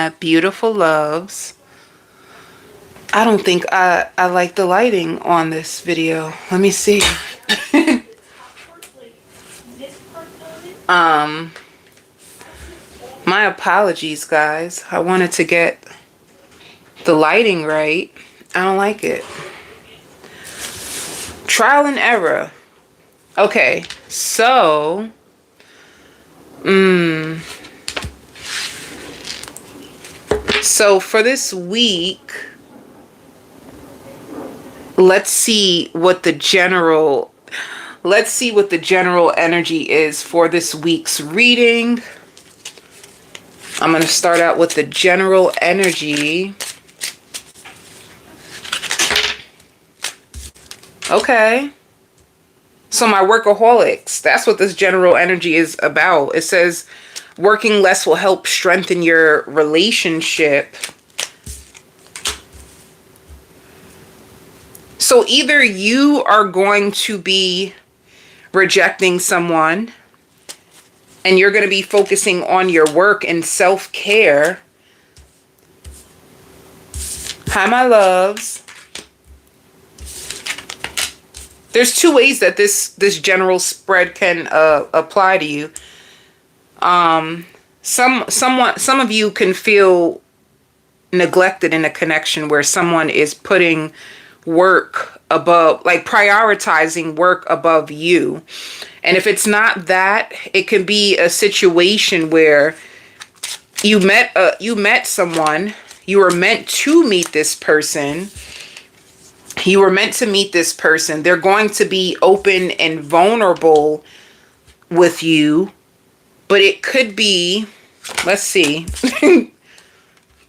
my beautiful loves. I don't think I like the lighting on this video. Let me see. My apologies, guys. I wanted to get the lighting right. I don't like it. Trial and error. Okay, so so for this week, let's see what the general energy is for this week's reading. I'm going to start out with the general energy. Okay. So my workaholics, that's what this general energy is about. It says working less will help strengthen your relationship. So either you are going to be rejecting someone and you're going to be focusing on your work and self-care. Hi, my loves. There's two ways that this general spread can apply to you. Some of you can feel neglected in a connection where someone is putting work above, like prioritizing work above you. And if it's not that, it can be a situation where you met someone, you were meant to meet this person. You were meant to meet this person. They're going to be open and vulnerable with you, but it could be, let's see.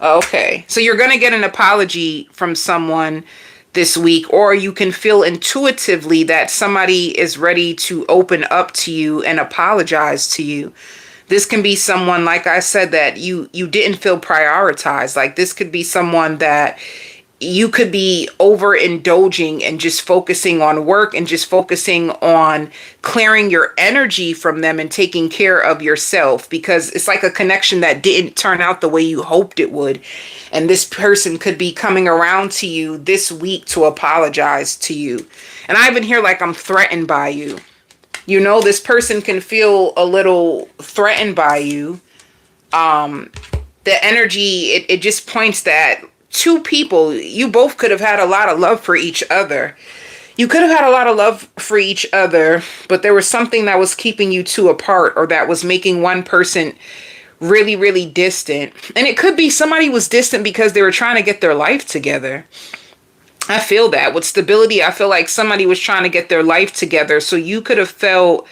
Okay, so you're going to get an apology from someone this week, or you can feel intuitively that somebody is ready to open up to you and apologize to you. This can be someone, like I said, that you didn't feel prioritized. Like this could be someone that you could be overindulging and just focusing on work and just focusing on clearing your energy from them and taking care of yourself, because it's like a connection that didn't turn out the way you hoped it would. And this person could be coming around to you this week to apologize to you. And I even hear like I'm threatened by you. You know, this person can feel a little threatened by you. The energy, it just points that two people, you both could have had a lot of love for each other. You could have had a lot of love for each other, but there was something that was keeping you two apart, or that was making one person really, really distant. And it could be somebody was distant because they were trying to get their life together. I feel that with stability. I feel like somebody was trying to get their life together. So you could have felt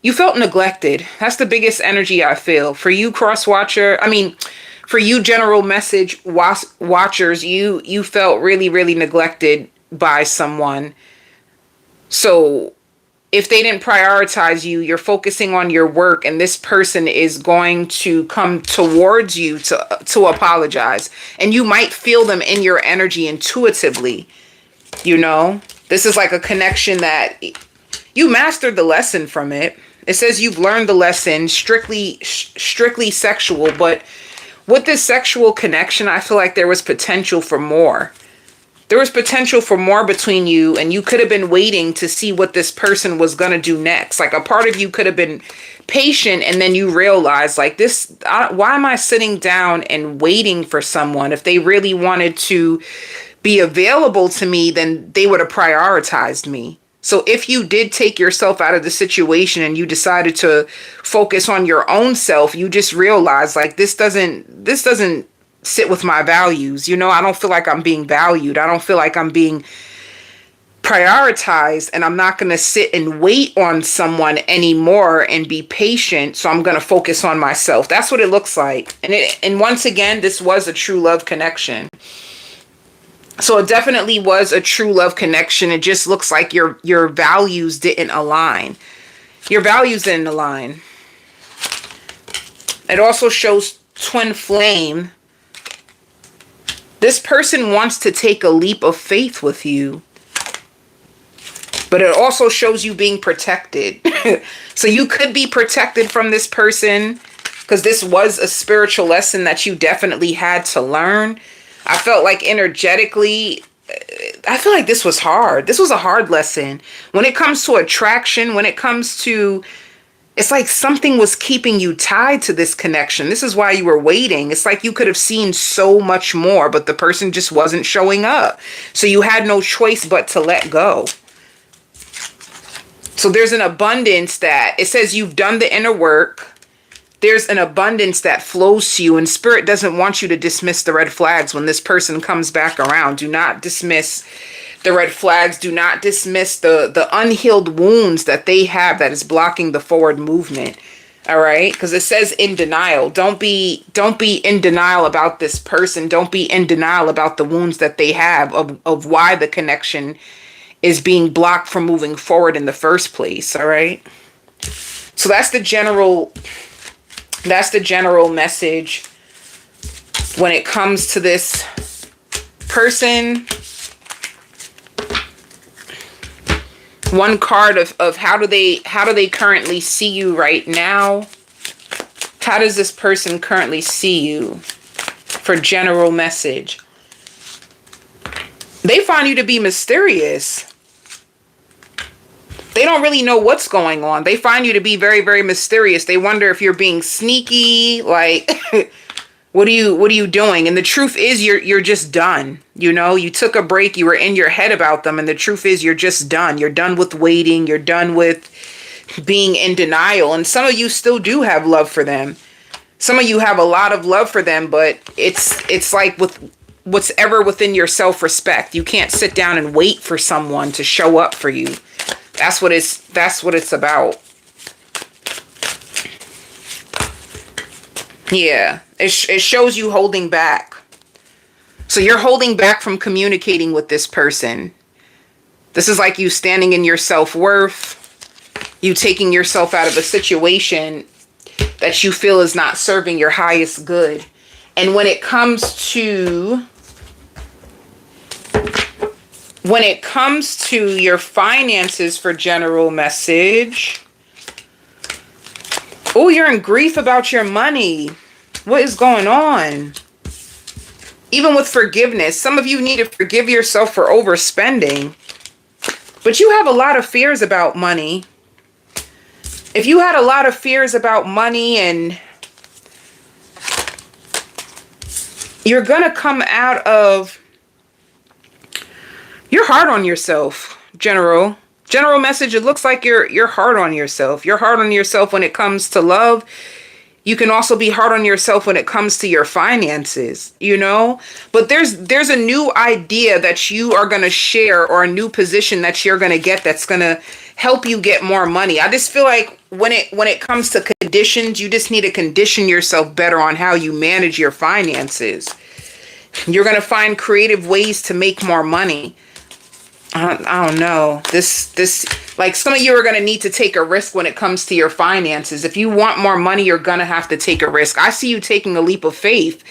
neglected. That's the biggest energy I feel. For you, for you general message watchers, you felt really, really neglected by someone. So if they didn't prioritize you, you're focusing on your work, and this person is going to come towards you to apologize. And you might feel them in your energy intuitively. You know, this is like a connection that you mastered the lesson from it. It says you've learned the lesson, strictly sexual, but with this sexual connection, I feel like there was potential for more. There was potential for more between you, and you could have been waiting to see what this person was going to do next. Like a part of you could have been patient, and then you realize like this, why am I sitting down and waiting for someone? If they really wanted to be available to me, then they would have prioritized me. So if you did take yourself out of the situation and you decided to focus on your own self, you just realize like this doesn't sit with my values. You know, I don't feel like I'm being valued. I don't feel like I'm being prioritized, and I'm not going to sit and wait on someone anymore and be patient. So I'm going to focus on myself. That's what it looks like. And once again, this was a true love connection. So it definitely was a true love connection. It just looks like your values didn't align. Your values didn't align. It also shows twin flame. This person wants to take a leap of faith with you. But it also shows you being protected. So you could be protected from this person. because this was a spiritual lesson that you definitely had to learn. I felt like energetically, I feel like this was hard. This was a hard lesson. When it comes to attraction, when it comes to, it's like something was keeping you tied to this connection. This is why you were waiting. It's like you could have seen so much more, but the person just wasn't showing up. So you had no choice but to let go. So there's an abundance that, it says you've done the inner work. There's an abundance that flows to you, and spirit doesn't want you to dismiss the red flags when this person comes back around. Do not dismiss the red flags. Do not dismiss the unhealed wounds that they have that is blocking the forward movement. All right? Because it says in denial. Don't be in denial about this person. Don't be in denial about the wounds that they have of why the connection is being blocked from moving forward in the first place. All right? So that's the general message when it comes to this person. One card of how do they currently see you right now? How does this person currently see you? For general message. They find you to be mysterious. They don't really know what's going on. They find you to be very, very mysterious. They wonder if you're being sneaky, like what are you doing? And the truth is you're just done. You know, you took a break, you were in your head about them, and the truth is you're just done. You're done with waiting, you're done with being in denial. And some of you still do have love for them. Some of you have a lot of love for them, but it's like with what's ever within your self-respect. You can't sit down and wait for someone to show up for you. That's what it's about. Yeah, it shows you holding back. So you're holding back from communicating with this person. This is like you standing in your self-worth, you taking yourself out of a situation that you feel is not serving your highest good. And when it comes to your finances for general message, oh, you're in grief about your money. What is going on? Even with forgiveness, some of you need to forgive yourself for overspending. But you have a lot of fears about money. If you had a lot of fears about money, and you're going to come out of, you're hard on yourself, general message. It looks like you're hard on yourself. You're hard on yourself when it comes to love. You can also be hard on yourself when it comes to your finances, you know? But there's a new idea that you are going to share, or a new position that you're going to get that's going to help you get more money. I just feel like when it comes to conditions, you just need to condition yourself better on how you manage your finances. You're going to find creative ways to make more money. I don't know. This like some of you are going to need to take a risk when it comes to your finances. If you want more money, you're going to have to take a risk. I see you taking a leap of faith.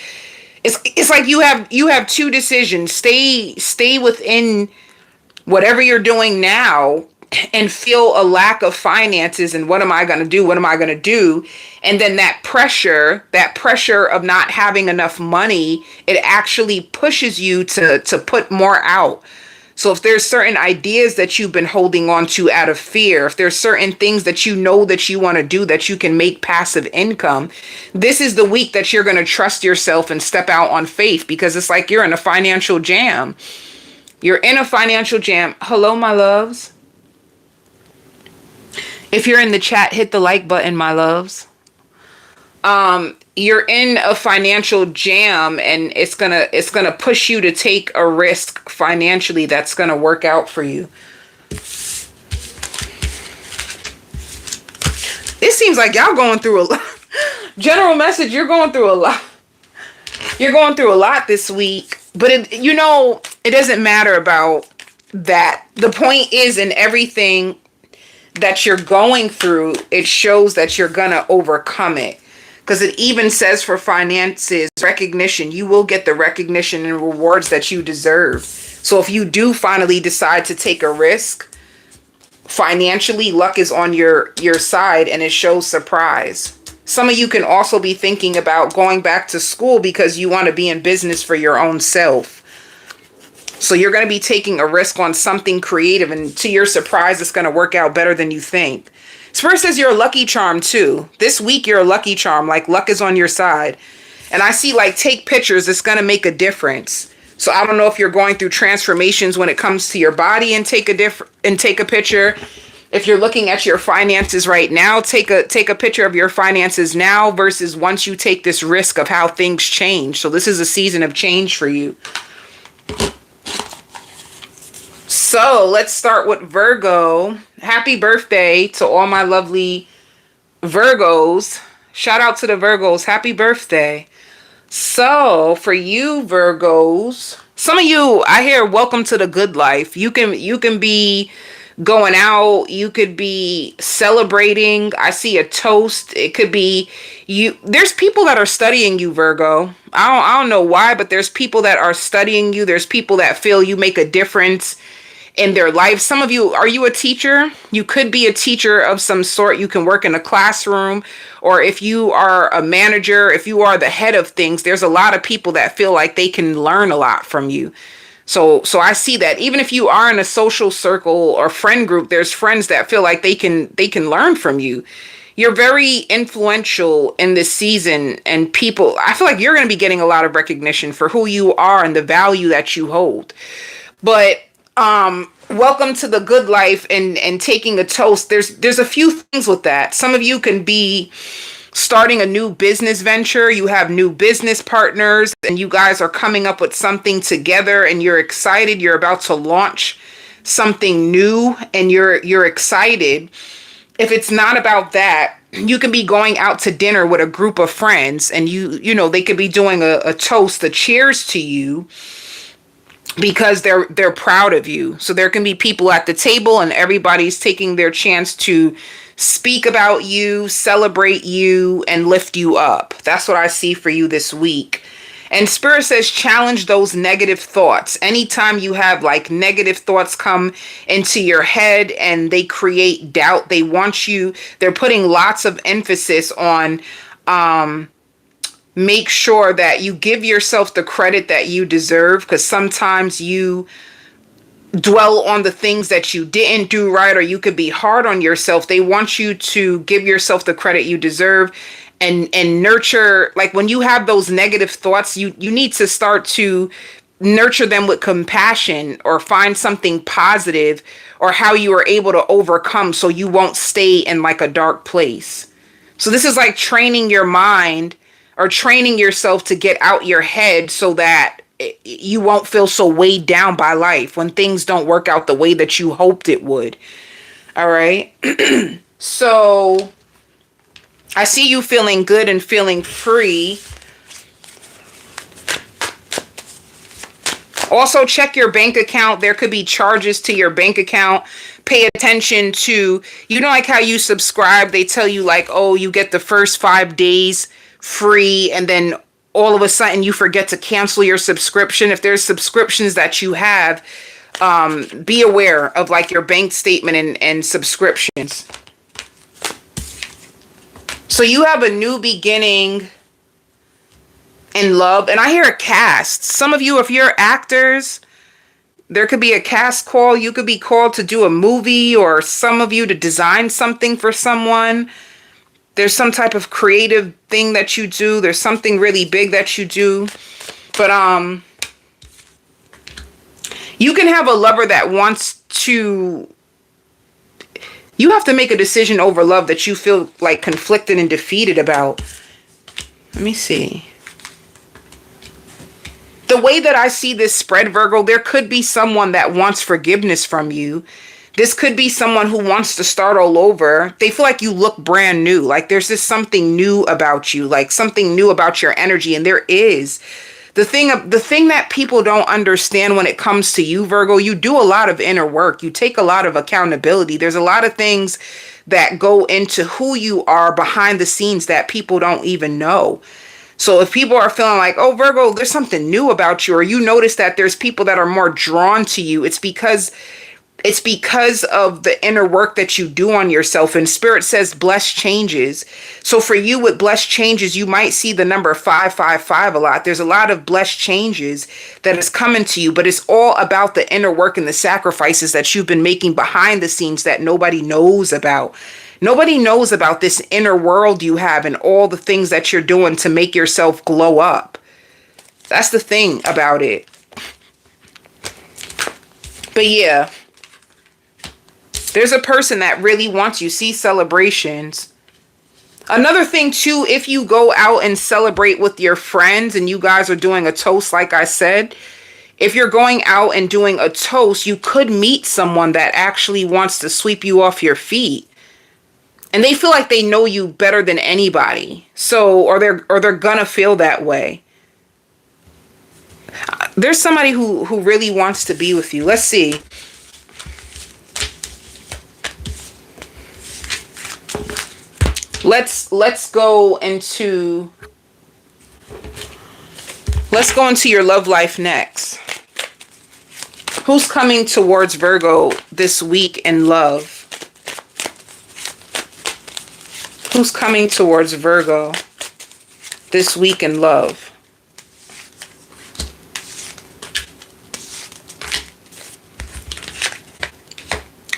It's like you have two decisions. Stay within whatever you're doing now and feel a lack of finances, and what am I going to do? What am I going to do? And then that pressure of not having enough money, it actually pushes you to put more out. So if there's certain ideas that you've been holding on to out of fear, if there's certain things that you know that you want to do that you can make passive income, this is the week that you're going to trust yourself and step out on faith, because it's like you're in a financial jam. You're in a financial jam. Hello, my loves. If you're in the chat, hit the like button, my loves. You're in a financial jam, and it's gonna push you to take a risk financially that's gonna work out for you. It seems like y'all going through a lot. General message, you're going through a lot. You're going through a lot this week, but it doesn't matter about that. The point is, in everything that you're going through, it shows that you're gonna overcome it. Because it even says for finances, recognition, you will get the recognition and rewards that you deserve. So if you do finally decide to take a risk, financially, luck is on your side, and it shows surprise. Some of you can also be thinking about going back to school because you want to be in business for your own self. So you're going to be taking a risk on something creative, and to your surprise, it's going to work out better than you think. Spirit says you're a lucky charm too. This week you're a lucky charm, like luck is on your side. And I see like take pictures, it's going to make a difference. So I don't know if you're going through transformations when it comes to your body and take a picture. If you're looking at your finances right now, take a picture of your finances now versus once you take this risk of how things change. So this is a season of change for you. So let's start with Virgo. Happy birthday to all my lovely Virgos. Shout out to the Virgos. Happy birthday. So for you Virgos, some of you, I hear welcome to the good life. You can be going out, you could be celebrating. I see a toast. It could be you. There's people that are studying you, Virgo. I don't know why, but there's people that are studying you. There's people that feel you make a difference in their life. Some of you, are you a teacher? You could be a teacher of some sort. You can work in a classroom, or if you are a manager, if you are the head of things, there's a lot of people that feel like they can learn a lot from you. So I see that even if you are in a social circle or friend group, there's friends that feel like they can learn from you. You're very influential in this season, and people, I feel like you're going to be getting a lot of recognition for who you are and the value that you hold. But welcome to the good life and taking a toast. There's a few things with that. Some of you can be starting a new business venture. You have new business partners and you guys are coming up with something together and you're excited. You're about to launch something new and you're excited. If it's not about that, you can be going out to dinner with a group of friends and you know, they could be doing a toast, a cheers to you, because they're proud of you. So there can be people at the table and everybody's taking their chance to speak about you, celebrate you, and lift you up. That's what I see for you this week. And Spirit says challenge those negative thoughts. Anytime you have like negative thoughts come into your head and they create doubt, they're putting lots of emphasis on make sure that you give yourself the credit that you deserve, because sometimes you dwell on the things that you didn't do right, or you could be hard on yourself. They want you to give yourself the credit you deserve and nurture. Like when you have those negative thoughts, you need to start to nurture them with compassion or find something positive or how you are able to overcome so you won't stay in like a dark place. So this is like training your mind or training yourself to get out your head so that you won't feel so weighed down by life when things don't work out the way that you hoped it would. All right. So I see you feeling good and feeling free. Also check your bank account. There could be charges to your bank account. Pay attention to, you know, like how you subscribe, they tell you like, oh, you get the first 5 days free, and then all of a sudden you forget to cancel your subscription. If there's subscriptions that you have, be aware of like your bank statement and subscriptions. So you have a new beginning in love. And I hear a cast. Some of you, if you're actors, there could be a cast call. You could be called to do a movie, or some of you to design something for someone. There's some type of creative thing that you do. There's something really big that you do. But you can have a lover that wants to, you have to make a decision over love that you feel like conflicted and defeated about. Let me see. The way that I see this spread, Virgo, there could be someone that wants forgiveness from you. This could be someone who wants to start all over. They feel like you look brand new. Like there's just something new about you, like something new about your energy. And there is. The thing that people don't understand when it comes to you, Virgo, you do a lot of inner work. You take a lot of accountability. There's a lot of things that go into who you are behind the scenes that people don't even know. So if people are feeling like, oh, Virgo, there's something new about you, or you notice that there's people that are more drawn to you, it's because It's because of the inner work that you do on yourself. And Spirit says blessed changes. So for you with blessed changes, you might see the number 555 a lot. There's a lot of blessed changes that is coming to you, but it's all about the inner work and the sacrifices that you've been making behind the scenes that nobody knows about. Nobody knows about this inner world you have and all the things that you're doing to make yourself glow up. That's the thing about it. But yeah, there's a person that really wants you. See celebrations. Another thing too, if you go out and celebrate with your friends and you guys are doing a toast, like I said, if you're going out and doing a toast, you could meet someone that actually wants to sweep you off your feet. And they feel like they know you better than anybody. So, or they're gonna feel that way. There's somebody who really wants to be with you. Let's see. Let's go into your love life next. Who's coming towards Virgo this week in love? Who's coming towards Virgo this week in love?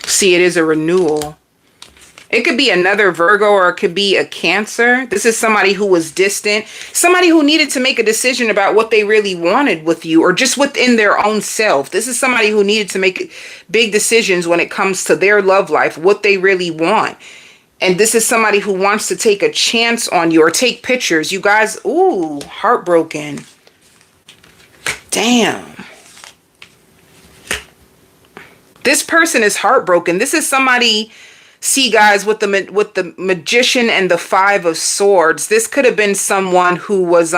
See, it is a renewal. It could be another Virgo or it could be a Cancer. This is somebody who was distant, somebody who needed to make a decision about what they really wanted with you or just within their own self. This is somebody who needed to make big decisions when it comes to their love life, what they really want. And this is somebody who wants to take a chance on you or take pictures. You guys, ooh, heartbroken. Damn. This person is heartbroken. This is somebody, see guys, with the Magician and the Five of Swords. This could have been someone who was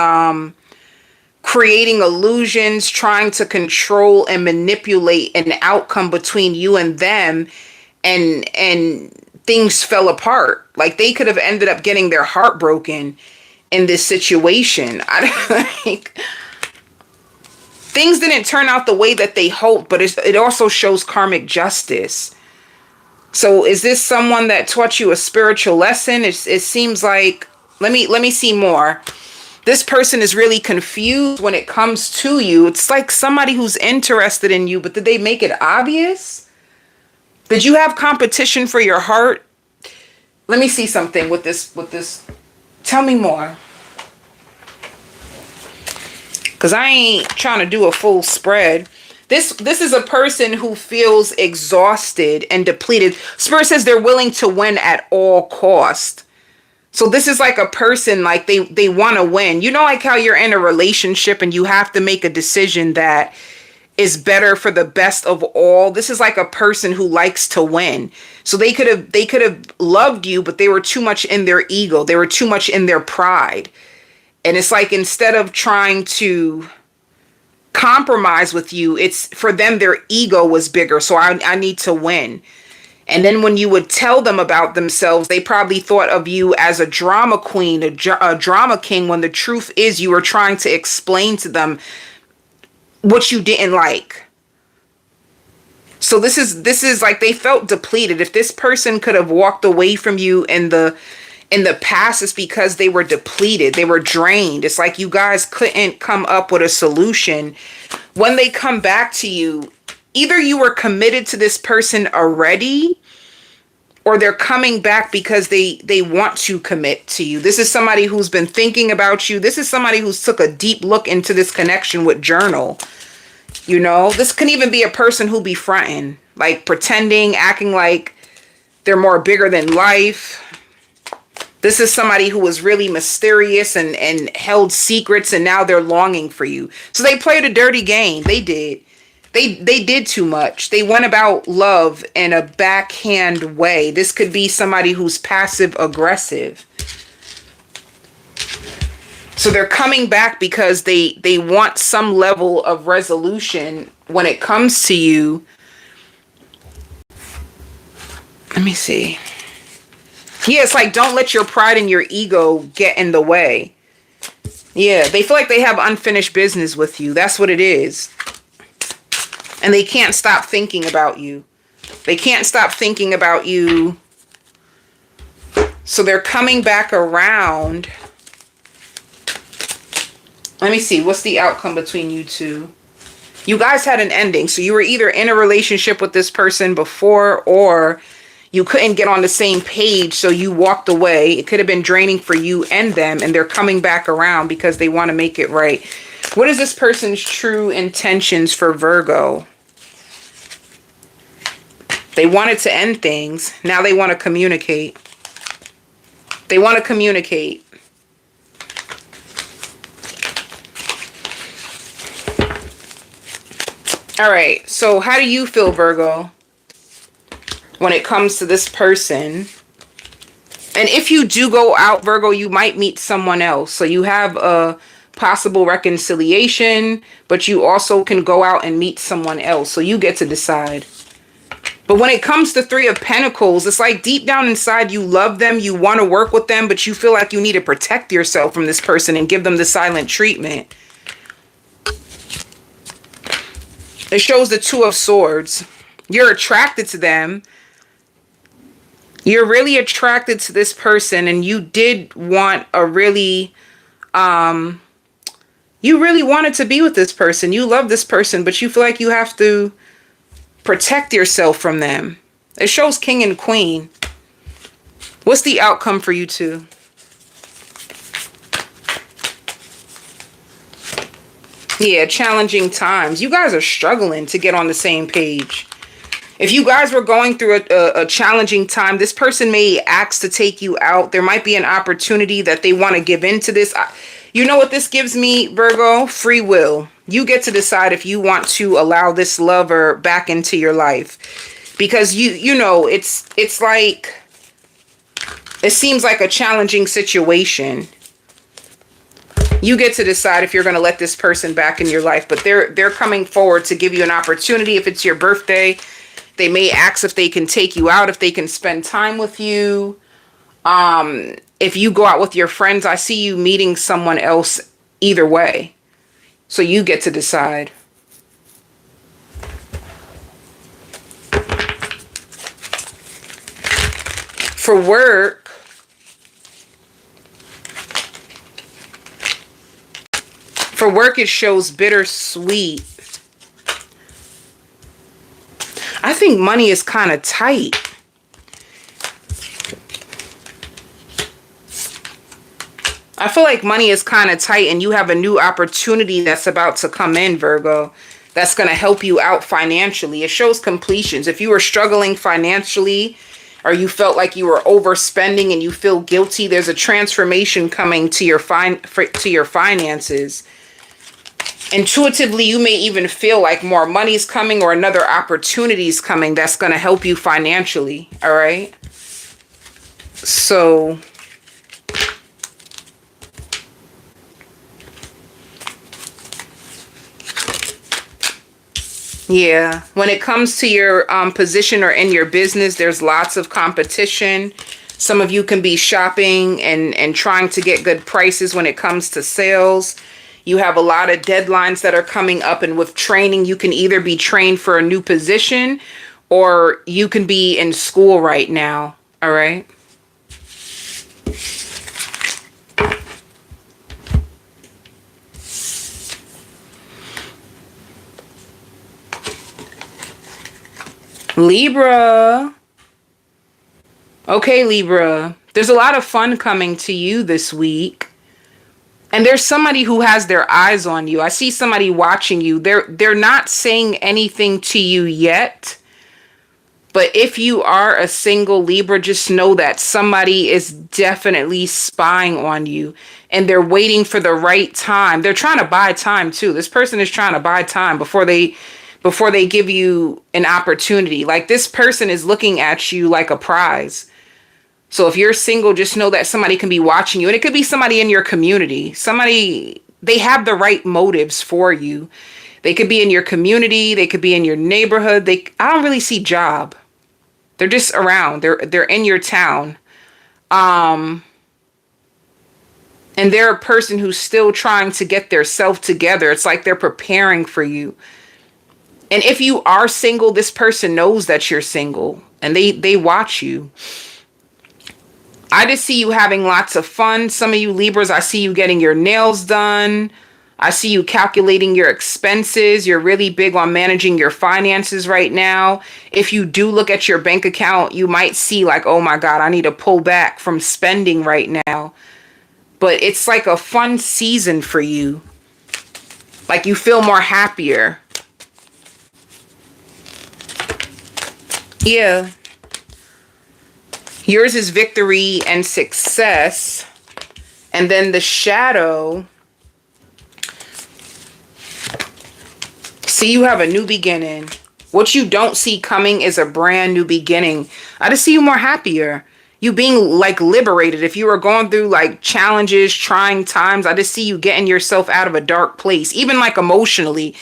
creating illusions, trying to control and manipulate an outcome between you and them, and things fell apart. Like they could have ended up getting their heart broken in this situation. Things didn't turn out the way that they hoped, but it also shows karmic justice. So is this someone that taught you a spiritual lesson? It seems like, let me see more. This person is really confused when it comes to you. It's like somebody who's interested in you, but did they make it obvious? Did you have competition for your heart? Let me see something with this. Tell me more. Because I ain't trying to do a full spread. This is a person who feels exhausted and depleted. Spirit says they're willing to win at all cost. So this is like a person, like they want to win. You know, like how you're in a relationship and you have to make a decision that is better for the best of all. This is like a person who likes to win. So they could have loved you, but they were too much in their ego. They were too much in their pride. And it's like, instead of trying to compromise with you, it's for them, their ego was bigger. So I need to win. And then when you would tell them about themselves, they probably thought of you as a drama queen, a drama king, when the truth is you were trying to explain to them what you didn't like. So this is like they felt depleted. If this person could have walked away from you in the past, it's because they were depleted. They were drained. It's like you guys couldn't come up with a solution. When they come back to you, either you were committed to this person already, or they're coming back because they want to commit to you. This is somebody who's been thinking about you. This is somebody who's took a deep look into this connection with journal. You know, this can even be a person who be fronting, like pretending, acting like they're more bigger than life. This is somebody who was really mysterious and held secrets, and now they're longing for you. So they played a dirty game. They did. They did too much. They went about love in a backhand way. This could be somebody who's passive aggressive. So they're coming back because they want some level of resolution when it comes to you. Let me see. Yeah, it's like, don't let your pride and your ego get in the way. Yeah, they feel like they have unfinished business with you. That's what it is. And they can't stop thinking about you. They can't stop thinking about you. So they're coming back around. Let me see. What's the outcome between you two? You guys had an ending. So you were either in a relationship with this person before, or you couldn't get on the same page, so you walked away. It could have been draining for you and them, and they're coming back around because they want to make it right. What is this person's true intentions for Virgo? They wanted to end things. Now they want to communicate. They want to communicate. All right. So how do you feel, Virgo, when it comes to this person? And if you do go out, Virgo, you might meet someone else. So you have a possible reconciliation, but you also can go out and meet someone else. So you get to decide. But when it comes to Three of Pentacles, it's like deep down inside, you love them, you want to work with them, but you feel like you need to protect yourself from this person and give them the silent treatment. It shows the Two of Swords. You're attracted to them. You're really attracted to this person, and you did want a really, you really wanted to be with this person. You love this person, but you feel like you have to protect yourself from them. It shows King and Queen. What's the outcome for you two? Yeah, challenging times. You guys are struggling to get on the same page. If you guys were going through a challenging time, this person may ask to take you out. There might be an opportunity that they want to give into this. You know what this gives me, Virgo? Free will. You get to decide if you want to allow this lover back into your life. Because you know, it's like, it seems like a challenging situation. You get to decide if you're going to let this person back in your life. But they're coming forward to give you an opportunity. If it's your birthday, they may ask if they can take you out, if they can spend time with you. If you go out with your friends, I see you meeting someone else either way. So you get to decide. For work, it shows bittersweet. I think money is kind of tight. I feel like money is kind of tight, and you have a new opportunity that's about to come in, Virgo, that's going to help you out financially. It shows completions. If you were struggling financially, or you felt like you were overspending and you feel guilty, there's a transformation coming to your finances. Intuitively, you may even feel like more money's coming or another opportunity's coming that's going to help you financially. All right. So yeah, when it comes to your position or in your business, there's lots of competition. Some of you can be shopping and trying to get good prices when it comes to sales. You have a lot of deadlines that are coming up, and with training, you can either be trained for a new position or you can be in school right now. All right. Libra. Okay, Libra. There's a lot of fun coming to you this week. And there's somebody who has their eyes on you. I see somebody watching you. They're not saying anything to you yet. But if you are a single Libra, just know that somebody is definitely spying on you. And they're waiting for the right time. They're trying to buy time too. This person is trying to buy time before they give you an opportunity. Like, this person is looking at you like a prize. So if you're single, just know that somebody can be watching you. And it could be somebody in your community. Somebody, they have the right motives for you. They could be in your community. They could be in your neighborhood. I don't really see job. They're just around. They're in your town. And they're a person who's still trying to get their self together. It's like they're preparing for you. And if you are single, this person knows that you're single and they watch you. I just see you having lots of fun. Some of you Libras, I see you getting your nails done. I see you calculating your expenses. You're really big on managing your finances right now. If you do look at your bank account, you might see like, oh my God, I need to pull back from spending right now. But it's like a fun season for you. Like you feel more happier. Yeah. Yours is victory and success. And then the shadow. See, you have a new beginning. What you don't see coming is a brand new beginning. I just see you more happier. You being like liberated. If you were going through like challenges, trying times, I just see you getting yourself out of a dark place, even like emotionally.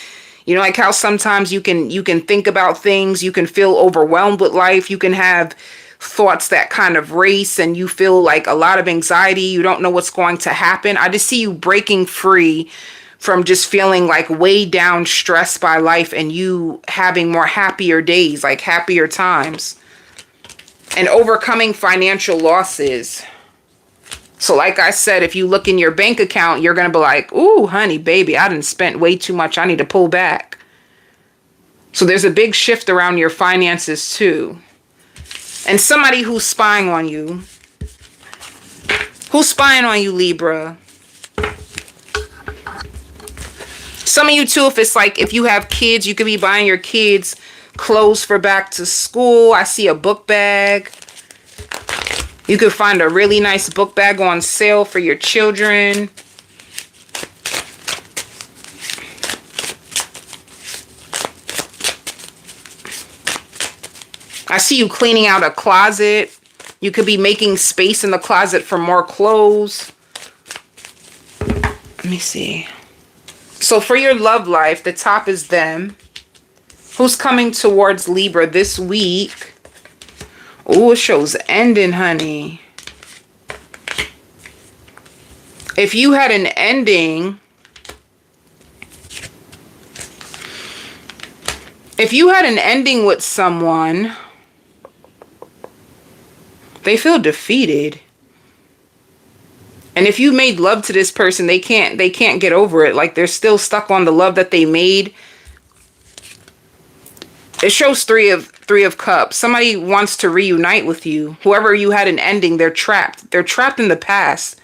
You know, like how sometimes you can think about things, you can feel overwhelmed with life, you can have thoughts that kind of race and you feel like a lot of anxiety, you don't know what's going to happen. I just see you breaking free from just feeling like weighed down, stressed by life, and you having more happier days, like happier times. And overcoming financial losses. So like I said, if you look in your bank account, you're going to be like, ooh, honey, baby, I done spent way too much. I need to pull back. So there's a big shift around your finances too. And somebody who's spying on you. Who's spying on you, Libra? Some of you too, if it's like, if you have kids, you could be buying your kids clothes for back to school. I see a book bag. You could find a really nice book bag on sale for your children. I see you cleaning out a closet. You could be making space in the closet for more clothes. Let me see. So for your love life, the top is them. Who's coming towards Libra this week? Oh, it shows ending, honey. If you had an ending, with someone, they feel defeated. And if you made love to this person, they can't get over it. Like they're still stuck on the love that they made. It shows three of cups. Somebody wants to reunite with you. Whoever you had an ending, they're trapped. They're trapped in the past.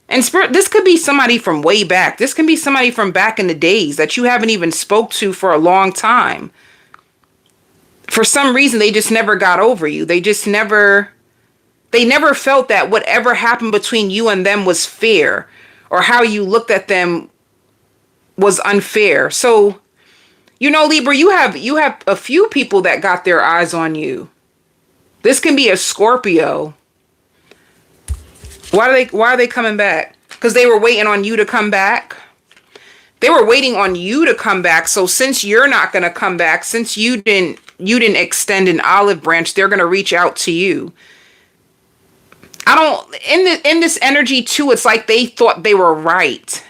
And spirit, this could be somebody from way back. This can be somebody from back in the days that you haven't even spoke to for a long time. For some reason, they just never got over you. They never felt that whatever happened between you and them was fair, or how you looked at them was unfair. So, you know, Libra, you have a few people that got their eyes on you. This can be a Scorpio. Why are they coming back? Because they were waiting on you to come back. They were waiting on you to come back. So since you're not going to come back, since you didn't extend an olive branch, they're going to reach out to you. In this energy too, it's like they thought they were right.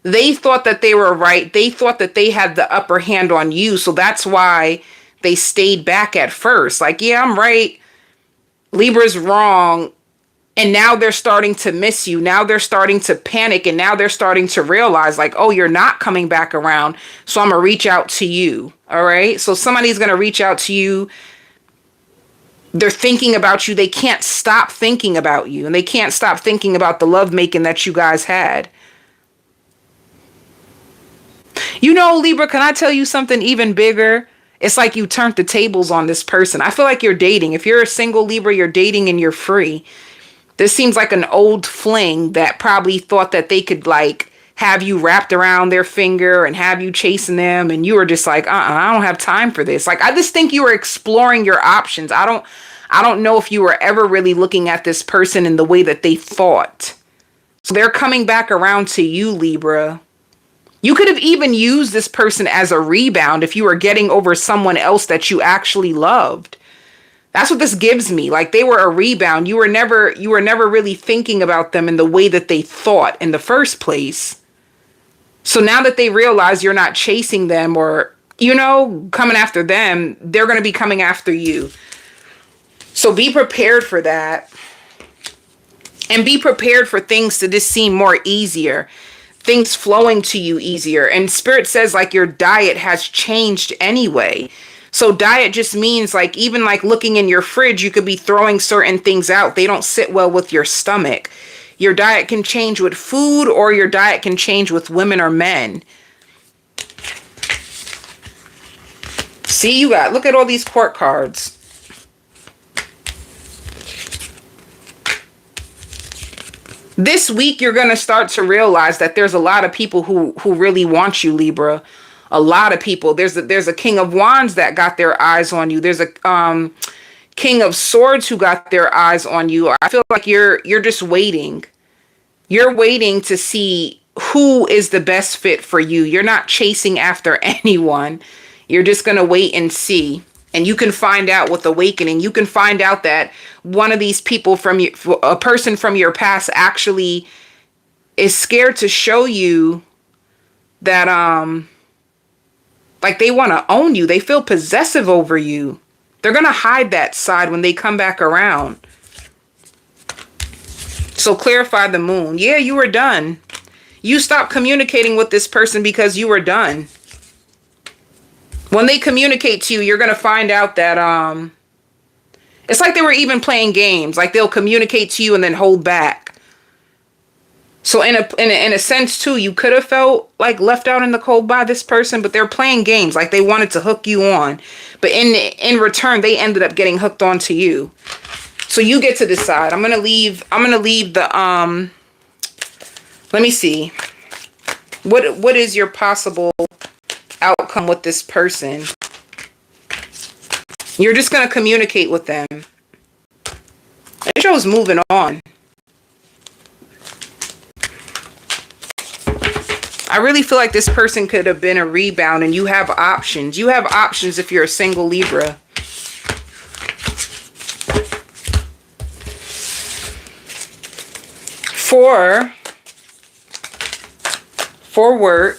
They thought that they were right. They thought that they had the upper hand on you. So that's why they stayed back at first. Like, yeah, I'm right. Libra's wrong. And now they're starting to miss you. Now they're starting to panic. And now they're starting to realize like, oh, you're not coming back around. So I'm going to reach out to you. All right. So somebody's going to reach out to you. They're thinking about you. They can't stop thinking about you. And they can't stop thinking about the lovemaking that you guys had. You know, Libra, can I tell you something even bigger? It's like you turned the tables on this person. I feel like you're dating. If you're a single Libra, you're dating and you're free. This seems like an old fling that probably thought that they could like have you wrapped around their finger and have you chasing them. And you were just like, I don't have time for this. Like, I just think you were exploring your options. I don't know if you were ever really looking at this person in the way that they thought. So they're coming back around to you, Libra. You could have even used this person as a rebound if you were getting over someone else that you actually loved. That's what this gives me. Like they were a rebound. You were never really thinking about them in the way that they thought in the first place. So now that they realize you're not chasing them or coming after them, they're going to be coming after you. So be prepared for that. And be prepared for things to just seem more easier. Things flowing to you easier. And Spirit says like your diet has changed anyway. So diet just means like even like looking in your fridge, you could be throwing certain things out. They don't sit well with your stomach. Your diet can change with food, or your diet can change with women or men. See, look at all these court cards. This week, you're going to start to realize that there's a lot of people who really want you, Libra. A lot of people. There's a King of Wands that got their eyes on you. There's a King of Swords who got their eyes on you. I feel like you're just waiting. You're waiting to see who is the best fit for you. You're not chasing after anyone. You're just going to wait and see. And you can find out with awakening. You can find out that one of these people a person from your past actually is scared to show you that, like they want to own you. They feel possessive over you. They're going to hide that side when they come back around. So clarify the moon. Yeah, you were done. You stopped communicating with this person because you were done. When they communicate to you, you're going to find out that it's like they were even playing games. Like they'll communicate to you and then hold back. So in a sense too, you could have felt like left out in the cold by this person, but they're playing games. Like they wanted to hook you on, but in return, they ended up getting hooked onto you. So you get to decide. I'm gonna leave the let me see. What is your possible outcome with this person? You're just going to communicate with them. It shows moving on. I really feel like this person could have been a rebound, and you have options. You have options if you're a single Libra. For work,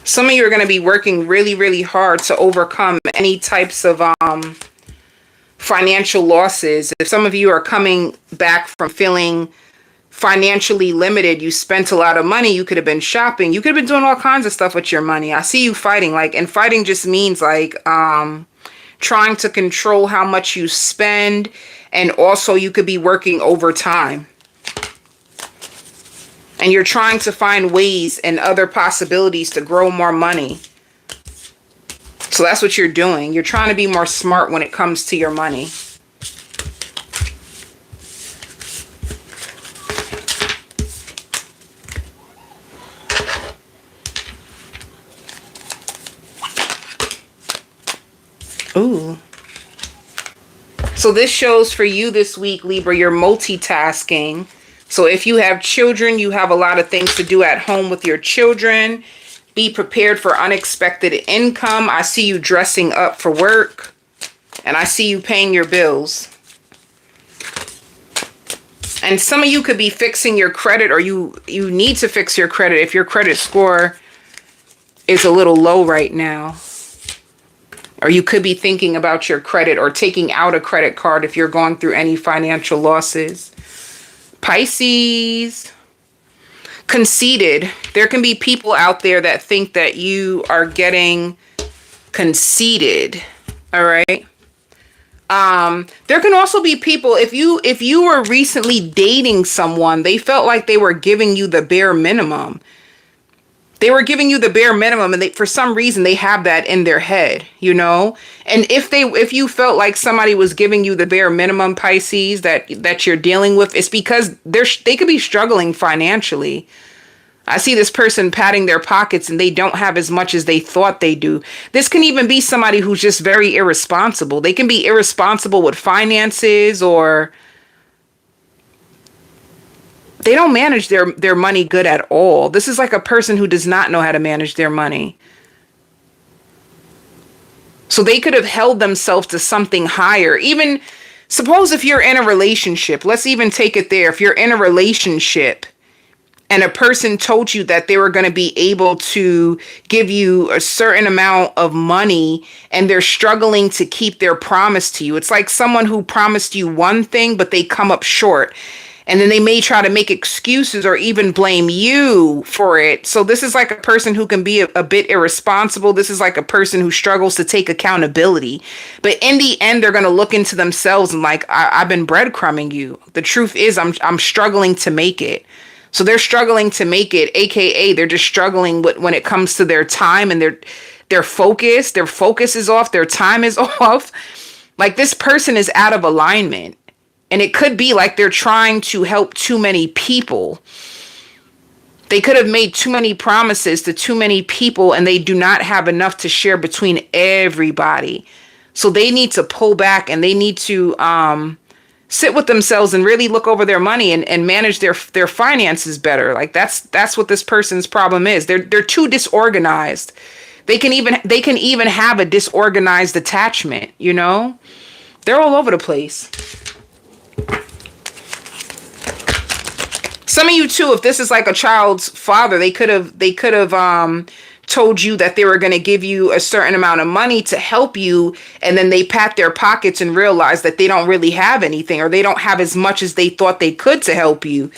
some of you are going to be working really, really hard to overcome any types of financial losses. If some of you are coming back from feeling financially limited, you spent a lot of money, you could have been shopping, you could have been doing all kinds of stuff with your money. I see you fighting, and fighting just means trying to control how much you spend, and also you could be working overtime. And you're trying to find ways and other possibilities to grow more money. So that's what you're doing. You're trying to be more smart when it comes to your money. Ooh. So this shows for you this week, Libra, you're multitasking. So if you have children, you have a lot of things to do at home with your children. Be prepared for unexpected income. I see you dressing up for work. And I see you paying your bills. And some of you could be fixing your credit, or you need to fix your credit if your credit score is a little low right now. Or you could be thinking about your credit or taking out a credit card if you're going through any financial losses. Pisces. Conceited. There can be people out there that think that you are getting conceited. All right. There can also be people, if you were recently dating someone, they felt like they were giving you the bare minimum. They were giving you the bare minimum, and for some reason they have that in their head, you know? And if you felt like somebody was giving you the bare minimum, Pisces, that you're dealing with, it's because they could be struggling financially. I see this person patting their pockets and they don't have as much as they thought they do. This can even be somebody who's just very irresponsible. They can be irresponsible with finances, or they don't manage their money good at all. This is like a person who does not know how to manage their money. So they could have held themselves to something higher. Even Suppose if you're in a relationship, let's even take it there. If you're in a relationship and a person told you that they were going to be able to give you a certain amount of money and they're struggling to keep their promise to you. It's like someone who promised you one thing, but they come up short. And then they may try to make excuses or even blame you for it. So this is like a person who can be a bit irresponsible. This is like a person who struggles to take accountability. But in the end, they're going to look into themselves and like, I've been breadcrumbing you. The truth is I'm struggling to make it. So they're struggling to make it, AKA they're just struggling when it comes to their time and their focus. Their focus is off. Their time is off. Like this person is out of alignment. And it could be like they're trying to help too many people. They could have made too many promises to too many people and they do not have enough to share between everybody. So they need to pull back and they need to sit with themselves and really look over their money and manage their finances better. Like that's what this person's problem is. They're too disorganized. They can even have a disorganized attachment, you know? They're all over the place. Some of you too, if this is like a child's father, they could have told you that they were going to give you a certain amount of money to help you, and then they pat their pockets and realize that they don't really have anything, or they don't have as much as they thought they could to help you.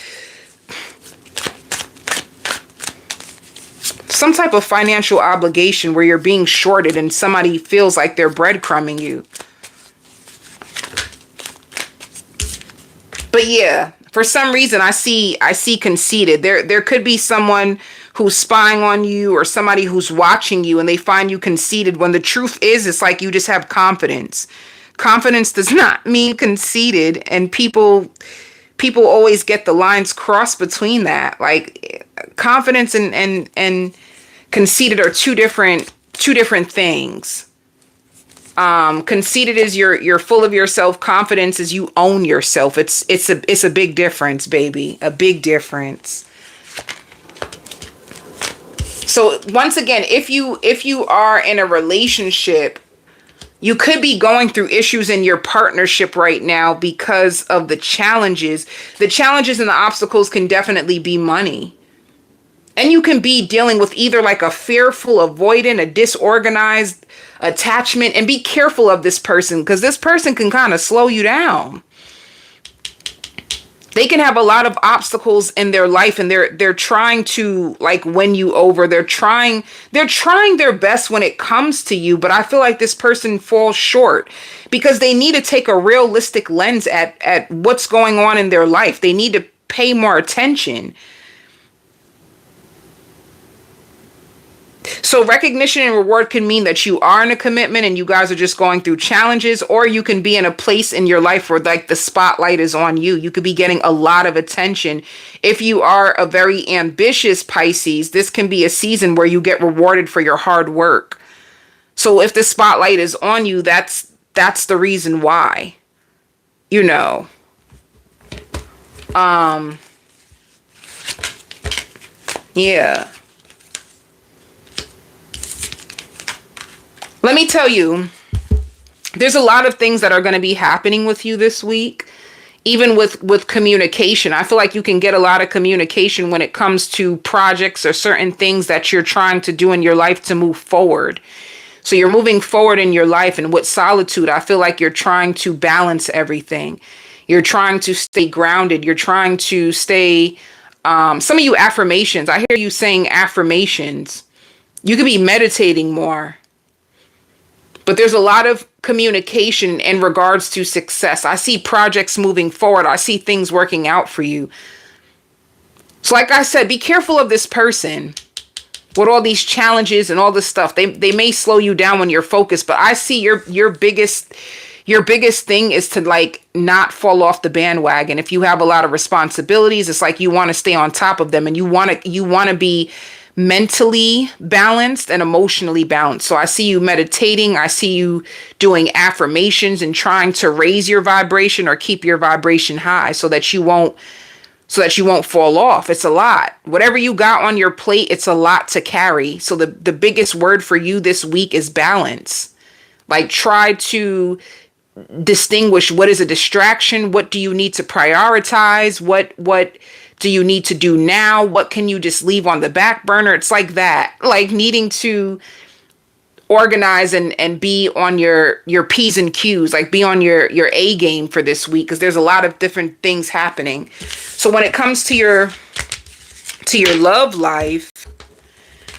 Some type of financial obligation where you're being shorted and somebody feels like they're breadcrumbing you. But yeah, for some reason I see conceited. There could be someone who's spying on you or somebody who's watching you and they find you conceited when the truth is it's like you just have confidence. Confidence does not mean conceited, and people always get the lines crossed between that. Like confidence and conceited are two different things. Conceited is you're full of yourself. Confidence is you own yourself. It's a big difference, baby. A big difference. So once again, if you are in a relationship, you could be going through issues in your partnership right now because of the challenges. The challenges and the obstacles can definitely be money. And you can be dealing with either like a fearful, avoidant, a disorganized attachment. And be careful of this person, because this person can kind of slow you down. They can have a lot of obstacles in their life, and they're trying to like win you over. They're trying their best when it comes to you, but I feel like this person falls short because they need to take a realistic lens at what's going on in their life. They need to pay more attention. So recognition and reward can mean that you are in a commitment and you guys are just going through challenges, or you can be in a place in your life where like the spotlight is on you. You could be getting a lot of attention. If you are a very ambitious Pisces, this can be a season where you get rewarded for your hard work. So if the spotlight is on you, that's the reason why, you know. Yeah. Let me tell you, there's a lot of things that are going to be happening with you this week, even with communication. I feel like you can get a lot of communication when it comes to projects or certain things that you're trying to do in your life to move forward. So you're moving forward in your life, and with solitude, I feel like you're trying to balance everything. You're trying to stay grounded. You're trying to stay, some of you affirmations. I hear you saying affirmations. You could be meditating more. But there's a lot of communication in regards to success. I see projects moving forward. I see things working out for you. So like I said, be careful of this person with all these challenges and all this stuff. They may slow you down when you're focused, but I see your biggest thing is to like not fall off the bandwagon. If you have a lot of responsibilities, it's like you want to stay on top of them, and you want to be mentally balanced and emotionally balanced. So I see you meditating. I see you doing affirmations and trying to raise your vibration or keep your vibration high so that you won't fall off. It's a lot. Whatever you got on your plate, it's a lot to carry. So the biggest word for you this week is balance. Like try to distinguish what is a distraction, what do you need to prioritize, what do you need to do now, what can you just leave on the back burner. It's like that, like needing to organize and be on your P's and Q's, like be on your A game for this week, because there's a lot of different things happening. So when it comes to your love life,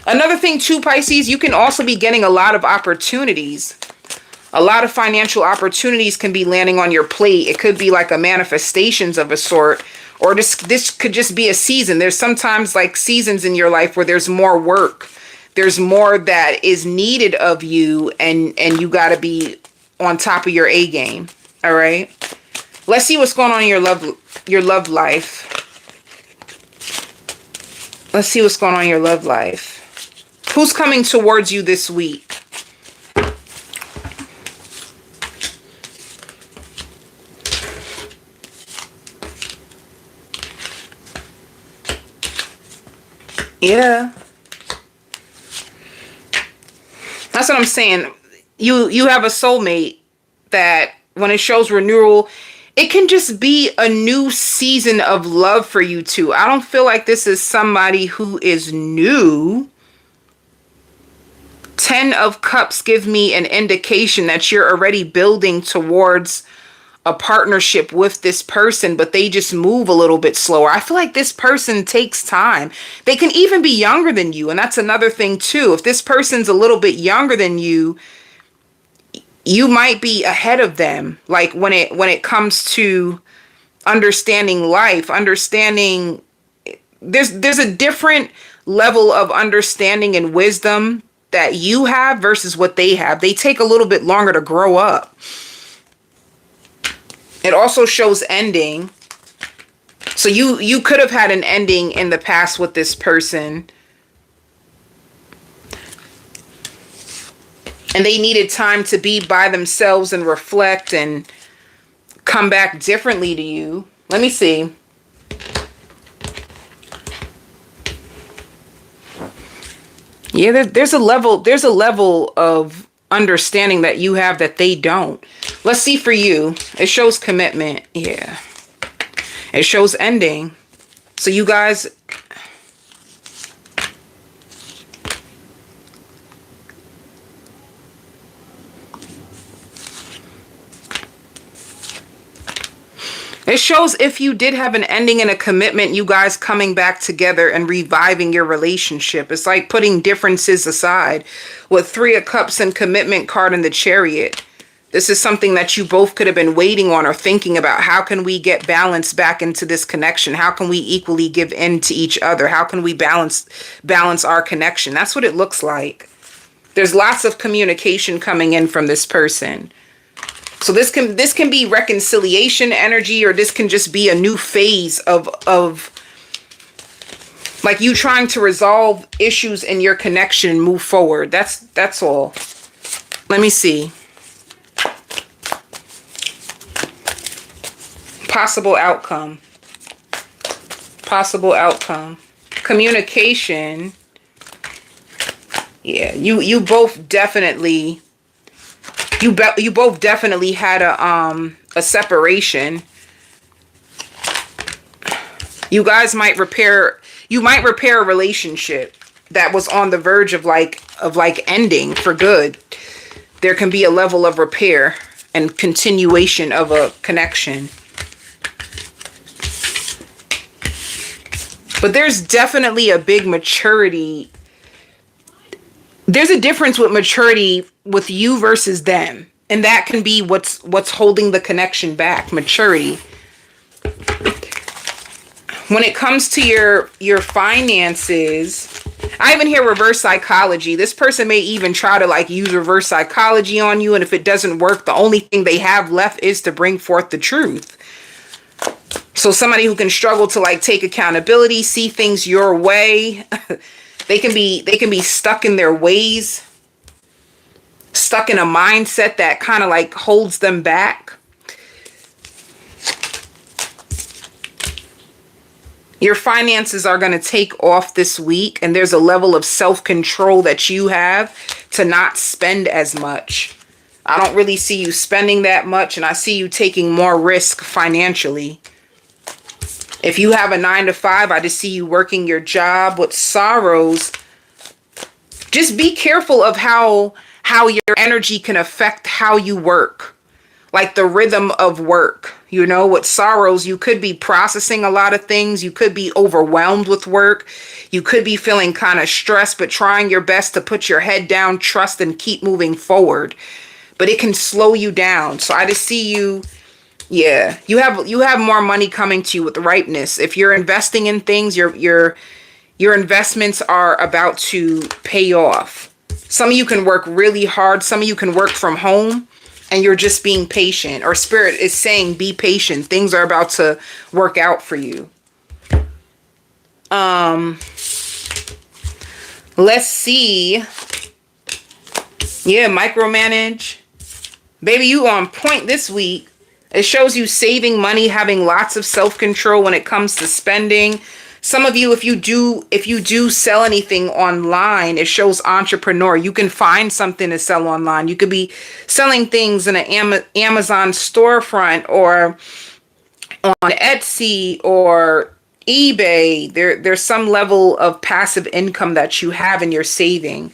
another thing too, Pisces, you can also be getting a lot of opportunities. A lot of financial opportunities can be landing on your plate. It could be like a manifestations of a sort, or this could just be a season. There's sometimes like seasons in your life where there's more work. There's more that is needed of you, and you got to be on top of your A game. All right. Let's see what's going on in your love life. Let's see what's going on in your love life. Who's coming towards you this week? Yeah. That's what I'm saying. You have a soulmate that when it shows renewal, it can just be a new season of love for you two. I don't feel like this is somebody who is new. 10 of Cups give me an indication that you're already building towards a partnership with this person, but they just move a little bit slower. I feel like this person takes time. They can even be younger than you, and that's another thing too. If this person's a little bit younger than you, you might be ahead of them. Like when it comes to understanding life, understanding there's a different level of understanding and wisdom that you have versus what they have. They take a little bit longer to grow up. It also shows ending. So you could have had an ending in the past with this person, and they needed time to be by themselves and reflect and come back differently to you. Let me see. Yeah, there's a level of understanding that you have that they don't. Let's see for you. It shows commitment. Yeah. It shows ending. So you guys, it shows if you did have an ending and a commitment, you guys coming back together and reviving your relationship. It's like putting differences aside. With 3 of Cups and commitment card in the Chariot, this is something that you both could have been waiting on or thinking about. How can we get balance back into this connection? How can we equally give in to each other? How can we balance our connection? That's what it looks like. There's lots of communication coming in from this person. So this can be reconciliation energy, or this can just be a new phase of like you trying to resolve issues in your connection and move forward. That's all. Let me see. Possible outcome. Possible outcome. Communication. Yeah, you both definitely you both definitely had a separation. You guys might repair a relationship that was on the verge of like ending for good. There can be a level of repair and continuation of a connection. But there's definitely a big maturity. There's a difference with maturity with you versus them. And that can be what's holding the connection back. Maturity. When it comes to your finances, I even hear reverse psychology. This person may even try to like use reverse psychology on you. And if it doesn't work, the only thing they have left is to bring forth the truth. So somebody who can struggle to like take accountability, see things your way. They can be stuck in their ways, stuck in a mindset that kind of like holds them back. Your finances are going to take off this week, and there's a level of self-control that you have to not spend as much. I don't really see you spending that much, and I see you taking more risk financially. If you have a 9 to 5, I just see you working your job with sorrows. Just be careful of how your energy can affect how you work. Like the rhythm of work, with sorrows, you could be processing a lot of things. You could be overwhelmed with work. You could be feeling kind of stressed, but trying your best to put your head down, trust, and keep moving forward. But it can slow you down. So I just see you. Yeah, you have more money coming to you with ripeness. If you're investing in things, your investments are about to pay off. Some of you can work really hard. Some of you can work from home. And you're just being patient, or spirit is saying, be patient. Things are about to work out for you. Let's see. Yeah, micromanage. Baby, you on point this week. It shows you saving money, having lots of self-control when it comes to spending. Some of you, if you do sell anything online, it shows entrepreneur. You can find something to sell online. You could be selling things in an Amazon storefront or on Etsy or eBay. There's some level of passive income that you have and you're saving.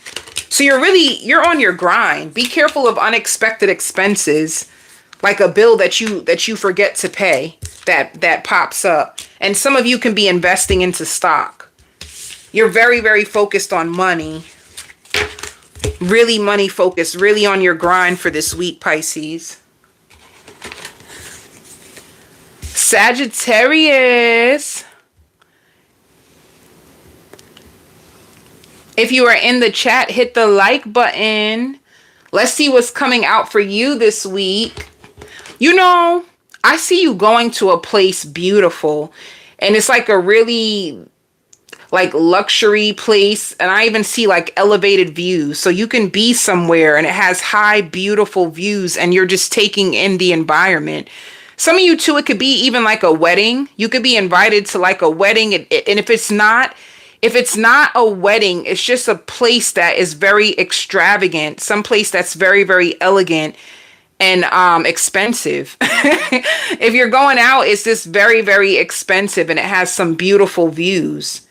So you're on your grind. Be careful of unexpected expenses, like a bill that you forget to pay that pops up. And some of you can be investing into stock. You're very, very focused on money. Really money focused, really on your grind for this week, Pisces. Sagittarius. If you are in the chat, hit the like button. Let's see what's coming out for you this week. I see you going to a place beautiful, and it's like a really luxury place, and I even see like elevated views. So you can be somewhere and it has high, beautiful views, and you're just taking in the environment. Some of you too, it could be even like a wedding. You could be invited to like a wedding, and if it's not a wedding, it's just a place that is very extravagant, some place that's very, very elegant and expensive. If you're going out, it's just very, very expensive, and it has some beautiful views.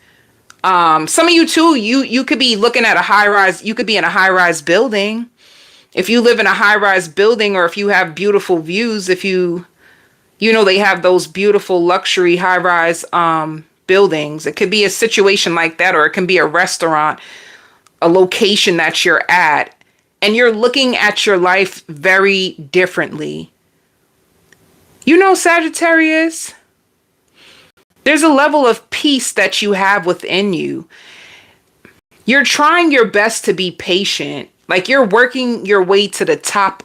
Some of you too, you could be looking at a high rise. You could be in a high rise building. If you live in a high rise building, or if you have beautiful views, if they have those beautiful luxury high rise buildings. It could be a situation like that, or it can be a restaurant, a location that you're at, and you're looking at your life very differently. Sagittarius, there's a level of peace that you have within you. You're trying your best to be patient. Like you're working your way to the top.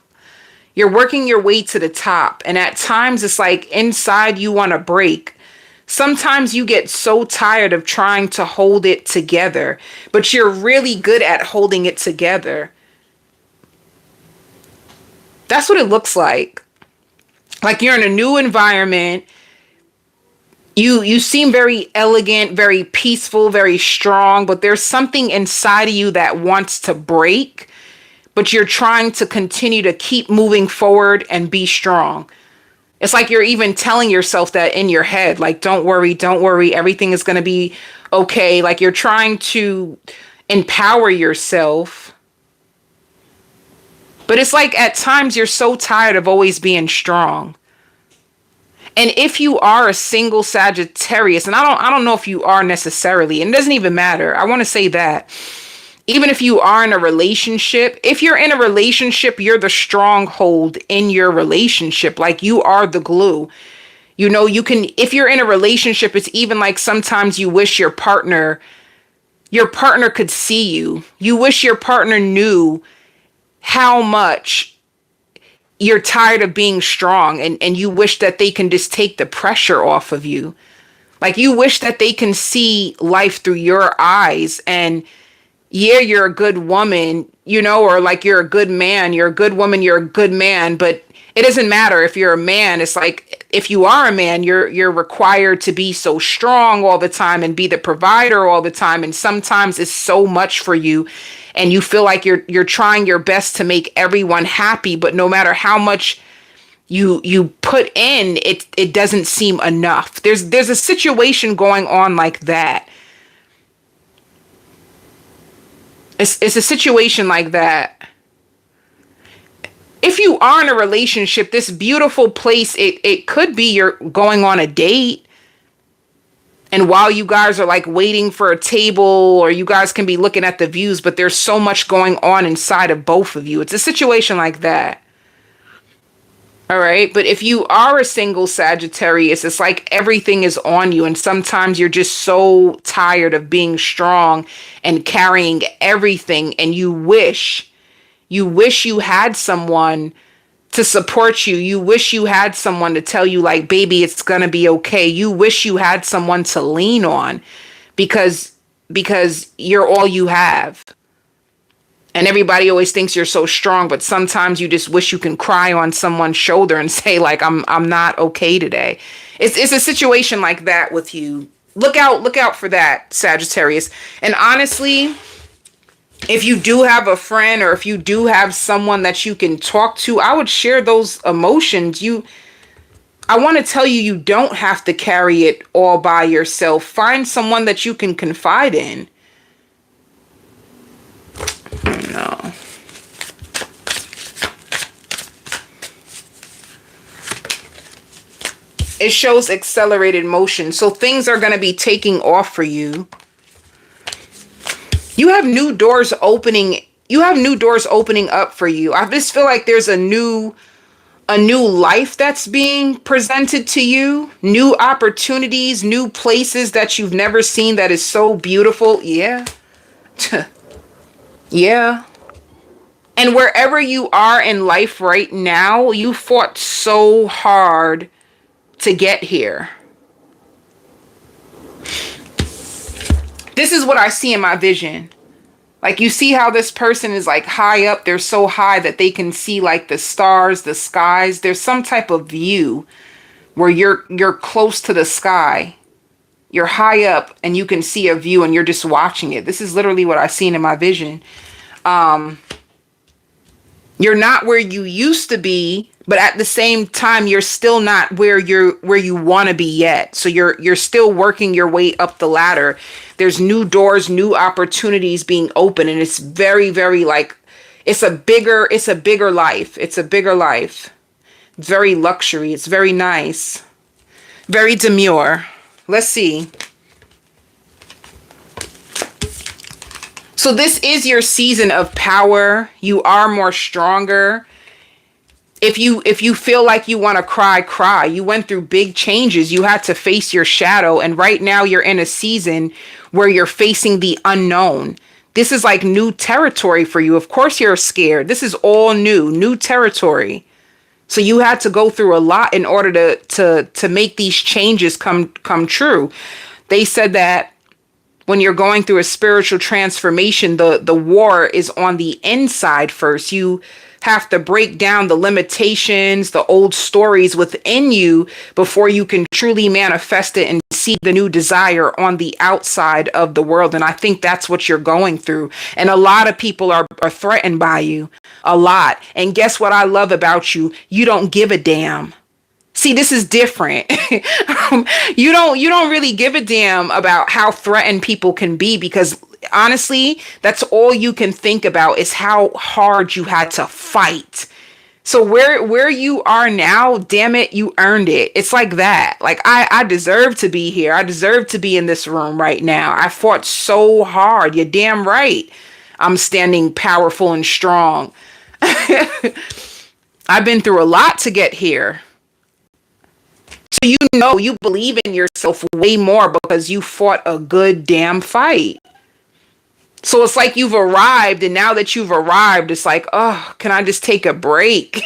You're working your way to the top. And at times it's like inside you want to break. Sometimes you get so tired of trying to hold it together, but you're really good at holding it together. That's what it looks like. Like you're in a new environment. You seem very elegant, very peaceful, very strong, but there's something inside of you that wants to break, but you're trying to continue to keep moving forward and be strong. It's like you're even telling yourself that in your head, like, don't worry, everything is going to be okay. Like you're trying to empower yourself. But it's like at times you're so tired of always being strong. And if you are a single Sagittarius, and I don't know if you are necessarily, and it doesn't even matter. I want to say that. Even if you are in a relationship, if you're in a relationship, you're the stronghold in your relationship. Like you are the glue. You can, if you're in a relationship, it's even like sometimes you wish your partner could see you. You wish your partner knew how much you're tired of being strong, and you wish that they can just take the pressure off of you. Like you wish that they can see life through your eyes, and yeah, you're a good woman, or like you're a good man, you're a good woman, you're a good man, but it doesn't matter if you're a man. It's like, if you are a man, you're required to be so strong all the time and be the provider all the time. And sometimes it's so much for you. and you feel like you're trying your best to make everyone happy, but no matter how much you put in, it doesn't seem enough. There's a situation going on like that. It's a situation like that. If you are in a relationship, this beautiful place, it could be you're going on a date. And while you guys are like waiting for a table, or you guys can be looking at the views, but there's so much going on inside of both of you. It's a situation like that. All right. But if you are a single Sagittarius, it's like everything is on you. And sometimes you're just so tired of being strong and carrying everything. And you wish you had someone to support you. You wish you had someone to tell you, like, baby, it's going to be okay. You wish you had someone to lean on because you're all you have. And everybody always thinks you're so strong, but sometimes you just wish you can cry on someone's shoulder and say, like, I'm not okay today. It's a situation like that with you. Look out for that, Sagittarius. And honestly, if you do have a friend, or if you do have someone that you can talk to, I would share those emotions. I want to tell you, you don't have to carry it all by yourself. Find someone that you can confide in. No. It shows accelerated motion. So things are going to be taking off for you. You have new doors opening. You have new doors opening up for you. I just feel like there's a new life that's being presented to you. New opportunities, new places that you've never seen that is so beautiful. Yeah. Yeah. And wherever you are in life right now, you fought so hard to get here. This is what I see in my vision. Like, you see how this person is like high up. They're so high that they can see like the stars, the skies. There's some type of view where you're close to the sky. You're high up and you can see a view and you're just watching it. This is literally what I seen in my vision. You're not where you used to be, but at the same time, you're still not where you want to be yet. So you're still working your way up the ladder. There's new doors, new opportunities being open, and it's very, very like it's a bigger life. It's a bigger life. It's very luxury. It's very nice. Very demure. Let's see. So this is your season of power. You are more stronger. If you feel like you want to cry, cry. You went through big changes. You had to face your shadow. And right now you're in a season where you're facing the unknown. This is like new territory for you. Of course you're scared. This is all new territory. So you had to go through a lot in order to make these changes come true. They said that when you're going through a spiritual transformation, the war is on the inside first. You have to break down the limitations, the old stories within you before you can truly manifest it and see the new desire on the outside of the world. And I think that's what you're going through. And a lot of people are threatened by you. A lot. And guess what I love about you? You don't give a damn. See, this is different. You don't really give a damn about how threatened people can be, because honestly, that's all you can think about is how hard you had to fight. So where you are now, damn it, you earned it. It's like that. Like I deserve to be here. I deserve to be in this room right now. I fought so hard. You're damn right. I'm standing powerful and strong. I've been through a lot to get here. So you believe in yourself way more because you fought a good damn fight. So it's like you've arrived, and now that you've arrived, it's like, oh, can I just take a break?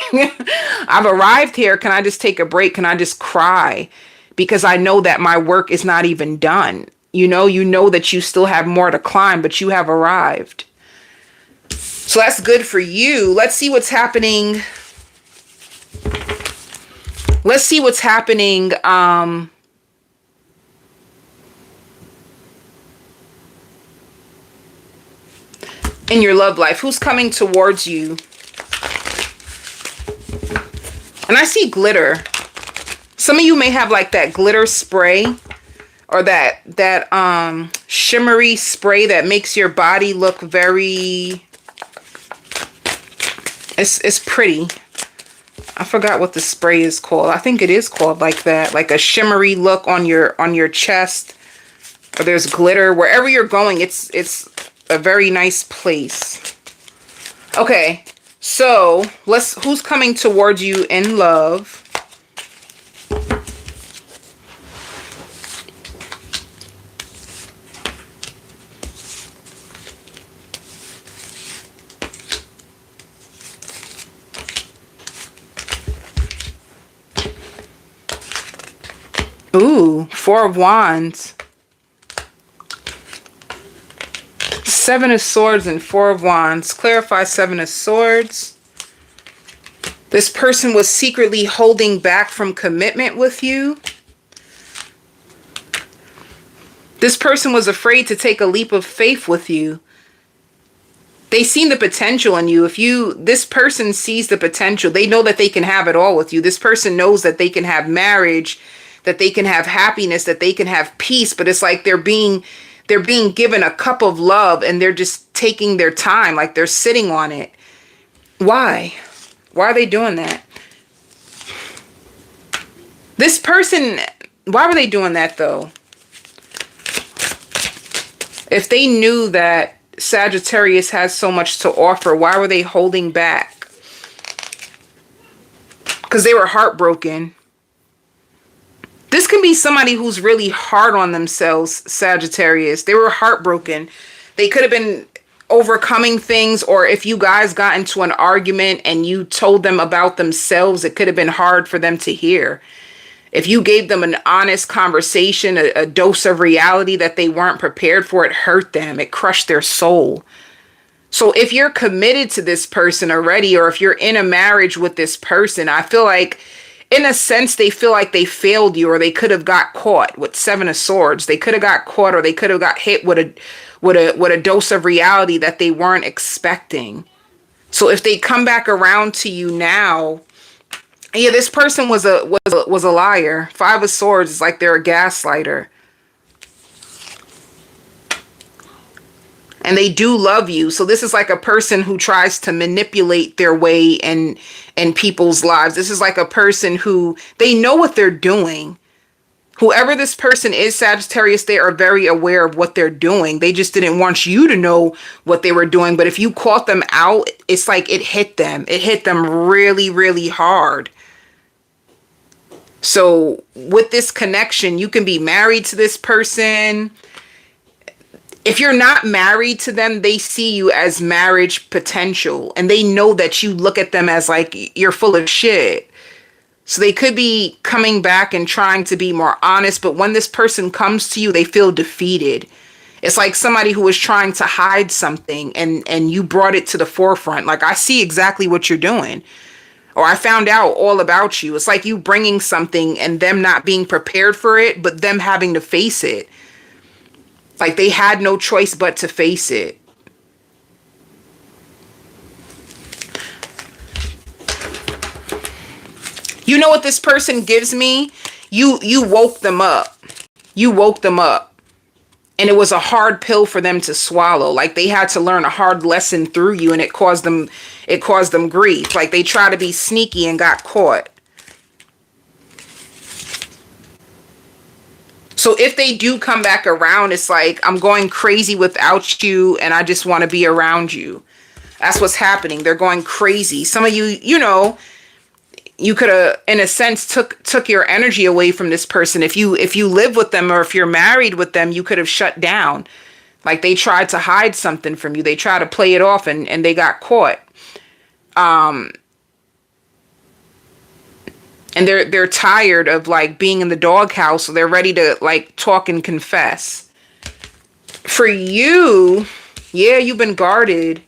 I've arrived here. Can I just take a break? Can I just cry? Because I know that my work is not even done. You know that you still have more to climb, but you have arrived. So that's good for you. Let's see what's happening. Let's see what's happening in your love life? Who's coming towards you? And I see glitter. Some of you may have like that glitter spray or that shimmery spray that makes your body look very, it's pretty. I forgot what the spray is called. I think it is called like that, like a shimmery look on your chest. Or there's glitter wherever you're going. It's a very nice place. Okay, so who's coming towards you in love? Ooh, Four of Wands. Seven of Swords and Four of Wands. Clarify Seven of Swords. This person was secretly holding back from commitment with you. This person was afraid to take a leap of faith with you. They seen the potential in you. This person sees the potential. They know that they can have it all with you. This person knows that they can have marriage, that they can have happiness, that they can have peace, but it's like they're being given a cup of love and they're just taking their time, like they're sitting on it. Why? Why are they doing that? This person, why were they doing that though? If they knew that Sagittarius has so much to offer, why were they holding back? Because they were heartbroken. This can be somebody who's really hard on themselves, Sagittarius. They were heartbroken. They could have been overcoming things, or if you guys got into an argument and you told them about themselves, it could have been hard for them to hear. If you gave them an honest conversation, a dose of reality that they weren't prepared for, it hurt them. It crushed their soul. So if you're committed to this person already, or if you're in a marriage with this person, I feel like, in a sense, they feel like they failed you, or they could have got caught with Seven of Swords. They could have got caught, or they could have got hit with a dose of reality that they weren't expecting. So if they come back around to you now, yeah, this person was a liar. Five of Swords is like they're a gaslighter. And they do love you. So this is like a person who tries to manipulate their way in people's lives. This is like a person who, they know what they're doing. Whoever this person is, Sagittarius, they are very aware of what they're doing. They just didn't want you to know what they were doing. But if you caught them out, it's like it hit them. It hit them really, really hard. So with this connection, you can be married to this person. If you're not married to them, they see you as marriage potential. And they know that you look at them as like you're full of shit. So they could be coming back and trying to be more honest. But when this person comes to you, they feel defeated. It's like somebody who was trying to hide something and you brought it to the forefront. Like, I see exactly what you're doing. Or I found out all about you. It's like you bringing something and them not being prepared for it, but them having to face it. Like they had no choice but to face it. You know what this person gives me? You woke them up. You woke them up. And it was a hard pill for them to swallow. Like they had to learn a hard lesson through you, and it caused them grief. Like they tried to be sneaky and got caught. So if they do come back around, it's like, I'm going crazy without you and I just want to be around you. That's what's happening. They're going crazy. Some of you, you know, you could have, in a sense, took your energy away from this person. If you live with them, or if you're married with them, you could have shut down. Like they tried to hide something from you. They tried to play it off and they got caught. And they're tired of like being in the doghouse, so they're ready to like talk and confess. For you, yeah, you've been guarded.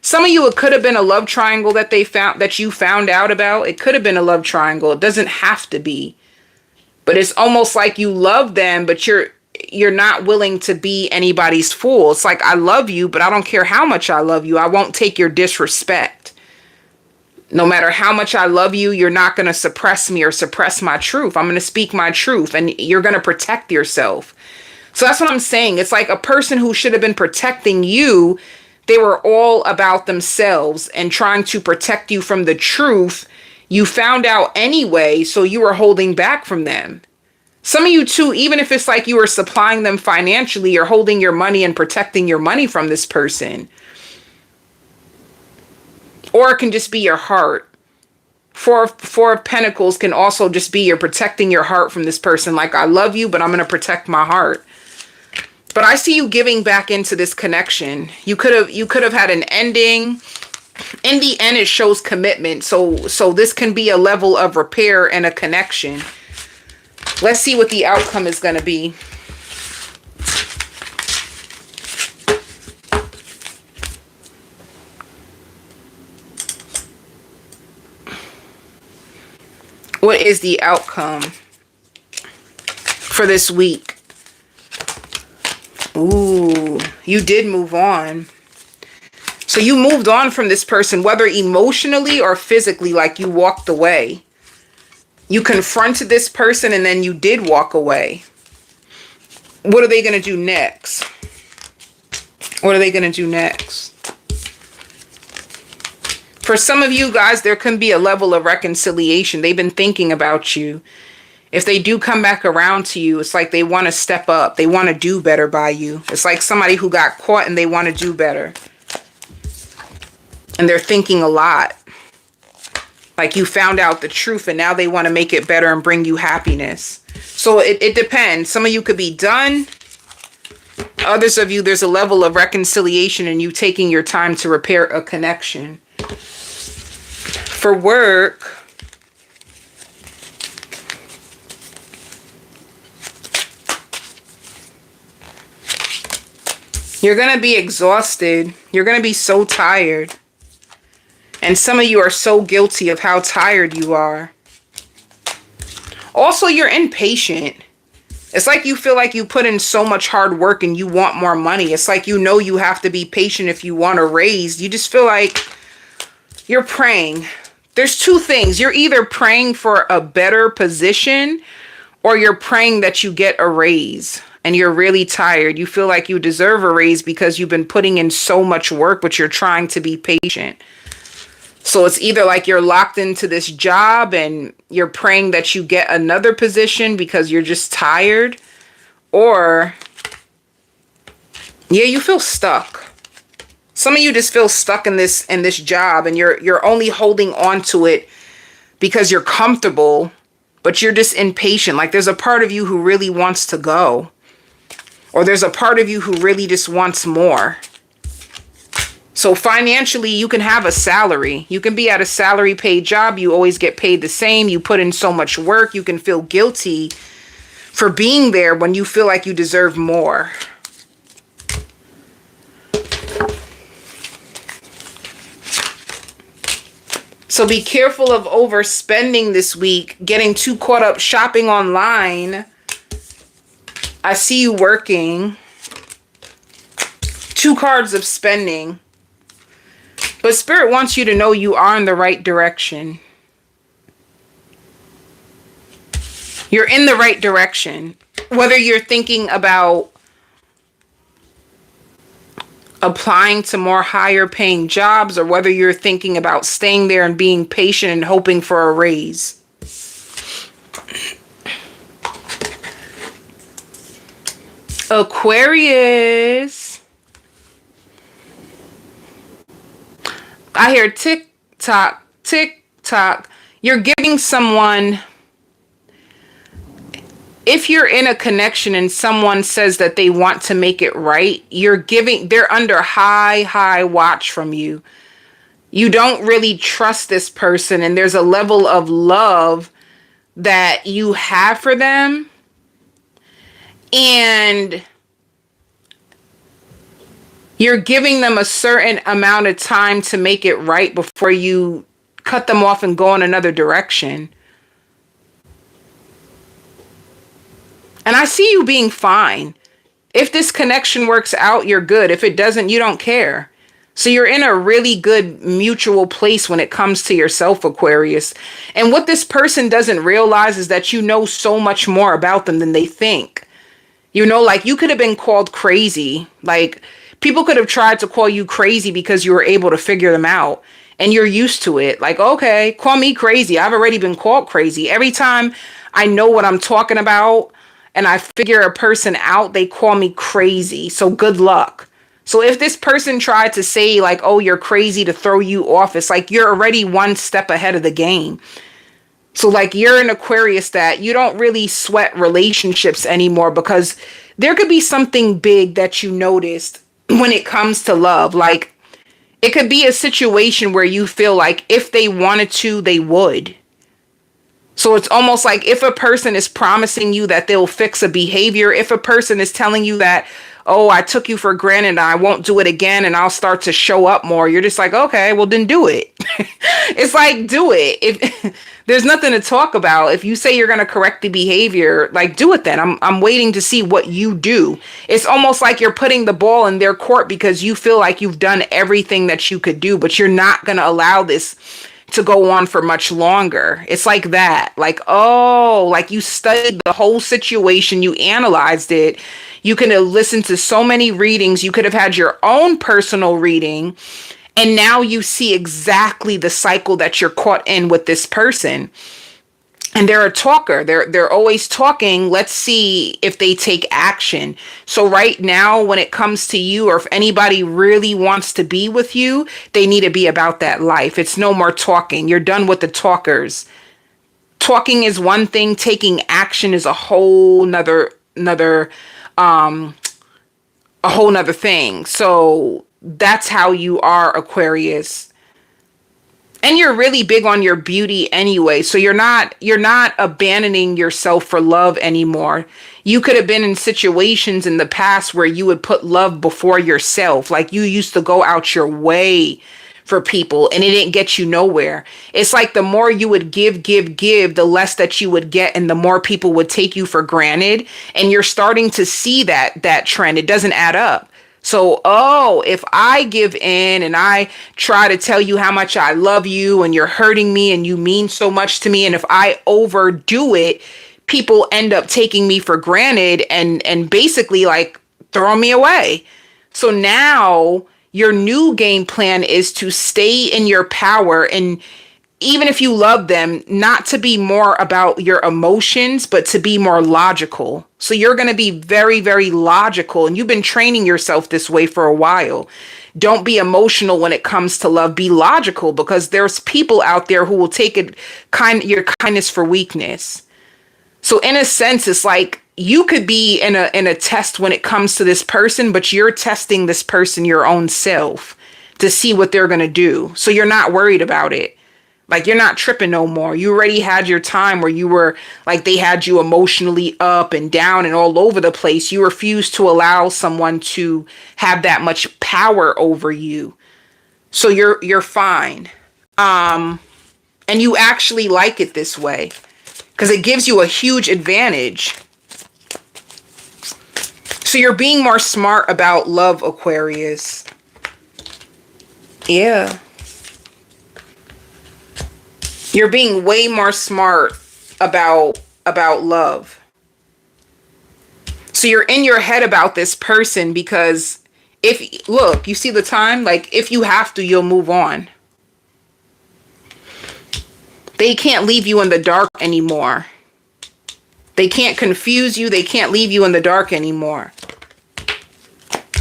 Some of you, it could have been a love triangle that you found out about. It could have been a love triangle. It doesn't have to be. But it's almost like you love them, but you're not willing to be anybody's fool. It's like, I love you, but I don't care how much I love you. I won't take your disrespect. No matter how much I love you, you're not going to suppress me or suppress my truth. I'm going to speak my truth, and you're going to protect yourself. So that's what I'm saying. It's like a person who should have been protecting you, they were all about themselves and trying to protect you from the truth. You found out anyway, so you were holding back from them. Some of you too, even if it's like you were supplying them financially, you're holding your money and protecting your money from this person. Or it can just be your heart. Four of Pentacles can also just be you're protecting your heart from this person. Like, I love you, but I'm going to protect my heart. But I see you giving back into this connection. You could have had an ending. In the end, it shows commitment. So this can be a level of repair and a connection. Let's see what the outcome is going to be. What is the outcome for this week? Ooh, you did move on. So you moved on from this person, whether emotionally or physically, like you walked away. You confronted this person and then you did walk away. What are they going to do next? What are they going to do next? For some of you guys, there can be a level of reconciliation. They've been thinking about you. If they do come back around to you, it's like they want to step up. They want to do better by you. It's like somebody who got caught and they want to do better. And they're thinking a lot. Like you found out the truth and now they want to make it better and bring you happiness. So it depends. Some of you could be done. Others of you, there's a level of reconciliation and you taking your time to repair a connection. For work, you're going to be exhausted. You're going to be so tired. And some of you are so guilty of how tired you are. Also, you're impatient. It's like you feel like you put in so much hard work and you want more money. It's like you know you have to be patient if you want a raise. You just feel like you're praying. There's two things. You're either praying for a better position or you're praying that you get a raise. And you're really tired. You feel like you deserve a raise because you've been putting in so much work, but you're trying to be patient. So it's either like you're locked into this job and you're praying that you get another position because you're just tired, or yeah, you feel stuck. Some of you just feel stuck in this job and you're only holding on to it because you're comfortable, but you're just impatient. Like there's a part of you who really wants to go. Or there's a part of you who really just wants more. So financially, you can have a salary. You can be at a salary paid job. You always get paid the same. You put in so much work. You can feel guilty for being there when you feel like you deserve more. So be careful of overspending this week, getting too caught up shopping online. I see you working. 2 cards of spending. But Spirit wants you to know you are in the right direction. You're in the right direction. Whether you're thinking about applying to more higher paying jobs or whether you're thinking about staying there and being patient and hoping for a raise. Aquarius. I hear tick tock, tick tock. You're giving someone, if you're in a connection and someone says that they want to make it right, they're under high watch from you. You don't really trust this person, and there's a level of love that you have for them. And you're giving them a certain amount of time to make it right before you cut them off and go in another direction. And I see you being fine. If this connection works out, you're good. If it doesn't, you don't care. So you're in a really good mutual place when it comes to yourself, Aquarius. And what this person doesn't realize is that you know so much more about them than they think. You know, like you could have been called crazy. Like people could have tried to call you crazy because you were able to figure them out and you're used to it. Like, okay, call me crazy. I've already been called crazy. Every time I know what I'm talking about and I figure a person out, they call me crazy. So good luck. So if this person tried to say like, oh, you're crazy to throw you off, it's like you're already one step ahead of the game. So like you're an Aquarius that you don't really sweat relationships anymore because there could be something big that you noticed when it comes to love. Like it could be a situation where you feel like if they wanted to, they would. So it's almost like if a person is promising you that they'll fix a behavior, if a person is telling you that, oh, I took you for granted and I won't do it again and I'll start to show up more, you're just like, okay, well then do it. It's like, do it. If there's nothing to talk about, if you say you're going to correct the behavior, like do it then. I'm waiting to see what you do. It's almost like you're putting the ball in their court because you feel like you've done everything that you could do, but you're not going to allow this to go on for much longer. It's like that. Like, oh, like you studied the whole situation, you analyzed it. You could have listened to so many readings. You could have had your own personal reading. And now you see exactly the cycle that you're caught in with this person. And they're a talker. They're always talking. Let's see if they take action. So right now, when it comes to you, or if anybody really wants to be with you, they need to be about that life. It's no more talking. You're done with the talkers. Talking is one thing. Taking action is a whole nother thing. So that's how you are, Aquarius. And you're really big on your beauty anyway. So you're not abandoning yourself for love anymore. You could have been in situations in the past where you would put love before yourself. Like you used to go out your way for people and it didn't get you nowhere. It's like the more you would give, the less that you would get and the more people would take you for granted. And you're starting to see that trend. It doesn't add up. So, oh, if I give in and I try to tell you how much I love you and you're hurting me and you mean so much to me, and if I overdo it, people end up taking me for granted and basically like throwing me away. So now your new game plan is to stay in your power, and even if you love them, not to be more about your emotions, but to be more logical. So you're going to be very, very logical. And you've been training yourself this way for a while. Don't be emotional when it comes to love. Be logical, because there's people out there who will take your kindness for weakness. So in a sense, it's like you could be in a test when it comes to this person, but you're testing this person, your own self, to see what they're going to do. So you're not worried about it. Like you're not tripping no more. You already had your time where you were like, they had you emotionally up and down and all over the place. You refuse to allow someone to have that much power over you. So you're fine. And you actually like it this way because it gives you a huge advantage. So you're being more smart about love, Aquarius. Yeah. You're being way more smart about love. So you're in your head about this person because look, you see the time? Like if you have to, you'll move on. They can't leave you in the dark anymore. They can't confuse you. They can't leave you in the dark anymore.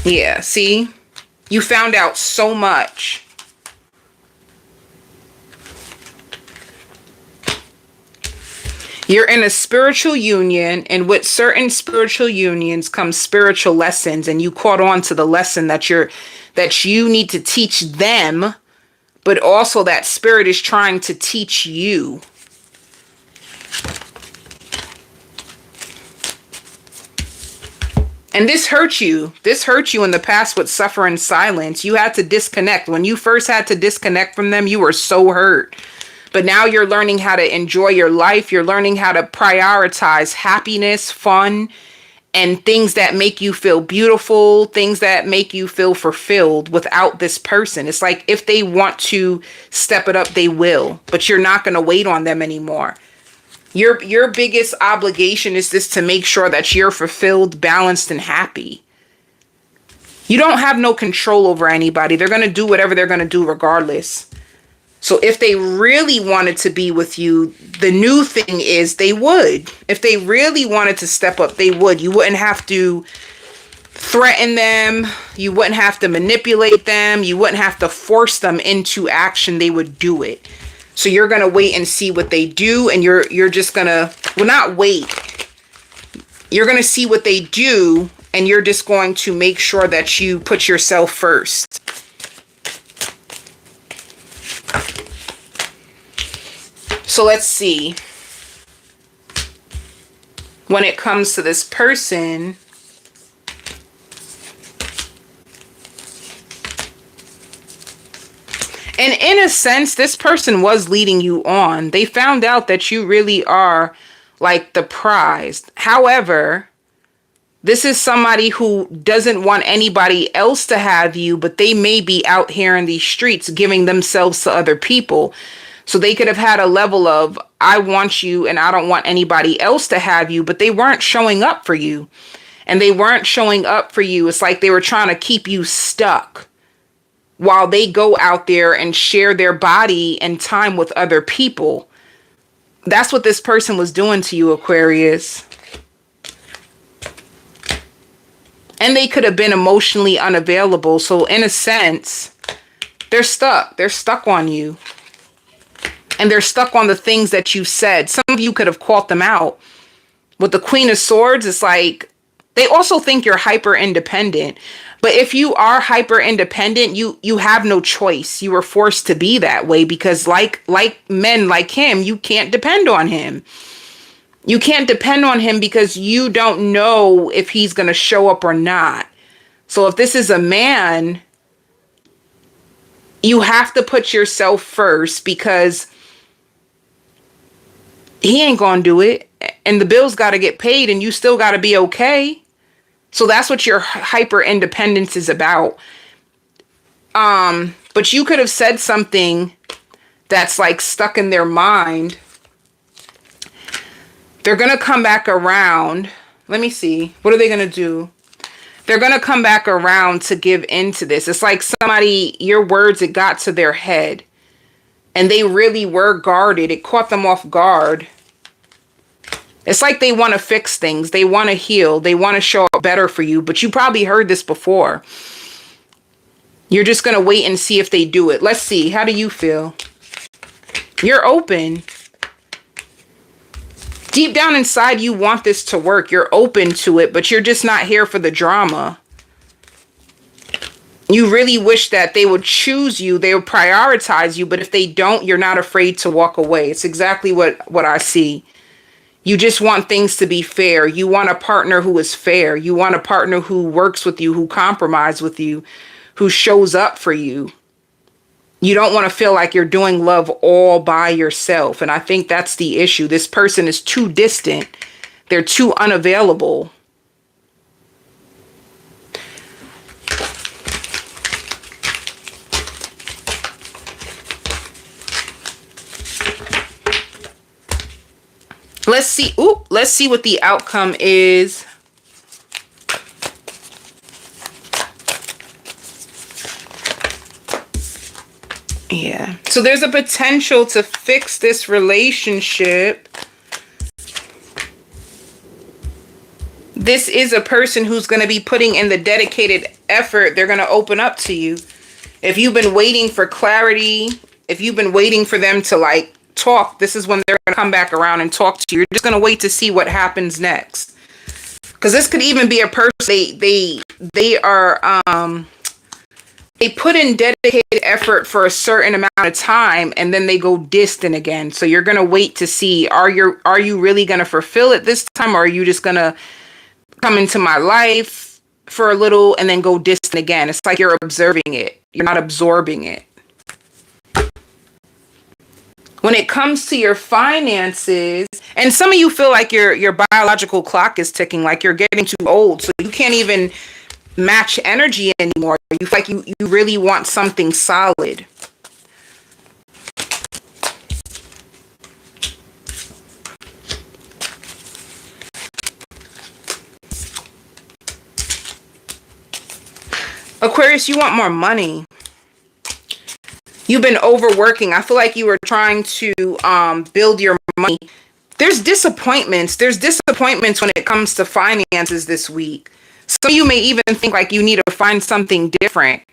Yeah, see? You found out so much. You're in a spiritual union, and with certain spiritual unions comes spiritual lessons, and you caught on to the lesson that you need to teach them, but also that spirit is trying to teach you. And this hurt you. This hurt you in the past with suffer in silence. You had to disconnect. When you first had to disconnect from them, you were so hurt. But now you're learning how to enjoy your life. You're learning how to prioritize happiness, fun, and things that make you feel beautiful, things that make you feel fulfilled without this person. It's like if they want to step it up, they will, but you're not going to wait on them anymore. Your biggest obligation is just to make sure that you're fulfilled, balanced, and happy. You don't have no control over anybody. They're going to do whatever they're going to do regardless. So if they really wanted to be with you, the new thing is they would. If they really wanted to step up, they would. You wouldn't have to threaten them. You wouldn't have to manipulate them. You wouldn't have to force them into action. They would do it. So you're going to wait and see what they do. And you're just going to, well, not wait. You're going to see what they do. And you're just going to make sure that you put yourself first. So let's see. When it comes to this person, and in a sense, this person was leading you on. They found out that you really are like the prize. However, this is somebody who doesn't want anybody else to have you, but they may be out here in these streets giving themselves to other people. So they could have had a level of, I want you and I don't want anybody else to have you, but they weren't showing up for you. And they weren't showing up for you. It's like they were trying to keep you stuck while they go out there and share their body and time with other people. That's what this person was doing to you, Aquarius. And they could have been emotionally unavailable. So in a sense, they're stuck. They're stuck on you. And they're stuck on the things that you said. Some of you could have caught them out. With the Queen of Swords, it's like, they also think you're hyper independent. But if you are hyper independent, you have no choice. You were forced to be that way because like men like him, you can't depend on him. You can't depend on him because you don't know if he's going to show up or not. So if this is a man, you have to put yourself first because he ain't going to do it. And the bills got to get paid and you still got to be okay. So that's what your hyper independence is about. But you could have said something that's like stuck in their mind. They're going to come back around. Let me see. What are they going to do? They're going to come back around to give into this. It's like somebody, your words, it got to their head. And they really were guarded. It caught them off guard. It's like they want to fix things. They want to heal. They want to show up better for you. But you probably heard this before. You're just going to wait and see if they do it. Let's see. How do you feel? You're open. Deep down inside, you want this to work. You're open to it, but you're just not here for the drama. You really wish that they would choose you. They would prioritize you. But if they don't, you're not afraid to walk away. It's exactly what I see. You just want things to be fair. You want a partner who is fair. You want a partner who works with you, who compromises with you, who shows up for you. You don't want to feel like you're doing love all by yourself. And I think that's the issue. This person is too distant. They're too unavailable. Let's see. Let's see what the outcome is. Yeah. So there's a potential to fix this relationship. This is a person who's going to be putting in the dedicated effort. They're going to open up to you. If you've been waiting for clarity, if you've been waiting for them to like talk, this is when they're going to come back around and talk to you. You're just going to wait to see what happens next. Because this could even be a person, they put in dedicated effort for a certain amount of time and then they go distant again. So you're going to wait to see, are you really going to fulfill it this time? Or are you just going to come into my life for a little and then go distant again? It's like you're observing it. You're not absorbing it. When it comes to your finances, and some of you feel like your biological clock is ticking, like you're getting too old, so you can't even match energy anymore. You feel like you really want something solid. Aquarius, you want more money. You've been overworking. I feel like you were trying to build your money. There's disappointments. There's disappointments when it comes to finances this week. Some of you may even think like you need to find something different.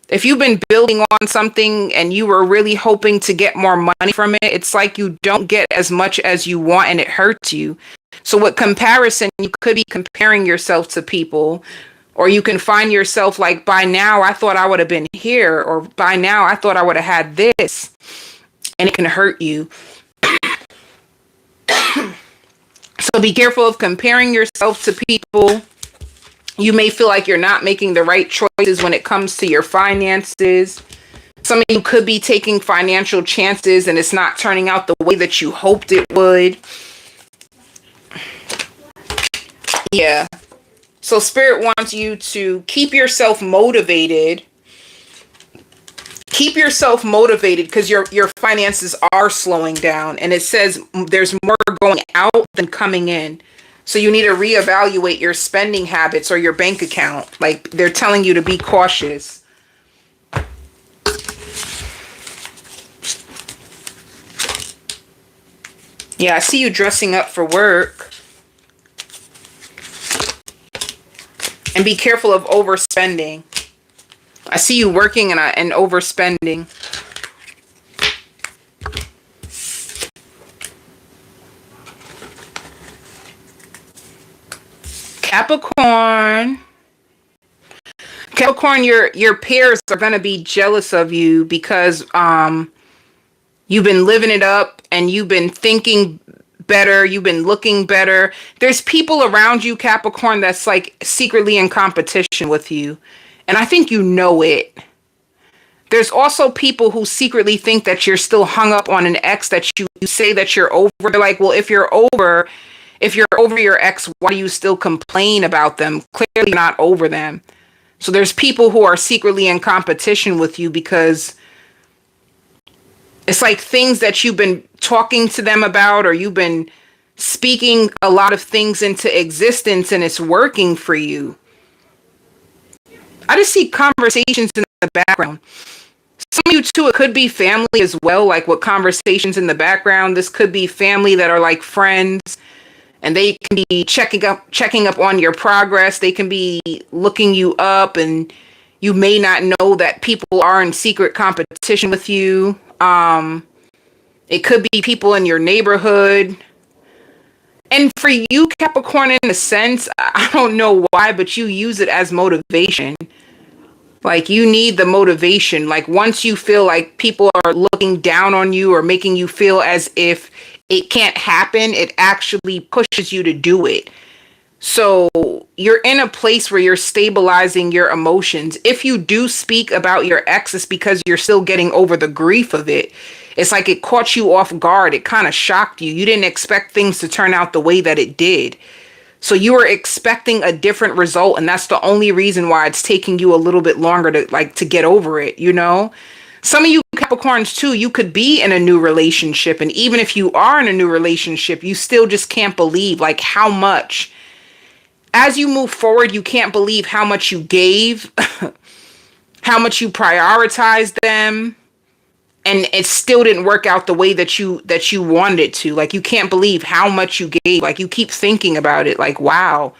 If you've been building on something and you were really hoping to get more money from it, it's like you don't get as much as you want and it hurts you. So with comparison, you could be comparing yourself to people, or you can find yourself like, by now I thought I would have been here, or by now I thought I would have had this, and it can hurt you. So be careful of comparing yourself to people. You may feel like you're not making the right choices when it comes to your finances. Some of you could be taking financial chances and it's not turning out the way that you hoped it would. Yeah. So Spirit wants you to keep yourself motivated. Keep yourself motivated because your finances are slowing down. And it says there's more going out than coming in. So you need to reevaluate your spending habits or your bank account. Like they're telling you to be cautious. Yeah, I see you dressing up for work. And be careful of overspending. I see you working and overspending. Capricorn. Capricorn, your peers are going to be jealous of you because you've been living it up and you've been thinking better, you've been looking better. There's people around you, Capricorn, that's like secretly in competition with you. And I think you know it. There's also people who secretly think that you're still hung up on an ex that you say that you're over. They're like, well, if you're over your ex, why do you still complain about them? Clearly you're not over them. So there's people who are secretly in competition with you because it's like things that you've been talking to them about, or you've been speaking a lot of things into existence and it's working for you. I just see conversations in the background. Some of you too, it could be family as well, like with conversations in the background. This could be family that are like friends, and they can be checking up on your progress. They can be looking you up, and you may not know that people are in secret competition with you. It could be people in your neighborhood. And for you, Capricorn, in a sense, I don't know why, but you use it as motivation. Like you need the motivation. Like once you feel like people are looking down on you or making you feel as if it can't happen, it actually pushes you to do it. So you're in a place where you're stabilizing your emotions. If you do speak about your ex, it's because you're still getting over the grief of it. It's like it caught you off guard. It kind of shocked you. You didn't expect things to turn out the way that it did. So you were expecting a different result, and that's the only reason why it's taking you a little bit longer to get over it, you know? Some of you Capricorns too, you could be in a new relationship, and even if you are in a new relationship, you still just can't believe like how much. As you move forward, you can't believe how much you gave, how much you prioritized them, and it still didn't work out the way that you wanted it to. Like you can't believe how much you gave. Like you keep thinking about it like, wow,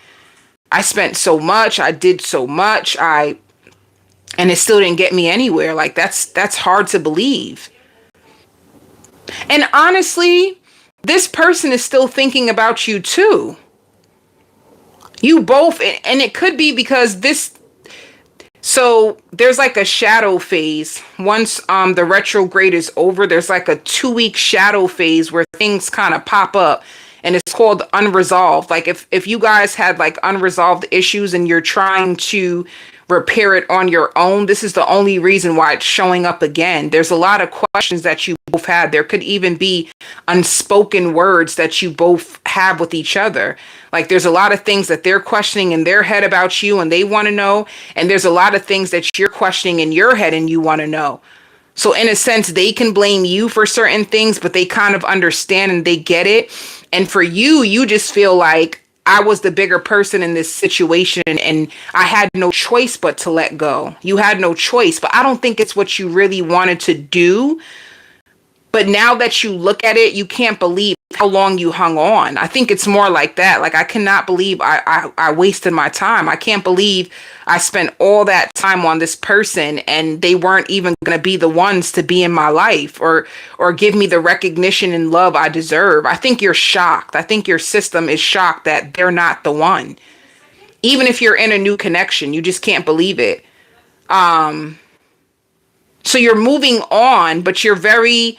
I spent so much, I did so much, and it still didn't get me anywhere. Like that's hard to believe. And honestly, this person is still thinking about you too. You both, and it could be because so there's like a shadow phase. Once the retrograde is over, there's like a 2-week shadow phase where things kind of pop up, and it's called unresolved. Like if you guys had like unresolved issues and you're trying to repair it on your own. This is the only reason why it's showing up again. There's a lot of questions that you both had. There could even be unspoken words that you both have with each other. Like there's a lot of things that they're questioning in their head about you and they want to know. And there's a lot of things that you're questioning in your head and you want to know. So in a sense, they can blame you for certain things, but they kind of understand and they get it. And for you, you just feel like I was the bigger person in this situation and I had no choice but to let go. You had no choice, but I don't think it's what you really wanted to do. But now that you look at it, you can't believe how long you hung on. I think it's more like that. Like, I cannot believe I wasted my time. I can't believe I spent all that time on this person and they weren't even going to be the ones to be in my life or give me the recognition and love I deserve. I think you're shocked. I think your system is shocked that they're not the one. Even if you're in a new connection, you just can't believe it. So you're moving on, but you're very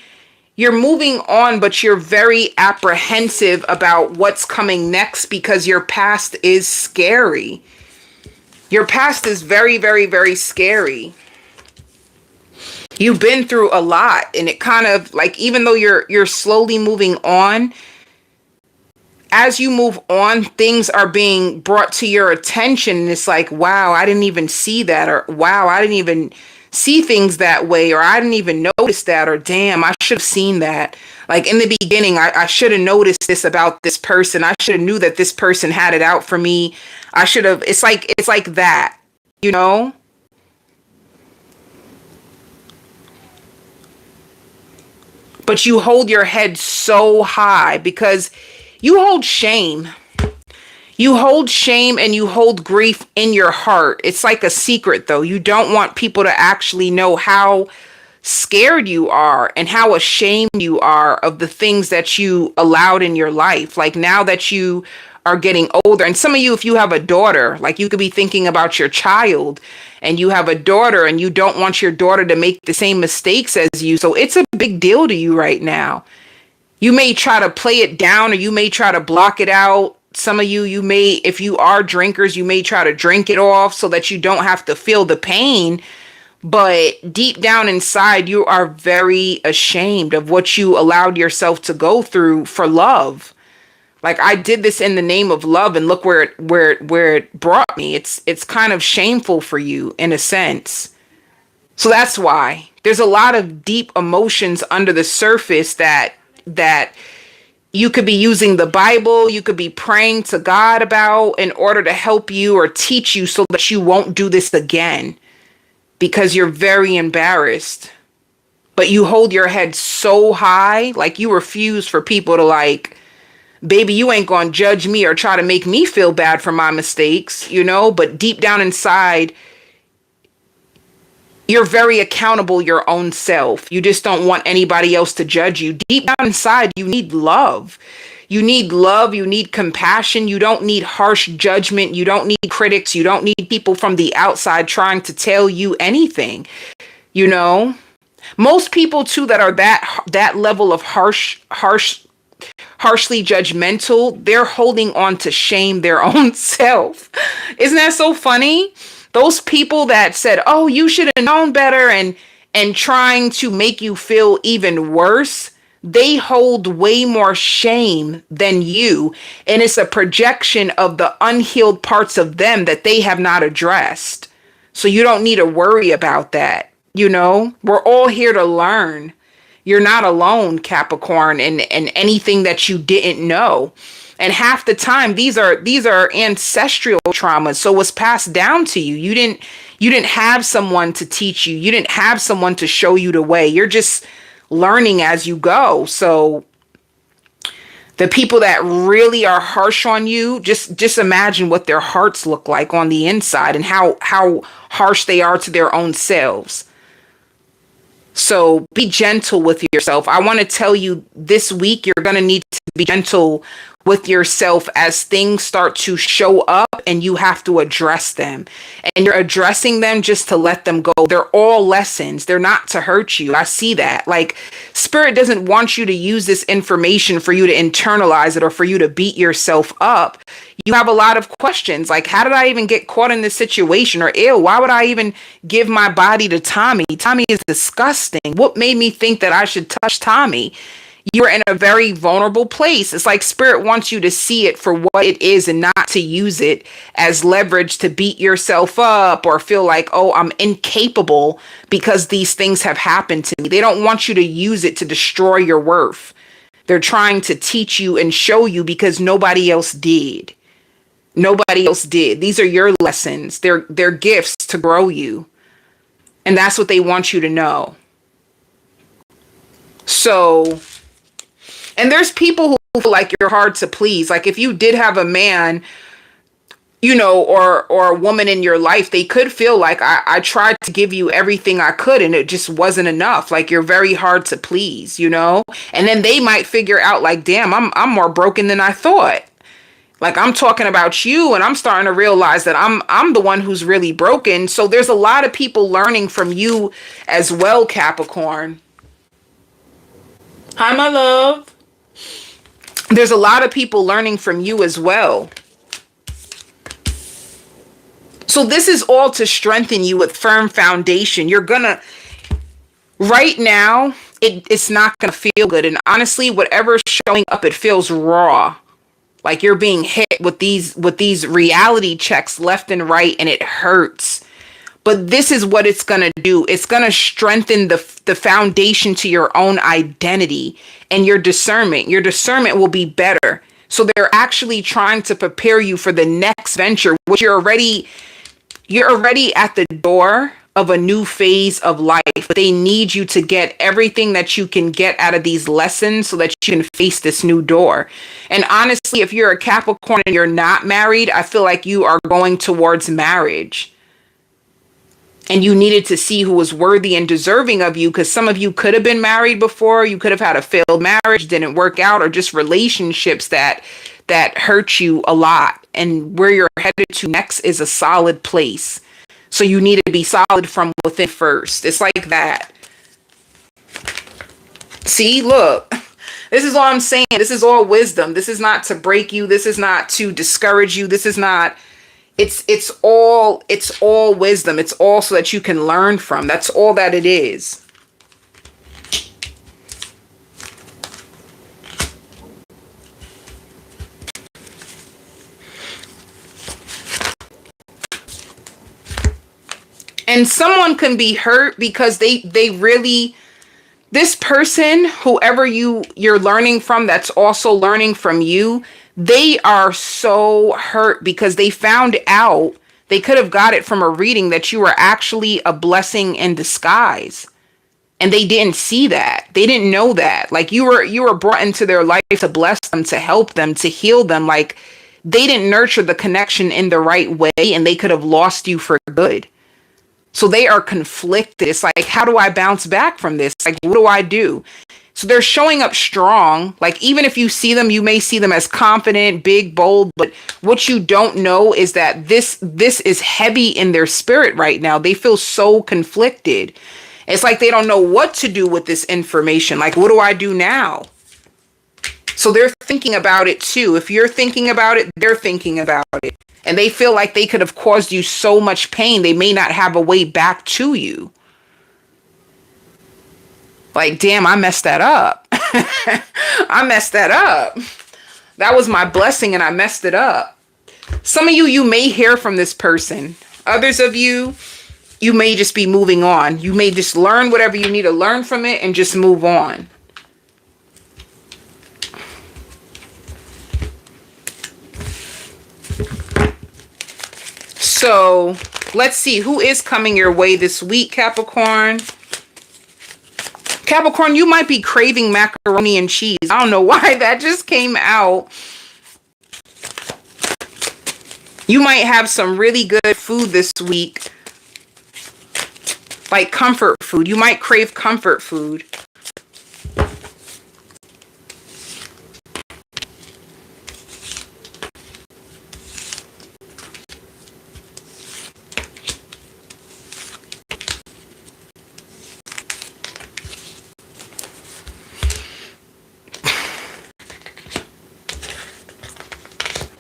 apprehensive about what's coming next because your past is scary. Your past is very, very, very scary. You've been through a lot and it kind of like, even though you're slowly moving on, as you move on, things are being brought to your attention. And it's like, wow, I didn't even see that, or wow, I didn't even see things that way, or I didn't even notice that, or damn, I should have seen that. Like in the beginning, I should have noticed this about this person. I should have knew that this person had it out for me. I should have, it's like that, you know? But you hold your head so high because you hold shame. You hold shame and you hold grief in your heart. It's like a secret, though. You don't want people to actually know how scared you are and how ashamed you are of the things that you allowed in your life. Like now that you are getting older, and some of you, if you have a daughter, like you could be thinking about your child and you have a daughter and you don't want your daughter to make the same mistakes as you. So it's a big deal to you right now. You may try to play it down or you may try to block it out. Some of you may, if you are drinkers, you may try to drink it off so that you don't have to feel the pain. But deep down inside, you are very ashamed of what you allowed yourself to go through for love. Like, I did this in the name of love and look where it brought me. It's kind of shameful for you in a sense. So that's why there's a lot of deep emotions under the surface that you could be using the Bible, you could be praying to God about in order to help you or teach you so that you won't do this again because you're very embarrassed. But you hold your head so high, like you refuse for people to like, baby, you ain't gonna judge me or try to make me feel bad for my mistakes, you know? But deep down inside, you're very accountable your own self. You just don't want anybody else to judge you. Deep down inside, you need love. You need love. You need compassion. You don't need harsh judgment. You don't need critics. You don't need people from the outside trying to tell you anything. You know, most people too that are that level of harshly judgmental, they're holding on to shame their own self. Isn't that so funny? Those people that said, oh, you should have known better and trying to make you feel even worse, they hold way more shame than you. And it's a projection of the unhealed parts of them that they have not addressed. So you don't need to worry about that. You know, we're all here to learn. You're not alone, Capricorn, and anything that you didn't know. And half the time, these are ancestral traumas. So what's passed down to you. You didn't have someone to teach you. You didn't have someone to show you the way. You're just learning as you go. So the people that really are harsh on you, just imagine what their hearts look like on the inside and how harsh they are to their own selves. So be gentle with yourself. I want to tell you this week, you're going to need to be gentle with yourself as things start to show up and you have to address them. And you're addressing them just to let them go. They're all lessons. They're not to hurt you. I see that. Like, Spirit doesn't want you to use this information for you to internalize it or for you to beat yourself up. You have a lot of questions like, how did I even get caught in this situation? Or, ew, why would I even give my body to Tommy? Tommy is disgusting. What made me think that I should touch Tommy? You're in a very vulnerable place. It's like spirit wants you to see it for what it is and not to use it as leverage to beat yourself up or feel like, oh, I'm incapable because these things have happened to me. They don't want you to use it to destroy your worth. They're trying to teach you and show you because nobody else did. Nobody else did. These are your lessons. They're gifts to grow you. And that's what they want you to know. So, and there's people who feel like you're hard to please. Like if you did have a man, you know, or a woman in your life, they could feel like I tried to give you everything I could and it just wasn't enough. Like you're very hard to please, you know? And then they might figure out like, damn, I'm more broken than I thought. Like I'm talking about you and I'm starting to realize that I'm the one who's really broken. So there's a lot of people learning from you as well, Capricorn. Hi, my love. There's a lot of people learning from you as well. So this is all to strengthen you with firm foundation. You're gonna, right now, it's not gonna feel good. And honestly, whatever's showing up, it feels raw. Like you're being hit with these reality checks left and right, and it hurts. But this is what it's going to do. It's going to strengthen the foundation to your own identity and your discernment. Your discernment will be better. So they're actually trying to prepare you for the next venture, which you're already at the door of a new phase of life. But they need you to get everything that you can get out of these lessons so that you can face this new door. And honestly, if you're a Capricorn and you're not married, I feel like you are going towards marriage. And you needed to see who was worthy and deserving of you, because some of you could have been married before. You could have had a failed marriage, didn't work out, or just relationships that hurt you a lot. And where you're headed to next is a solid place. So you need to be solid from within first. It's like that. See, look, this is all I'm saying. This is all wisdom. This is not to break you. This is not to discourage you. This is not... It's all wisdom. It's all so that you can learn from. That's all that it is. And someone can be hurt because they really, this person, whoever you're learning from, that's also learning from you, they are so hurt because they found out, they could have got it from a reading, that you were actually a blessing in disguise. And they didn't see that. They didn't know that. Like you were brought into their life to bless them, to help them, to heal them. Like they didn't nurture the connection in the right way, and they could have lost you for good. So they are conflicted. It's like, how do I bounce back from this? Like, what do I do? So they're showing up strong. Like, even if you see them, you may see them as confident, big, bold. But what you don't know is that this is heavy in their spirit right now. They feel so conflicted. It's like they don't know what to do with this information. Like, what do I do now? So they're thinking about it too. If you're thinking about it, they're thinking about it. And they feel like they could have caused you so much pain, they may not have a way back to you. Like, damn, I messed that up. I messed that up. That was my blessing and I messed it up. Some of you may hear from this person. Others of you may just be moving on. You may just learn whatever you need to learn from it and just move on. So let's see who is coming your way this week, Capricorn. Capricorn, you might be craving macaroni and cheese. I don't know why that just came out. You might have some really good food this week. Like comfort food. You might crave comfort food.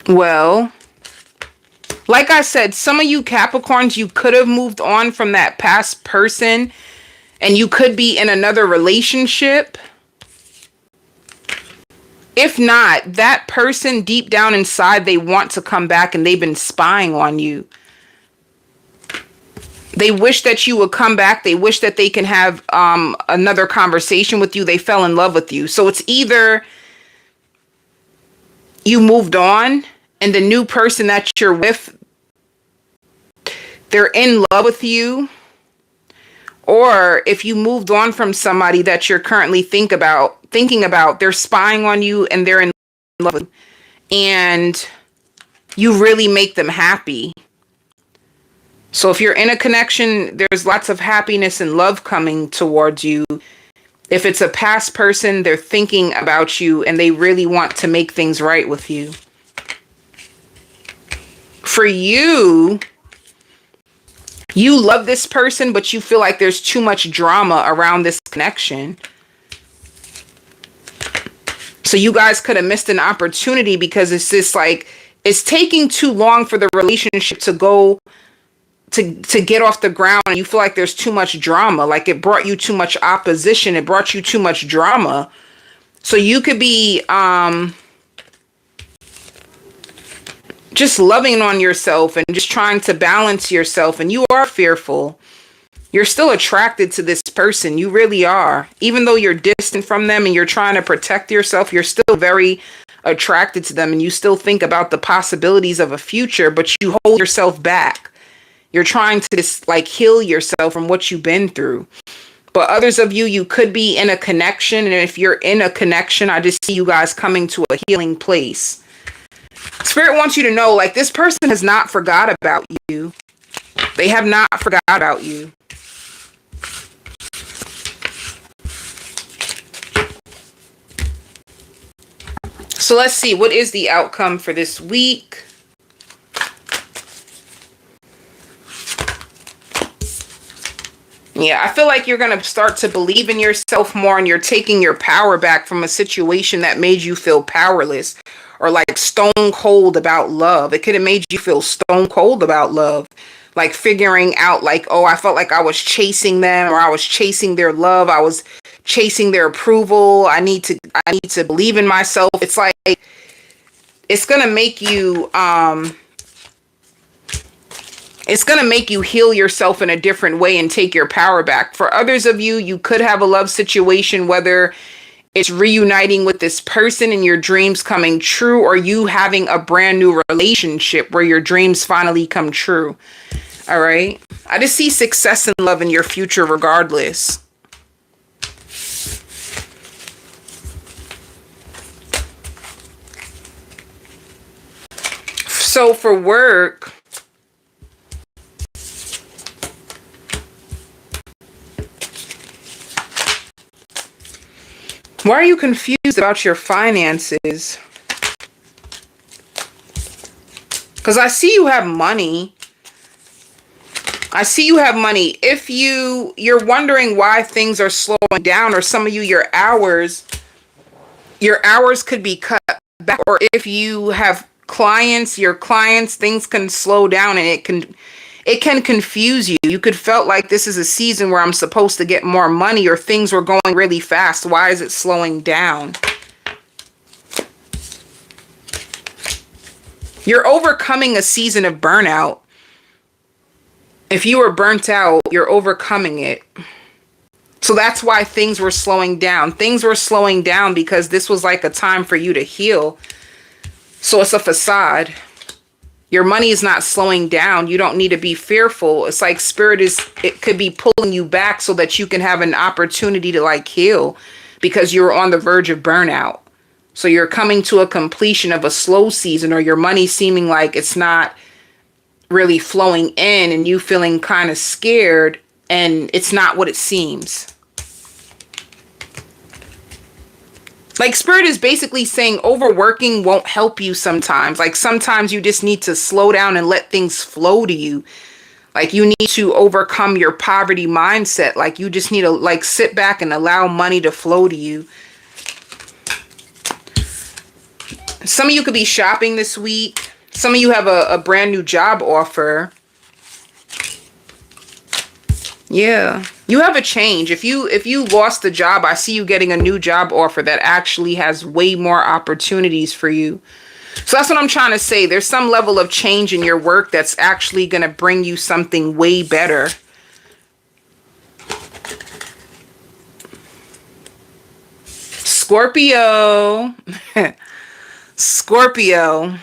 Well, Like I said, some of you Capricorns, you could have moved on from that past person and you could be in another relationship. If not, that person deep down inside, they want to come back and they've been spying on you. They wish that you would come back. They wish that they can have another conversation with you. They fell in love with you. So it's either you moved on and the new person that you're with, they're in love with you. Or if you moved on from somebody that you're currently thinking about, they're spying on you and they're in love with you. And you really make them happy. So if you're in a connection, there's lots of happiness and love coming towards you. If it's a past person, they're thinking about you and they really want to make things right with you. For you, you love this person, but you feel like there's too much drama around this connection. So you guys could have missed an opportunity because it's just like, it's taking too long for the relationship to go to get off the ground, and you feel like there's too much drama. Like it brought you too much opposition. It brought you too much drama. So you could be just loving on yourself and just trying to balance yourself, and you are fearful. You're still attracted to this person. You really are. Even though you're distant from them and you're trying to protect yourself, you're still very attracted to them, and you still think about the possibilities of a future, but you hold yourself back. You're trying to just like heal yourself from what you've been through. But others of you, you could be in a connection. And if you're in a connection, I just see you guys coming to a healing place. Spirit wants you to know, like, this person has not forgot about you. They have not forgot about you. So let's see, what is the outcome for this week? Yeah, I feel like you're going to start to believe in yourself more, and you're taking your power back from a situation that made you feel powerless or like stone cold about love. It could have made you feel stone cold about love, like figuring out like, oh, I felt like I was chasing them, or I was chasing their love. I was chasing their approval. I need to believe in myself. It's like, it's going to make you, it's going to make you heal yourself in a different way and take your power back. For others of you, you could have a love situation, whether it's reuniting with this person and your dreams coming true, or you having a brand new relationship where your dreams finally come true. All right. I just see success and love in your future regardless. So for work, why are you confused about your finances? Because I see you have money. I see you have money. If you're wondering why things are slowing down, or some of you, your hours could be cut back, or if you have your clients, things can slow down, and it can confuse you. You could felt like this is a season where I'm supposed to get more money, or things were going really fast. Why is it slowing down? You're overcoming a season of burnout. If you were burnt out, you're overcoming it. So that's why things were slowing down. Things were slowing down because this was like a time for you to heal. So it's a facade. Your money is not slowing down. You don't need to be fearful. It's like it could be pulling you back so that you can have an opportunity to like heal, because you're on the verge of burnout. So you're coming to a completion of a slow season, or your money seeming like it's not really flowing in, and you feeling kind of scared, and it's not what it seems. Like Spirit is basically saying overworking won't help you sometimes. Like sometimes you just need to slow down and let things flow to you. Like you need to overcome your poverty mindset. Like you just need to like sit back and allow money to flow to you. Some of you could be shopping this week. Some of you have a brand new job offer. Yeah. You have a change. If you lost the job, I see you getting a new job offer that actually has way more opportunities for you. So that's what I'm trying to say. There's some level of change in your work that's actually going to bring you something way better. Scorpio. Scorpio.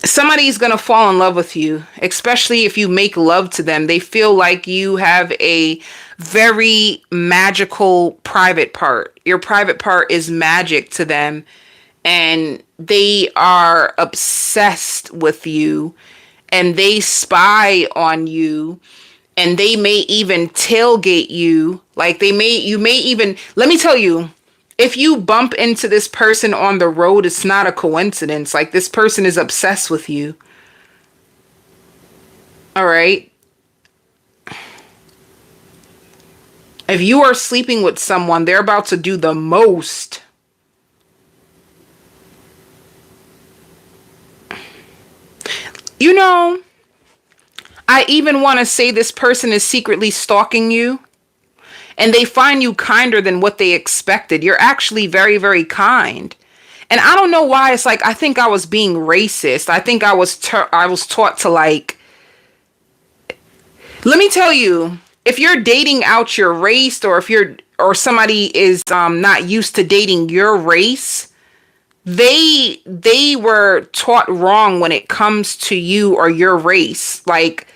Somebody's going to fall in love with you, especially if you make love to them. They feel like you have a very magical private part. Your private part is magic to them, and they are obsessed with you, and they spy on you, and they may even tailgate you. Like you may even, let me tell you, if you bump into this person on the road, it's not a coincidence. Like, this person is obsessed with you. All right. If you are sleeping with someone, they're about to do the most. You know, I even want to say this person is secretly stalking you. And they find you kinder than what they expected. You're actually very, very kind. And I don't know why. It's like, I think I was being racist. I think I was taught to, like, let me tell you, if you're dating out your race, or or somebody is not used to dating your race, they were taught wrong when it comes to you or your race. Like,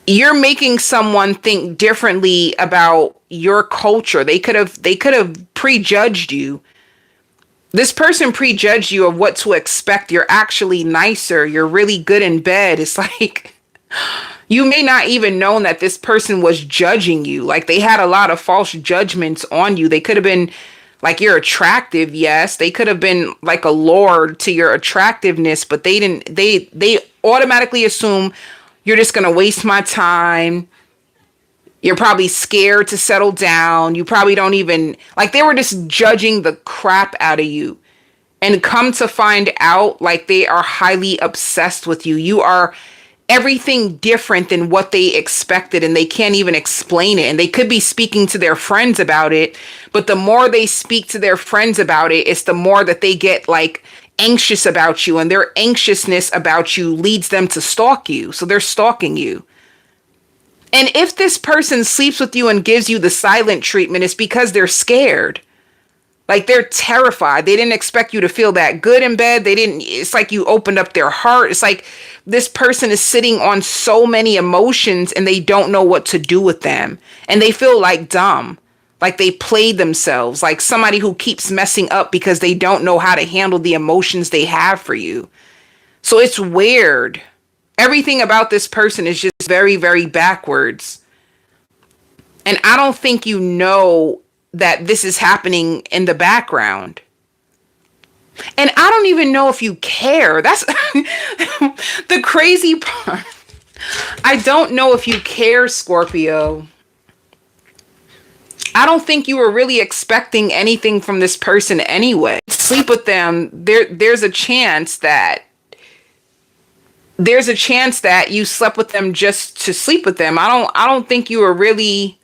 you're making someone think differently about your culture. They could have prejudged you. This person prejudged you of what to expect. You're actually nicer. You're really good in bed. It's like, you may not even know that this person was judging you. Like, they had a lot of false judgments on you. They could have been like, you're attractive. Yes. They could have been like a lord to your attractiveness, but they automatically assume you're just going to waste my time. You're probably scared to settle down. You probably don't even, like, they were just judging the crap out of you. And come to find out, like, they are highly obsessed with you. You are everything different than what they expected, and they can't even explain it. And they could be speaking to their friends about it, but the more they speak to their friends about it, it's the more that they get, like, anxious about you, and their anxiousness about you leads them to stalk you. So they're stalking you. And if this person sleeps with you and gives you the silent treatment, it's because they're scared. Like, they're terrified. They didn't expect you to feel that good in bed. It's like you opened up their heart. It's like this person is sitting on so many emotions and they don't know what to do with them. And they feel like dumb. Like, they played themselves, like somebody who keeps messing up because they don't know how to handle the emotions they have for you. So it's weird. Everything about this person is just very, very backwards. And I don't think you know that this is happening in the background. And I don't even know if you care. That's the crazy part. I don't know if you care, Scorpio. I don't think you were really expecting anything from this person anyway. Sleep with them. There's a chance that you slept with them just to sleep with them. I don't think you were really.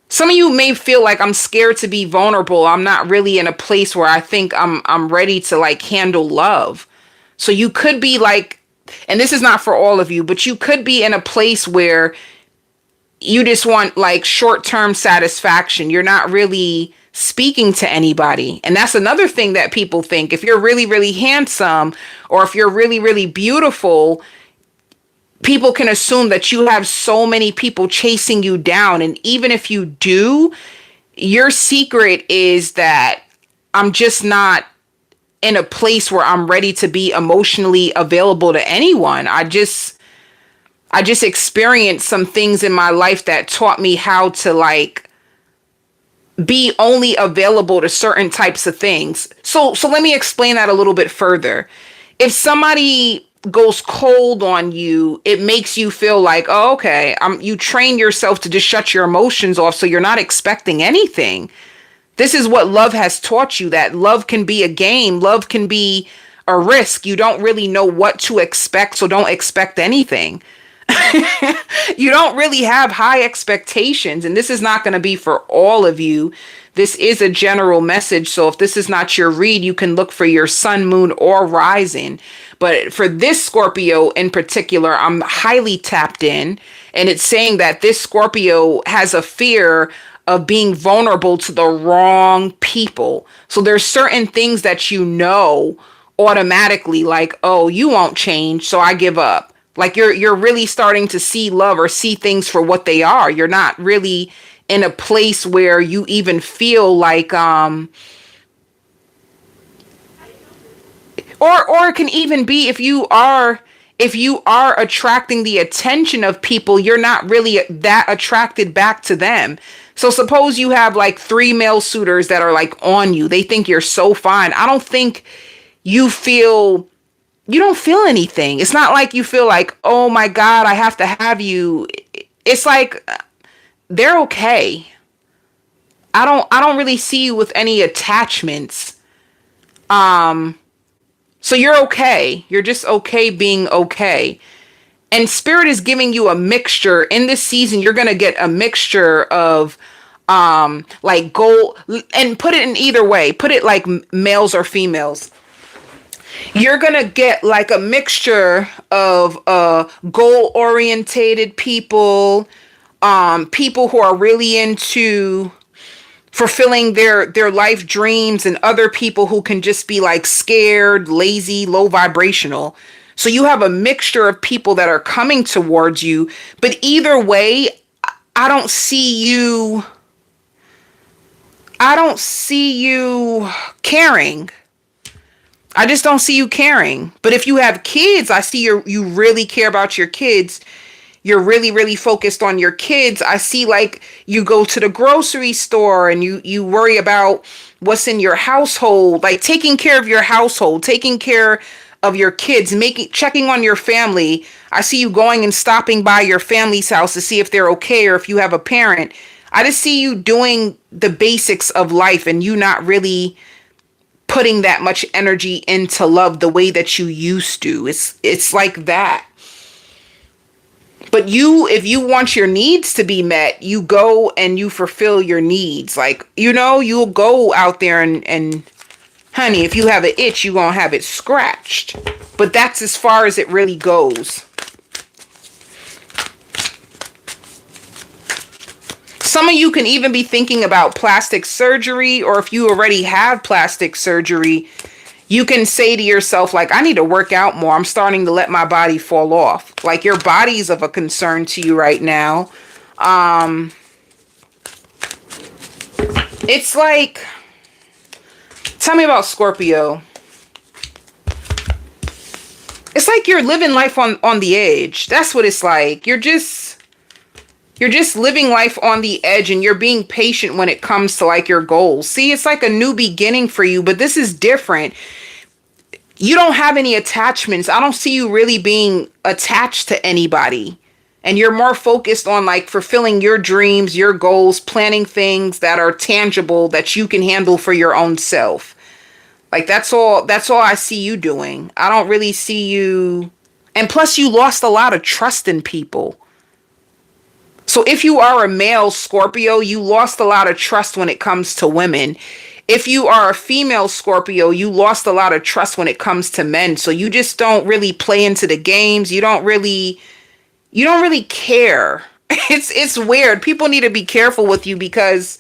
Some of you may feel like, I'm scared to be vulnerable. I'm not really in a place where I think I'm ready to, like, handle love. So you could be like, and this is not for all of you, but you could be in a place where you just want, like, short-term satisfaction. You're not really speaking to anybody. And that's another thing that people think. If you're really, really handsome, or if you're really, really beautiful, people can assume that you have so many people chasing you down. And even if you do, your secret is that, I'm just not in a place where I'm ready to be emotionally available to anyone. I just experienced some things in my life that taught me how to, like, be only available to certain types of things. So let me explain that a little bit further. If somebody goes cold on you, it makes you feel like, oh, okay, you train yourself to just shut your emotions off, so you're not expecting anything. This is what love has taught you, that love can be a game, love can be a risk. You don't really know what to expect, so don't expect anything. You don't really have high expectations, and this is not going to be for all of you. This is a general message, so if this is not your read, you can look for your sun, moon, or rising. But for this Scorpio in particular, I'm highly tapped in, and it's saying that this Scorpio has a fear of being vulnerable to the wrong people. So there's certain things that you know automatically, like, oh, you won't change, so I give up. Like you're really starting to see love or see things for what they are. You're not really in a place where you even feel like or it can even be if you are attracting the attention of people, you're not really that attracted back to them. So suppose you have like 3 male suitors that are like on you. They think you're so fine. I don't think you don't feel anything. It's not like you feel like, "Oh my God, I have to have you." It's like they're okay. I don't really see you with any attachments. So you're okay. You're just okay being okay. And spirit is giving you a mixture in this season. You're going to get a mixture of like gold, and put it in either way. Put it like males or females. You're going to get like a mixture of goal orientated people, people who are really into fulfilling their life dreams, and other people who can just be like scared, lazy, low vibrational. So you have a mixture of people that are coming towards you, but either way, I don't see you caring. I just don't see you caring. But if you have kids, I see you really care about your kids. You're really, really focused on your kids. I see like you go to the grocery store and you worry about what's in your household, like taking care of your household, taking care of your kids, checking on your family. I see you going and stopping by your family's house to see if they're okay or if you have a parent. I just see you doing the basics of life and you not really putting that much energy into love the way that you used to. It's like that. But if you want your needs to be met, you go and you fulfill your needs. Like, you'll go out there and honey, if you have an itch, you're going to have it scratched. But that's as far as it really goes. Some of you can even be thinking about plastic surgery, or if you already have plastic surgery, you can say to yourself, like, I need to work out more. I'm starting to let my body fall off. Like, your body's of a concern to you right now. It's like, tell me about Scorpio. It's like you're living life on the edge. That's what it's like. You're just living life on the edge, and you're being patient when it comes to like your goals. See, it's like a new beginning for you, but this is different. You don't have any attachments. I don't see you really being attached to anybody. And you're more focused on like fulfilling your dreams, your goals, planning things that are tangible that you can handle for your own self. Like that's all I see you doing. I don't really see you. And plus you lost a lot of trust in people. So if you are a male Scorpio, you lost a lot of trust when it comes to women. If you are a female Scorpio, you lost a lot of trust when it comes to men. So you just don't really play into the games. You don't really care. It's weird. People need to be careful with you because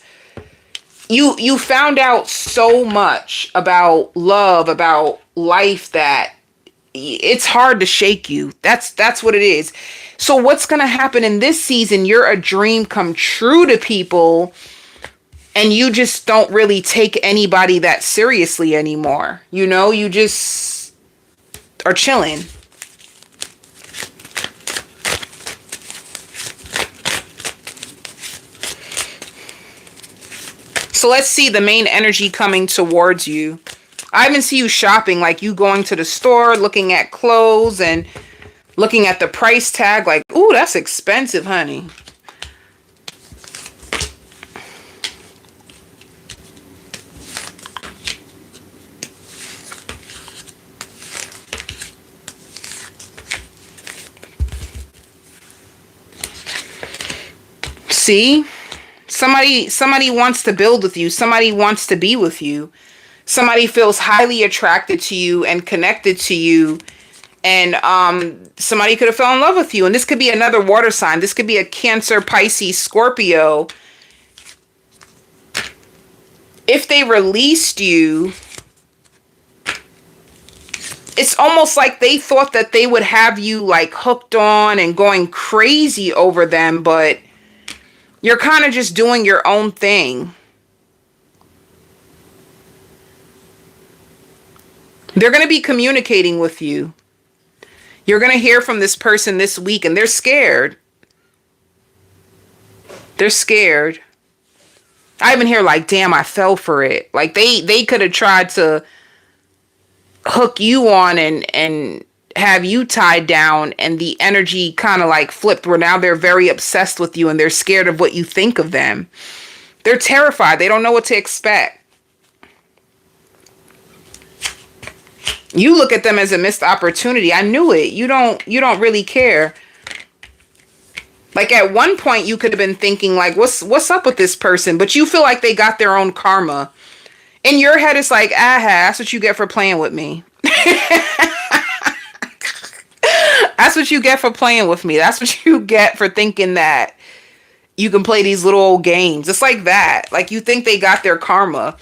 you found out so much about love, about life, that it's hard to shake you. That's what it is. So what's going to happen in this season? You're a dream come true to people, and you just don't really take anybody that seriously anymore. You just are chilling. So let's see the main energy coming towards you. I even see you shopping, like you going to the store, looking at clothes and looking at the price tag, like, ooh, that's expensive, honey. See? Somebody wants to build with you. Somebody wants to be with you. Somebody feels highly attracted to you and connected to you. And somebody could have fell in love with you. And this could be another water sign. This could be a Cancer, Pisces, Scorpio. If they released you, it's almost like they thought that they would have you like hooked on and going crazy over them, but you're kind of just doing your own thing. They're going to be communicating with you. You're going to hear from this person this week, and they're scared. They're scared. I even hear like, damn, I fell for it. Like they could have tried to hook you on and have you tied down, and the energy kind of like flipped where now they're very obsessed with you and they're scared of what you think of them. They're terrified. They don't know what to expect. You look at them as a missed opportunity. I knew it. You don't really care. Like at one point you could have been thinking like, what's up with this person? But you feel like they got their own karma. In your head, it's like, that's what you get for playing with me. That's what you get for playing with me. That's what you get for thinking that you can play these little old games. It's like that. Like you think they got their karma.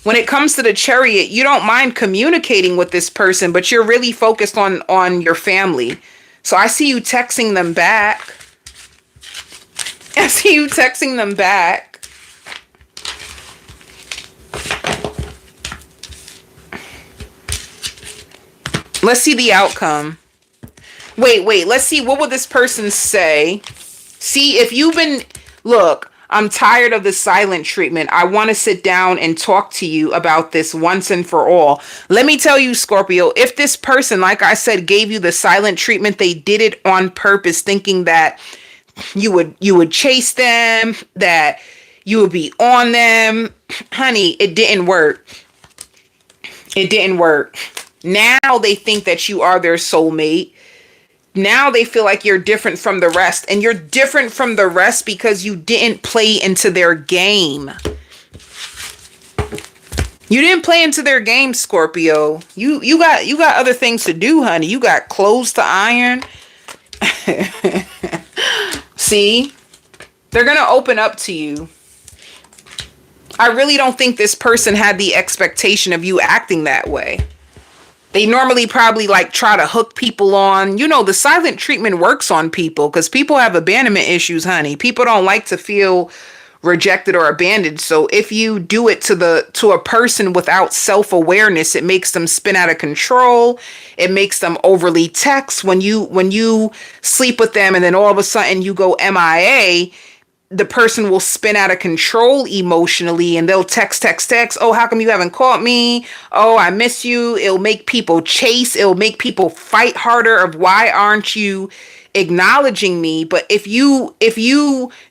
When it comes to the Chariot, you don't mind communicating with this person, but you're really focused on your family. So I see you texting them back. I see you texting them back. Let's see the outcome. Wait. Let's see. What would this person say? See, if you've been... Look, I'm tired of the silent treatment. I want to sit down and talk to you about this once and for all. Let me tell you, Scorpio, if this person, like I said, gave you the silent treatment, they did it on purpose, thinking that you would chase them, that you would be on them. Honey, it didn't work. It didn't work. Now they think that you are their soulmate. Now they feel like you're different from the rest. And you're different from the rest because you didn't play into their game. You didn't play into their game, Scorpio. You got other things to do, honey. You got clothes to iron. See? They're going to open up to you. I really don't think this person had the expectation of you acting that way. They normally probably like try to hook people on. You know, the silent treatment works on people because people have abandonment issues, honey. People don't like to feel rejected or abandoned. So if you do it to a person without self-awareness, it makes them spin out of control. It makes them overly text. When you sleep with them and then all of a sudden you go MIA, the person will spin out of control emotionally and they'll text. Oh, how come you haven't called me? Oh, I miss you. It'll make people chase. It'll make people fight harder of why aren't you acknowledging me? But if you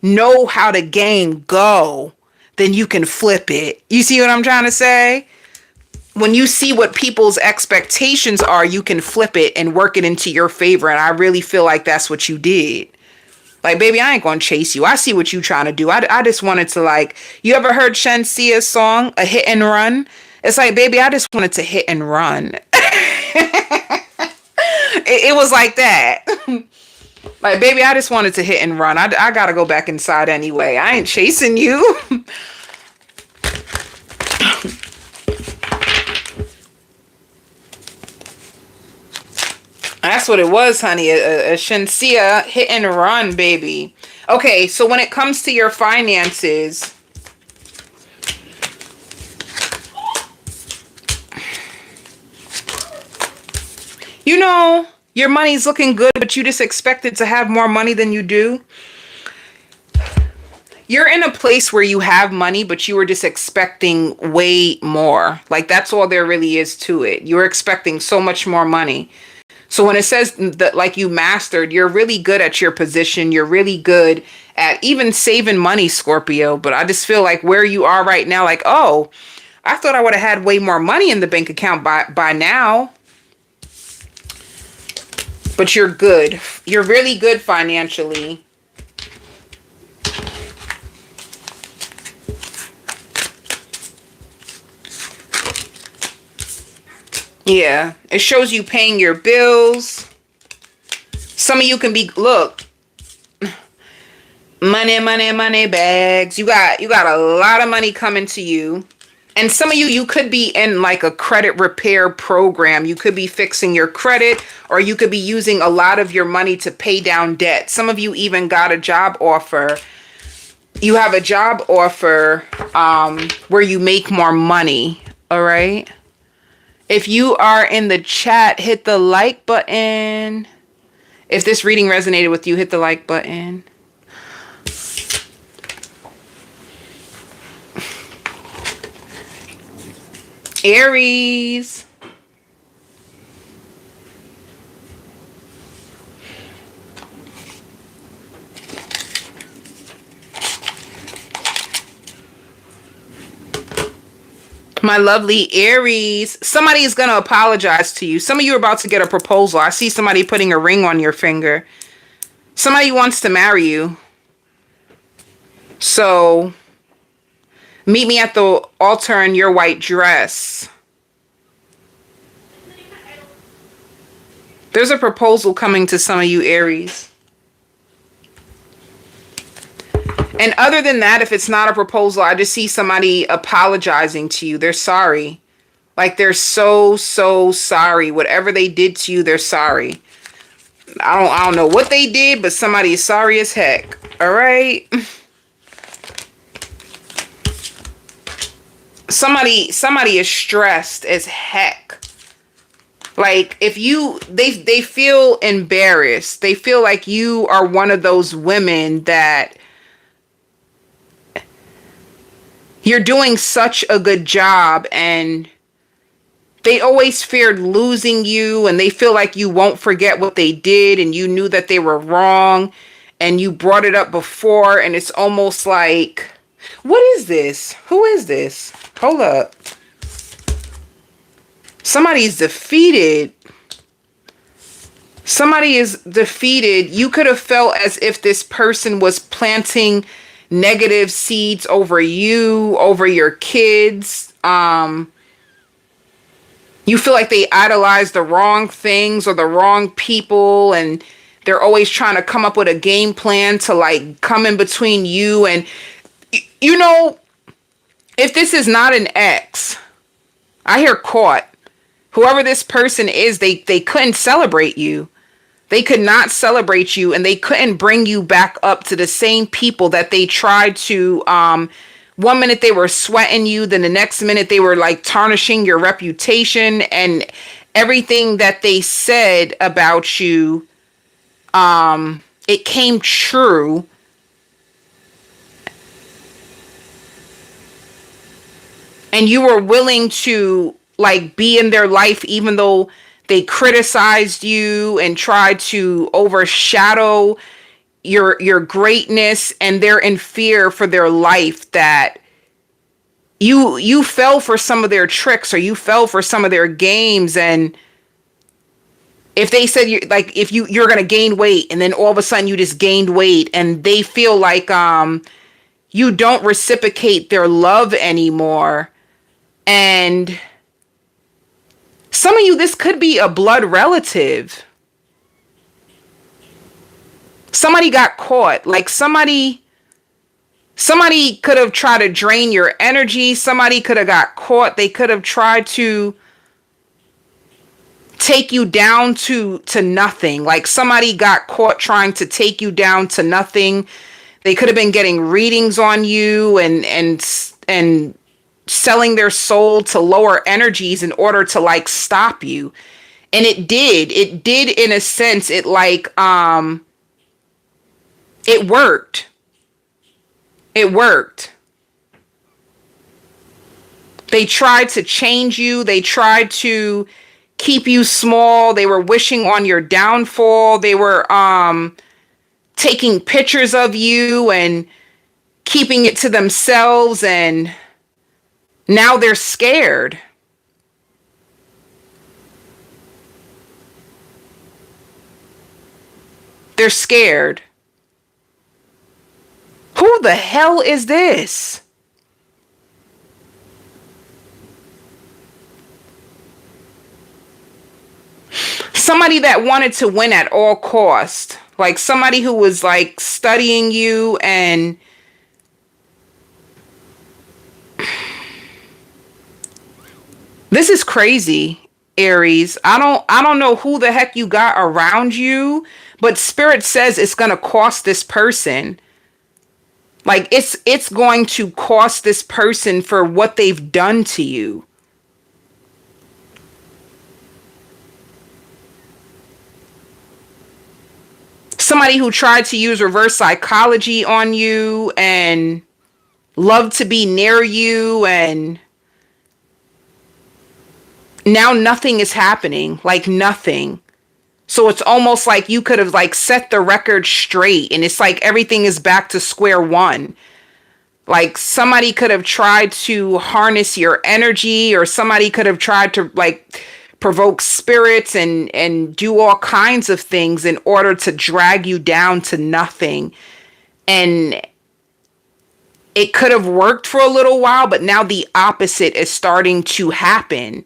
know how the game go, then you can flip it. You see what I'm trying to say? When you see what people's expectations are, you can flip it and work it into your favor. And I really feel like that's what you did. Like, baby, I ain't gonna chase you. I see what you trying to do. I just wanted to, like, you ever heard Shensia's song, A Hit and Run? It's like, baby, I just wanted to hit and run. it was like that. Like, baby, I just wanted to hit and run. I gotta go back inside anyway. I ain't chasing you. That's what it was, honey. A Shensia hit and run, baby. Okay, so when it comes to your finances, you know, your money's looking good, but you just expected to have more money than you do. You're in a place where you have money, but you were just expecting way more. Like, that's all there really is to it. You're expecting so much more money. So when it says that, like, you mastered, you're really good at your position. You're really good at even saving money, Scorpio. But I just feel like where you are right now, like, oh, I thought I would have had way more money in the bank account by now. But you're good. You're really good financially. Yeah, it shows you paying your bills. Some of you can be, look, money, money, money bags. You got a lot of money coming to you. And some of you could be in like a credit repair program. You could be fixing your credit, or you could be using a lot of your money to pay down debt. Some of you even got a job offer. You have a job offer where you make more money. All right. If you are in the chat, hit the like button. If this reading resonated with you, hit the like button. Aries. My lovely Aries, somebody is going to apologize to you. Some of you are about to get a proposal. I see somebody putting a ring on your finger. Somebody wants to marry you. So, meet me at the altar in your white dress. There's a proposal coming to some of you, Aries. And other than that, if it's not a proposal, I just see somebody apologizing to you. They're sorry. Like they're so sorry. Whatever they did to you, they're sorry. I don't know what they did, but somebody is sorry as heck. All right. Somebody is stressed as heck. Like if they feel embarrassed. They feel like you are one of those women that you're doing such a good job, and they always feared losing you, and they feel like you won't forget what they did, and you knew that they were wrong, and you brought it up before, and it's almost like, what is this? Who is this? Hold up. Somebody's defeated. Somebody is defeated. You could have felt as if this person was planting negative seeds over you, over your kids. You feel like they idolize the wrong things or the wrong people, and they're always trying to come up with a game plan to like come in between you. And you know, if this is not an ex, I hear caught. Whoever this person is, they couldn't celebrate you. They could not celebrate you, and they couldn't bring you back up to the same people that they tried to. One minute they were sweating you, then the next minute they were like tarnishing your reputation, and everything that they said about you, it came true. And you were willing to like be in their life, even though they criticized you and tried to overshadow your greatness, and they're in fear for their life that you fell for some of their tricks, or you fell for some of their games. And if they said if you're gonna gain weight, and then all of a sudden you just gained weight, and they feel like you don't reciprocate their love anymore. And some of you, this could be a blood relative. Somebody got caught. Like somebody could have tried to drain your energy. Somebody could have got caught. They could have tried to take you down to nothing. Like somebody got caught trying to take you down to nothing. They could have been getting readings on you and selling their soul to lower energies in order to like stop you. And it did in a sense. It like it worked. It worked. They tried to change you. They tried to keep you small. They were wishing on your downfall. They were taking pictures of you and keeping it to themselves, and now they're scared. They're scared. Who the hell is this? somebody that wanted to win at all cost, like somebody who was like studying you. And this is crazy, Aries. I don't know who the heck you got around you, but Spirit says it's going to cost this person. Like it's going to cost this person for what they've done to you. Somebody who tried to use reverse psychology on you and loved to be near you, and now nothing is happening, like nothing. So it's almost like you could have like set the record straight, and it's like everything is back to square one. Like somebody could have tried to harness your energy, or somebody could have tried to like provoke spirits and do all kinds of things in order to drag you down to nothing. And it could have worked for a little while, but now the opposite is starting to happen.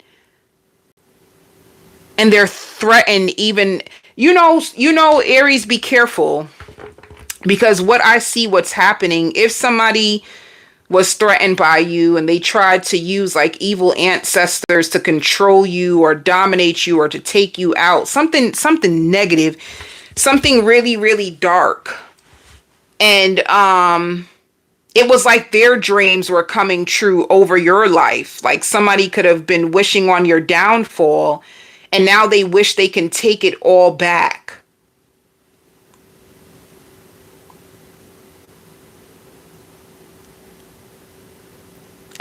And they're threatened even, Aries, be careful. Because what I see what's happening, if somebody was threatened by you and they tried to use like evil ancestors to control you or dominate you or to take you out, something negative, something really, really dark. And it was like their dreams were coming true over your life. Like somebody could have been wishing on your downfall, and now they wish they can take it all back.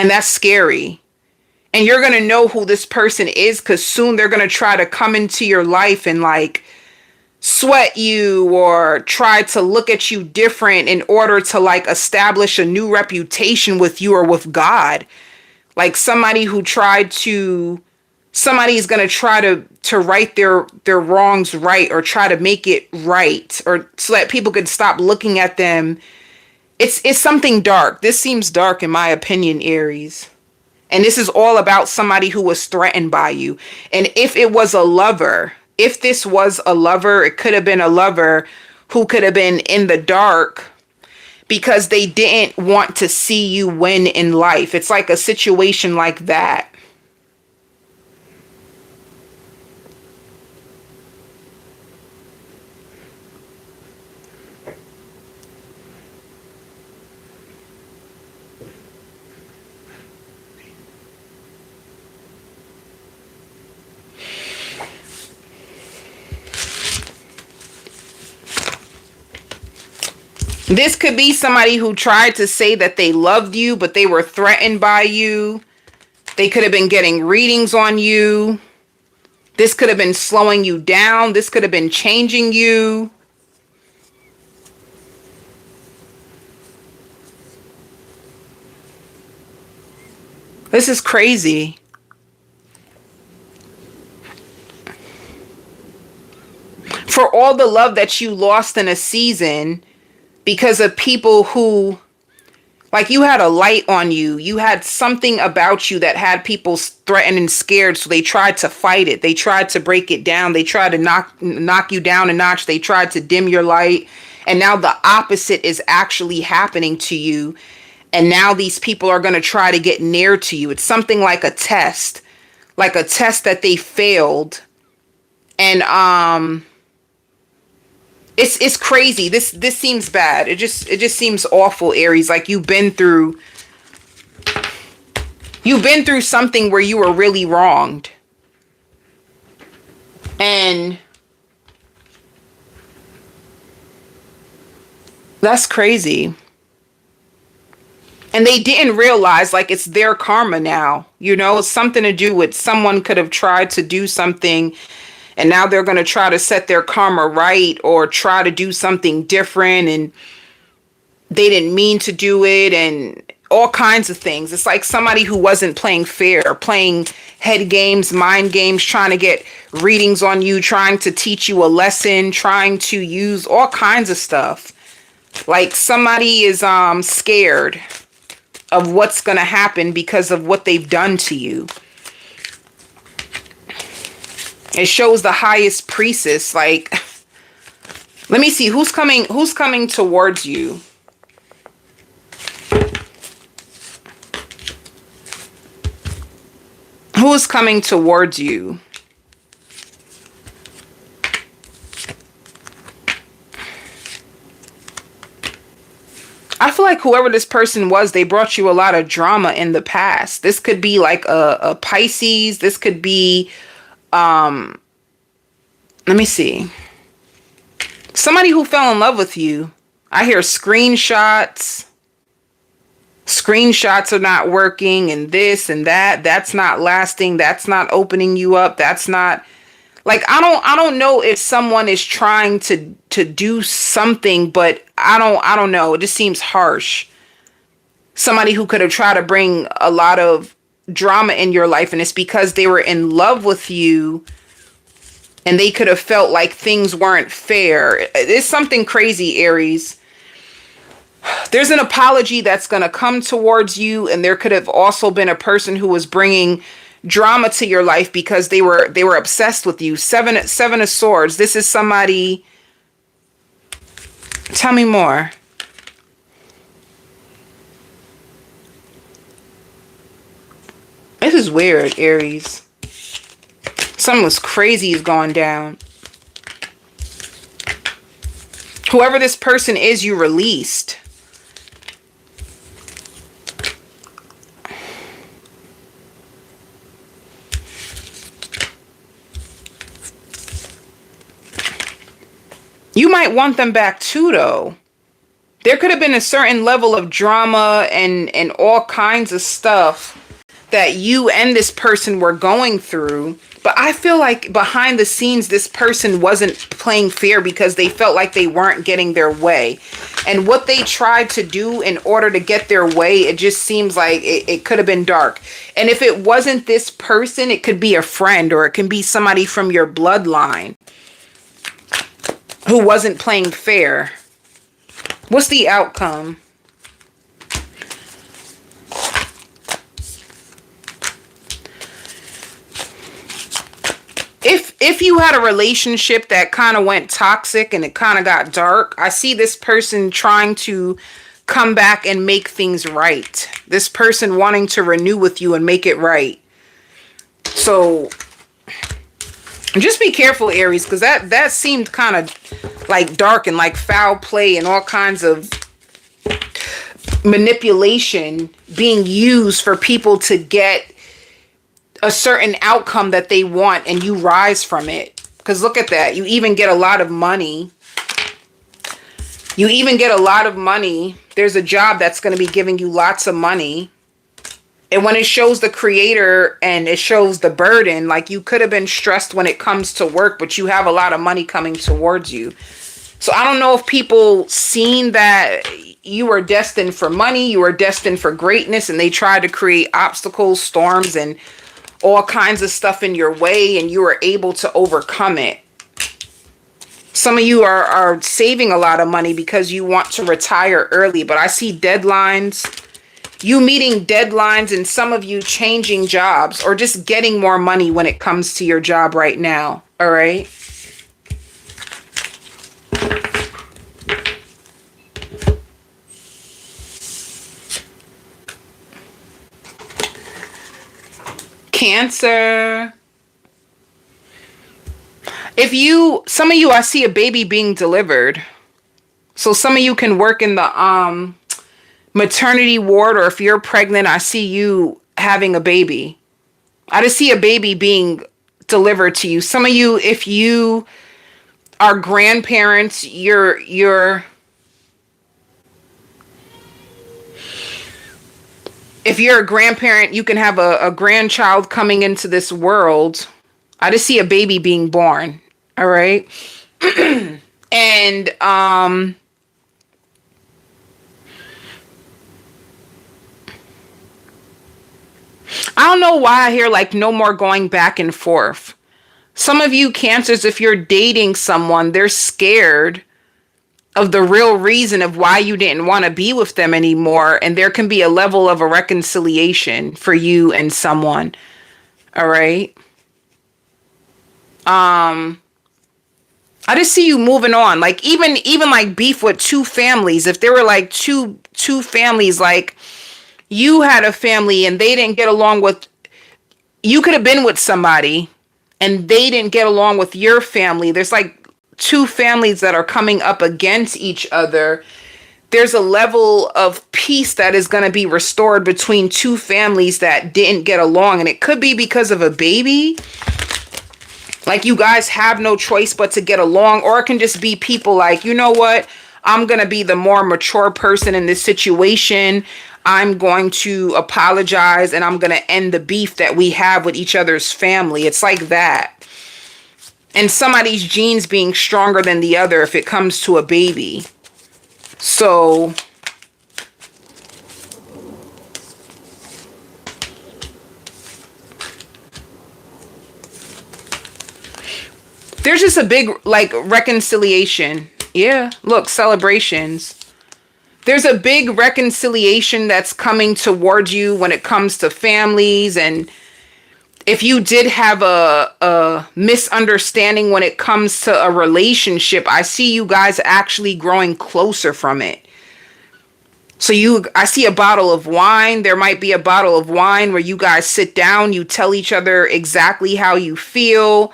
And that's scary. And you're going to know who this person is, because soon they're going to try to come into your life and like sweat you or try to look at you different in order to like establish a new reputation with you or with God. Like somebody's going to try to right their wrongs right, or try to make it right, or so that people could stop looking at them. It's something dark. This seems dark in my opinion, Aries. And this is all about somebody who was threatened by you. And if it was a lover, if this was a lover, it could have been a lover who could have been in the dark because they didn't want to see you win in life. It's like a situation like that. This could be somebody who tried to say that they loved you, but they were threatened by you. They could have been getting readings on you. This could have been slowing you down. This could have been changing you. This is crazy. For all the love that you lost in a season, because of people who, like, you had a light on you. You had something about you that had people threatened and scared. So they tried to fight it. They tried to break it down. They tried to knock you down a notch. They tried to dim your light. And now the opposite is actually happening to you. And now these people are going to try to get near to you. It's something like a test that they failed. And, It's crazy. This seems bad. It just seems awful, Aries. Like you've been through something where you were really wronged. And that's crazy. And they didn't realize, like, it's their karma now. It's something to do with someone could have tried to do something, and now they're going to try to set their karma right or try to do something different, and they didn't mean to do it, and all kinds of things. It's like somebody who wasn't playing fair, playing head games, mind games, trying to get readings on you, trying to teach you a lesson, trying to use all kinds of stuff. Like somebody is scared of what's going to happen because of what they've done to you. It shows the highest priestess. Like, let me see who's coming towards you. Who is coming towards you? I feel like whoever this person was, they brought you a lot of drama in the past. This could be like a Pisces. This could be, let me see. Somebody who fell in love with you. I hear screenshots. Screenshots are not working and this and that. That's not lasting. That's not opening you up. That's not like, I don't know if someone is trying to do something, but I don't know. It just seems harsh. Somebody who could have tried to bring a lot of drama in your life, and it's because they were in love with you and they could have felt like things weren't fair. It's something crazy, Aries. There's an apology that's going to come towards you, and there could have also been a person who was bringing drama to your life because they were obsessed with you. Seven of Swords. This is somebody. Tell me more. This is weird, Aries. Something was crazy is going down. Whoever this person is, you released. You might want them back too, though. There could have been a certain level of drama and all kinds of stuff that you and this person were going through. But I feel like behind the scenes, this person wasn't playing fair because they felt like they weren't getting their way. And what they tried to do in order to get their way, it just seems like it could have been dark. And if it wasn't this person, it could be a friend, or it can be somebody from your bloodline who wasn't playing fair. What's the outcome? If you had a relationship that kind of went toxic and it kind of got dark, I see this person trying to come back and make things right. This person wanting to renew with you and make it right. So just be careful, Aries, because that seemed kind of like dark and like foul play and all kinds of manipulation being used for people to get a certain outcome that they want, and you rise from it. Because look at that. You even get a lot of money. You even get a lot of money. There's a job that's going to be giving you lots of money. And when it shows the creator and it shows the burden, like you could have been stressed when it comes to work, but you have a lot of money coming towards you. So I don't know if people seen that you were destined for money, you were destined for greatness, and they tried to create obstacles, storms, and all kinds of stuff in your way, and you were able to overcome it. Some of you are saving a lot of money because you want to retire early, but I see deadlines. You meeting deadlines, and some of you changing jobs or just getting more money when it comes to your job right now. All right. Cancer. Some of you, I see a baby being delivered. So some of you can work in the maternity ward, or if you're pregnant, I see you having a baby. I just see a baby being delivered to you. Some of you, if you are grandparents, if you're a grandparent, you can have a grandchild coming into this world. I just see a baby being born. All right. And I don't know why I hear like no more going back and forth. Some of you Cancers, if you're dating someone, they're scared of the real reason of why you didn't want to be with them anymore. And there can be a level of a reconciliation for you and someone. All right. I just see you moving on. Like even like beef with two families. If there were like two families, like you had a family and they didn't get along with, you could have been with somebody and they didn't get along with your family. There's like two families that are coming up against each other. There's a level of peace that is going to be restored between two families that didn't get along. And it could be because of a baby. Like you guys have no choice but to get along. Or it can just be people like, you know what? I'm going to be the more mature person in this situation. I'm going to apologize and I'm going to end the beef that we have with each other's family. It's like that. And somebody's genes being stronger than the other if it comes to a baby. So there's just a big like reconciliation. Yeah, look, celebrations. There's a big reconciliation that's coming towards you when it comes to families. And if you did have a misunderstanding when it comes to a relationship, I see you guys actually growing closer from it. So I see a bottle of wine. There might be a bottle of wine where you guys sit down, you tell each other exactly how you feel.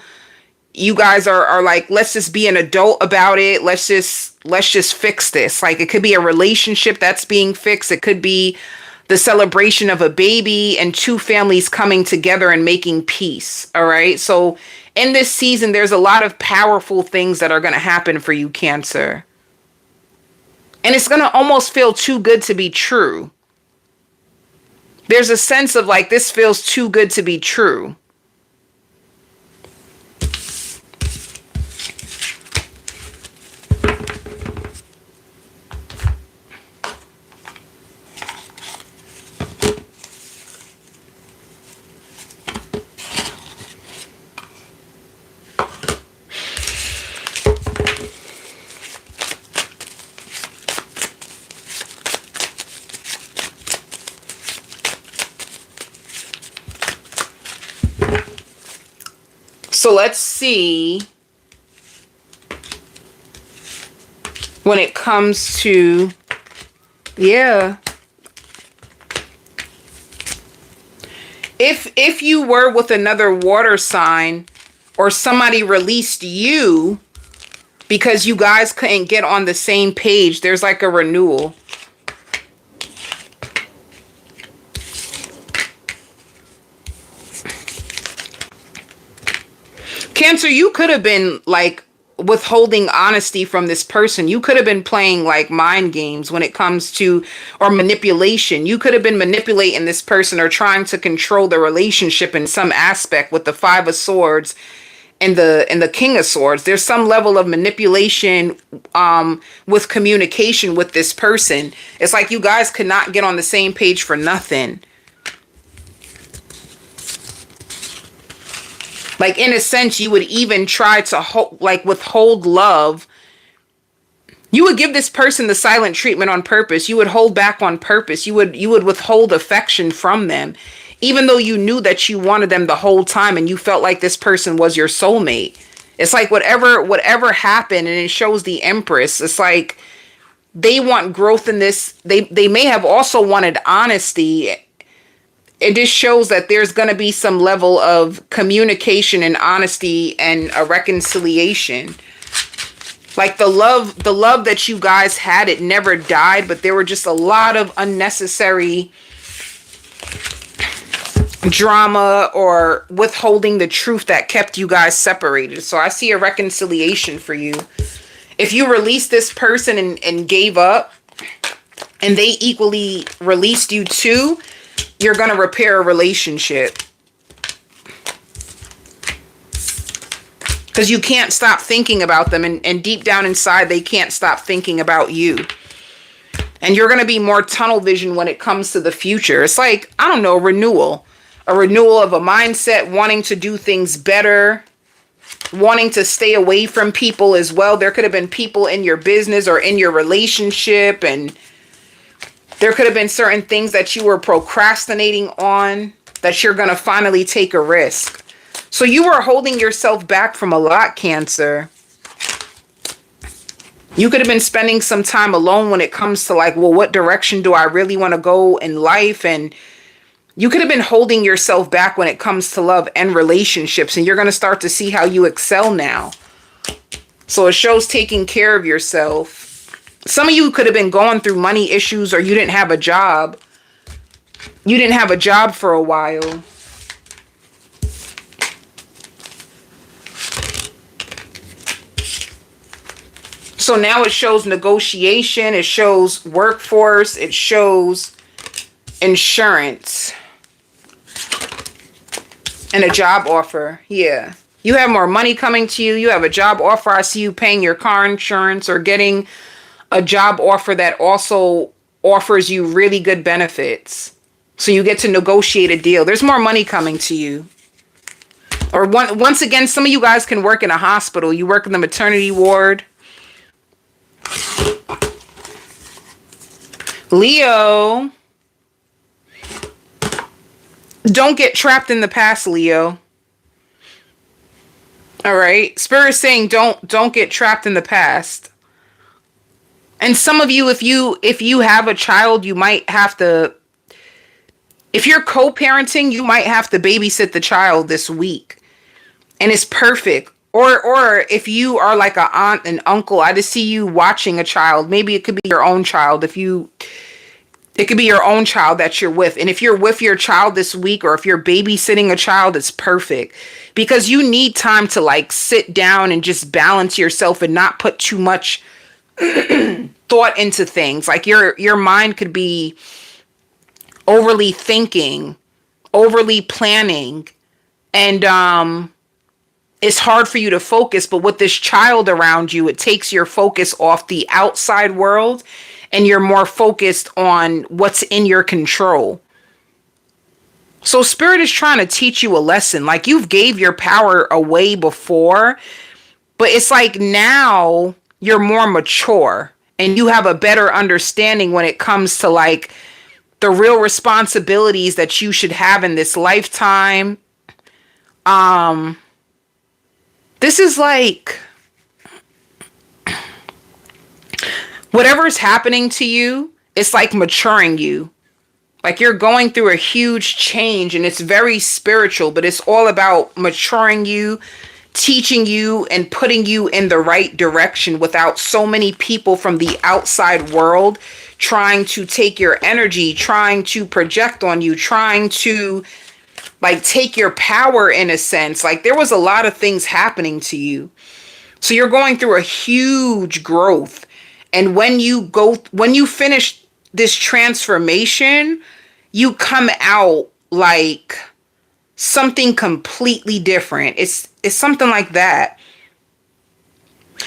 You guys are like, let's just be an adult about it. Let's just fix this. Like it could be a relationship that's being fixed. It could be the celebration of a baby and two families coming together and making peace. All right. So in this season, there's a lot of powerful things that are going to happen for you, Cancer. And it's going to almost feel too good to be true. There's a sense of like, this feels too good to be true. So let's see when it comes to, yeah. If you were with another water sign or somebody released you because you guys couldn't get on the same page, there's like a renewal. Cancer, you could have been like withholding honesty from this person. You could have been playing like mind games when it comes to, or manipulation. You could have been manipulating this person or trying to control the relationship in some aspect with the Five of Swords and the King of Swords. There's some level of manipulation with communication with this person. It's like you guys could not get on the same page for nothing. Like, in a sense, you would even try to withhold love. You would give this person the silent treatment on purpose. You would hold back on purpose. You would withhold affection from them, even though you knew that you wanted them the whole time and you felt like this person was your soulmate. It's like whatever happened, and it shows the Empress. It's like they want growth in this. They may have also wanted honesty. It just shows that there's going to be some level of communication and honesty and a reconciliation. Like the love that you guys had, it never died, but there were just a lot of unnecessary drama or withholding the truth that kept you guys separated. So I see a reconciliation for you. If you released this person and gave up, and they equally released you too, you're going to repair a relationship. Because you can't stop thinking about them. And deep down inside, they can't stop thinking about you. And you're going to be more tunnel vision when it comes to the future. It's like, I don't know, renewal. A renewal of a mindset, wanting to do things better. Wanting to stay away from people as well. There could have been people in your business or in your relationship, and there could have been certain things that you were procrastinating on that you're going to finally take a risk. So you were holding yourself back from a lot, Cancer. You could have been spending some time alone when it comes to like, well, what direction do I really want to go in life? And you could have been holding yourself back when it comes to love and relationships. And you're going to start to see how you excel now. So it shows taking care of yourself. Some of you could have been going through money issues, or you didn't have a job. You didn't have a job for a while. So now it shows negotiation, it shows workforce, it shows insurance, and a job offer. Yeah. You have more money coming to you. You have a job offer. I see you paying your car insurance or getting a job offer that also offers you really good benefits. So you get to negotiate a deal. There's more money coming to you. Or once again, some of you guys can work in a hospital. You work in the maternity ward. Leo, don't get trapped in the past, Leo. All right. Spirit is saying don't get trapped in the past. And some of you, if you have a child, you might have to, if you're co-parenting, you might have to babysit the child this week. And it's perfect. Or if you are like an aunt and uncle, I just see you watching a child. Maybe it could be your own child. It could be your own child that you're with. And if you're with your child this week, or if you're babysitting a child, it's perfect. Because you need time to like sit down and just balance yourself and not put too much thought into things. Like your mind could be overly thinking, overly planning, and it's hard for you to focus. But with this child around you, it takes your focus off the outside world, and you're more focused on what's in your control. So Spirit is trying to teach you a lesson. Like, you've gave your power away before, but it's like now you're more mature and you have a better understanding when it comes to like the real responsibilities that you should have in this lifetime. This is like whatever's happening to you, it's like maturing you. Like, you're going through a huge change, and it's very spiritual, but it's all about maturing you, teaching you, and putting you in the right direction without so many people from the outside world trying to take your energy, trying to project on you, trying to like take your power in a sense. Like, there was a lot of things happening to you. So you're going through a huge growth. And when you finish this transformation, you come out like something completely different. It's something like that.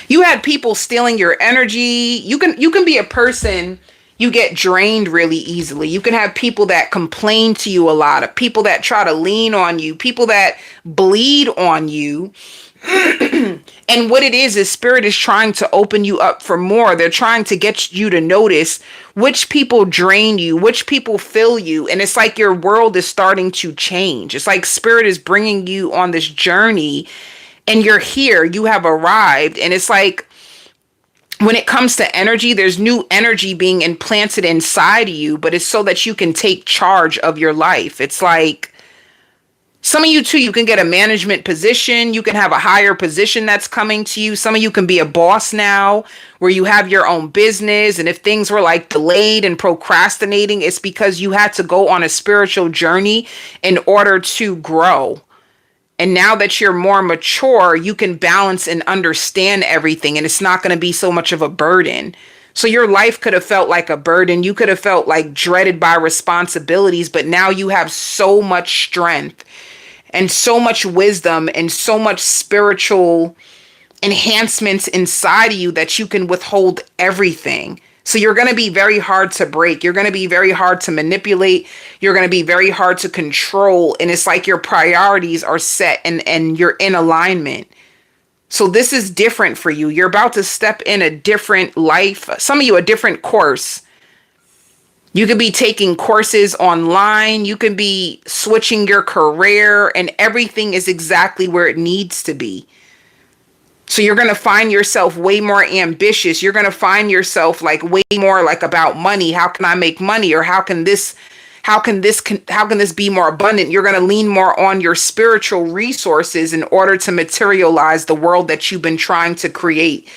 You had people stealing your energy. You can be a person, you get drained really easily. You can have people that complain to you a lot, of people that try to lean on you, people that bleed on you. And what it is Spirit is trying to open you up for more. They're trying to get you to notice which people drain you, which people fill you. And it's like your world is starting to change. It's like Spirit is bringing you on this journey, and you're here, you have arrived. And it's like, when it comes to energy, there's new energy being implanted inside of you, but it's so that you can take charge of your life. It's like, some of you too, you can get a management position. You can have a higher position that's coming to you. Some of you can be a boss now, where you have your own business. And if things were like delayed and procrastinating, it's because you had to go on a spiritual journey in order to grow. And now that you're more mature, you can balance and understand everything. And it's not going to be so much of a burden. So your life could have felt like a burden. You could have felt like dreaded by responsibilities, but now you have so much strength and so much wisdom and so much spiritual enhancements inside of you that you can withhold everything. So you're going to be very hard to break. You're going to be very hard to manipulate. You're going to be very hard to control. And it's like your priorities are set and you're in alignment. So this is different for you. You're about to step in a different life. Some of you, a different course. You could be taking courses online. You can be switching your career, and everything is exactly where it needs to be. So you're going to find yourself way more ambitious. You're going to find yourself like way more like about money. How can I make money? Or how can this be more abundant? You're going to lean more on your spiritual resources in order to materialize the world that you've been trying to create.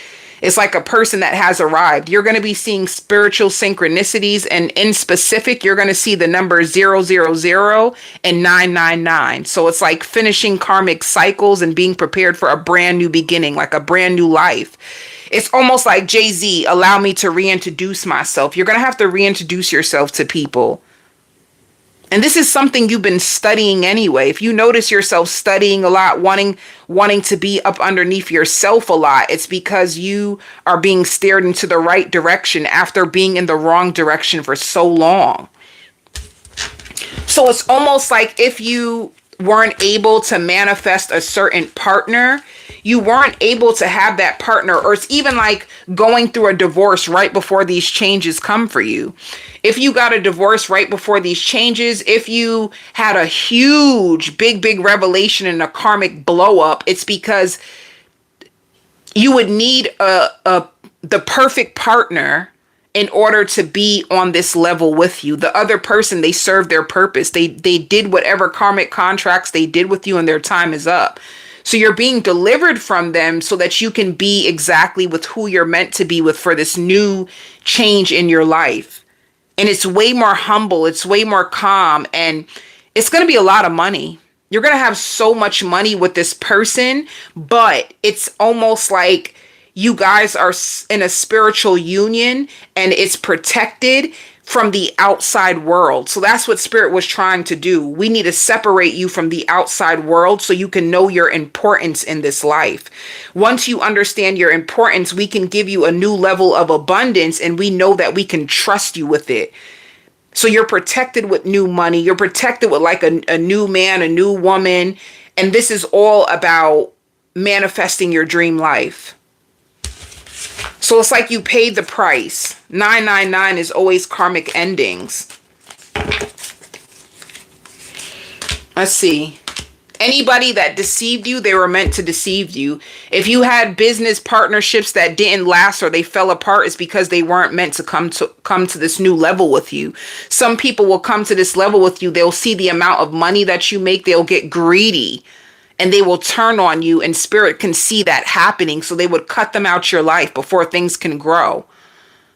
It's like a person that has arrived. You're going to be seeing spiritual synchronicities, and in specific, you're going to see the numbers 000 and 999. So it's like finishing karmic cycles and being prepared for a brand new beginning, like a brand new life. It's almost like Jay-Z, allow me to reintroduce myself. You're going to have to reintroduce yourself to people. And this is something you've been studying anyway. If you notice yourself studying a lot, wanting to be up underneath yourself a lot, it's because you are being steered into the right direction after being in the wrong direction for so long. So it's almost like if you weren't able to manifest a certain partner, you weren't able to have that partner, or it's even like going through a divorce right before these changes come for you. If you got a divorce right before these changes, if you had a huge, big revelation and a karmic blow up, it's because you would need the perfect partner in order to be on this level with you. The other person, they served their purpose. They did whatever karmic contracts they did with you, and their time is up. So you're being delivered from them so that you can be exactly with who you're meant to be with for this new change in your life. And it's way more humble. It's way more calm. And it's going to be a lot of money. You're going to have so much money with this person, but it's almost like you guys are in a spiritual union and it's protected from the outside world. So that's what Spirit was trying to do. We need to separate you from the outside world so you can know your importance in this life. Once you understand your importance, we can give you a new level of abundance, and we know that we can trust you with it. So you're protected with new money. You're protected with like a new man, a new woman. And this is all about manifesting your dream life. So it's like you paid the price. 999 is always karmic endings. Let's see. Anybody that deceived you, they were meant to deceive you. If you had business partnerships that didn't last or they fell apart, it's because they weren't meant to come to this new level with you. Some people will come to this level with you. They'll see the amount of money that you make. They'll get greedy. And they will turn on you, and Spirit can see that happening. So they would cut them out your life before things can grow.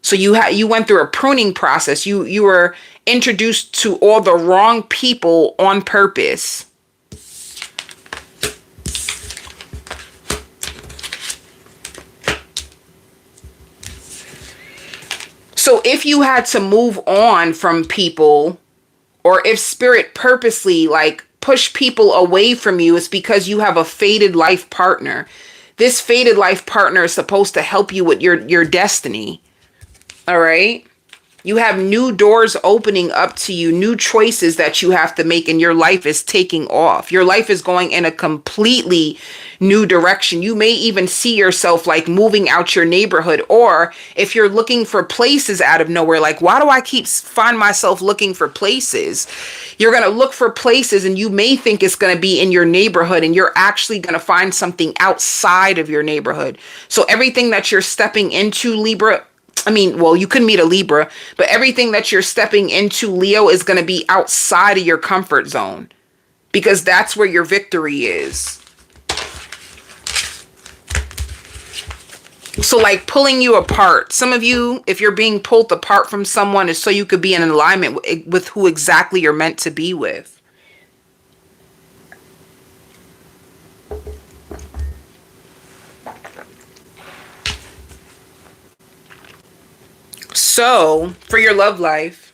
So you went through a pruning process. You were introduced to all the wrong people on purpose. So if you had to move on from people, or if Spirit purposely like push people away from you, it's because you have a fated life partner. This fated life partner is supposed to help you with your destiny. All right? You have new doors opening up to you, new choices that you have to make, and your life is taking off. Your life is going in a completely new direction. You may even see yourself like moving out your neighborhood, or if you're looking for places out of nowhere, like, why do I find myself looking for places? You're going to look for places, and you may think it's going to be in your neighborhood, and you're actually going to find something outside of your neighborhood. So everything that you're stepping into, Libra, you could meet a Libra, but everything that you're stepping into, Leo, is going to be outside of your comfort zone, because that's where your victory is. So like pulling you apart. Some of you, if you're being pulled apart from someone, is so you could be in alignment with who exactly you're meant to be with. So, for your love life,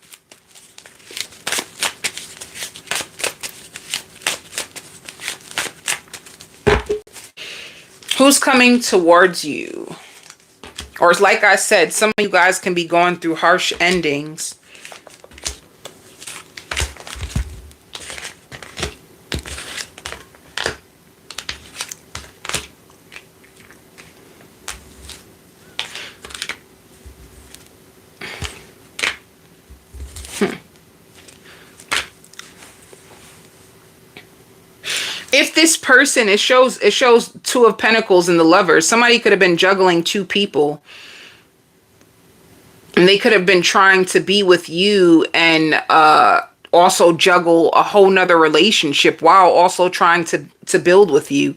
who's coming towards you? Or like I said, some of you guys can be going through harsh endings. if this person, it shows Two of Pentacles in the Lovers. Somebody could have been juggling two people, and they could have been trying to be with you and also juggle a whole nother relationship while also trying to build with you.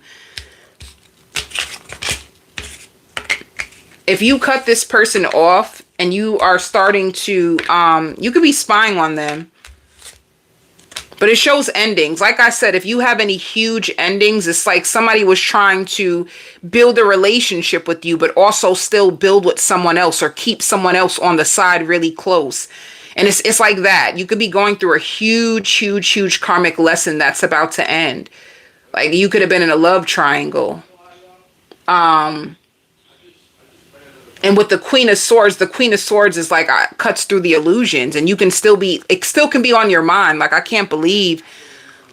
If you cut this person off and you are starting to, you could be spying on them. But it shows endings. Like I said, if you have any huge endings, it's like somebody was trying to build a relationship with you, but also still build with someone else or keep someone else on the side really close. And it's like that. You could be going through a huge karmic lesson that's about to end. Like you could have been in a love triangle. And with the Queen of Swords is like cuts through the illusions, and you can still be, it still can be on your mind. Like, I can't believe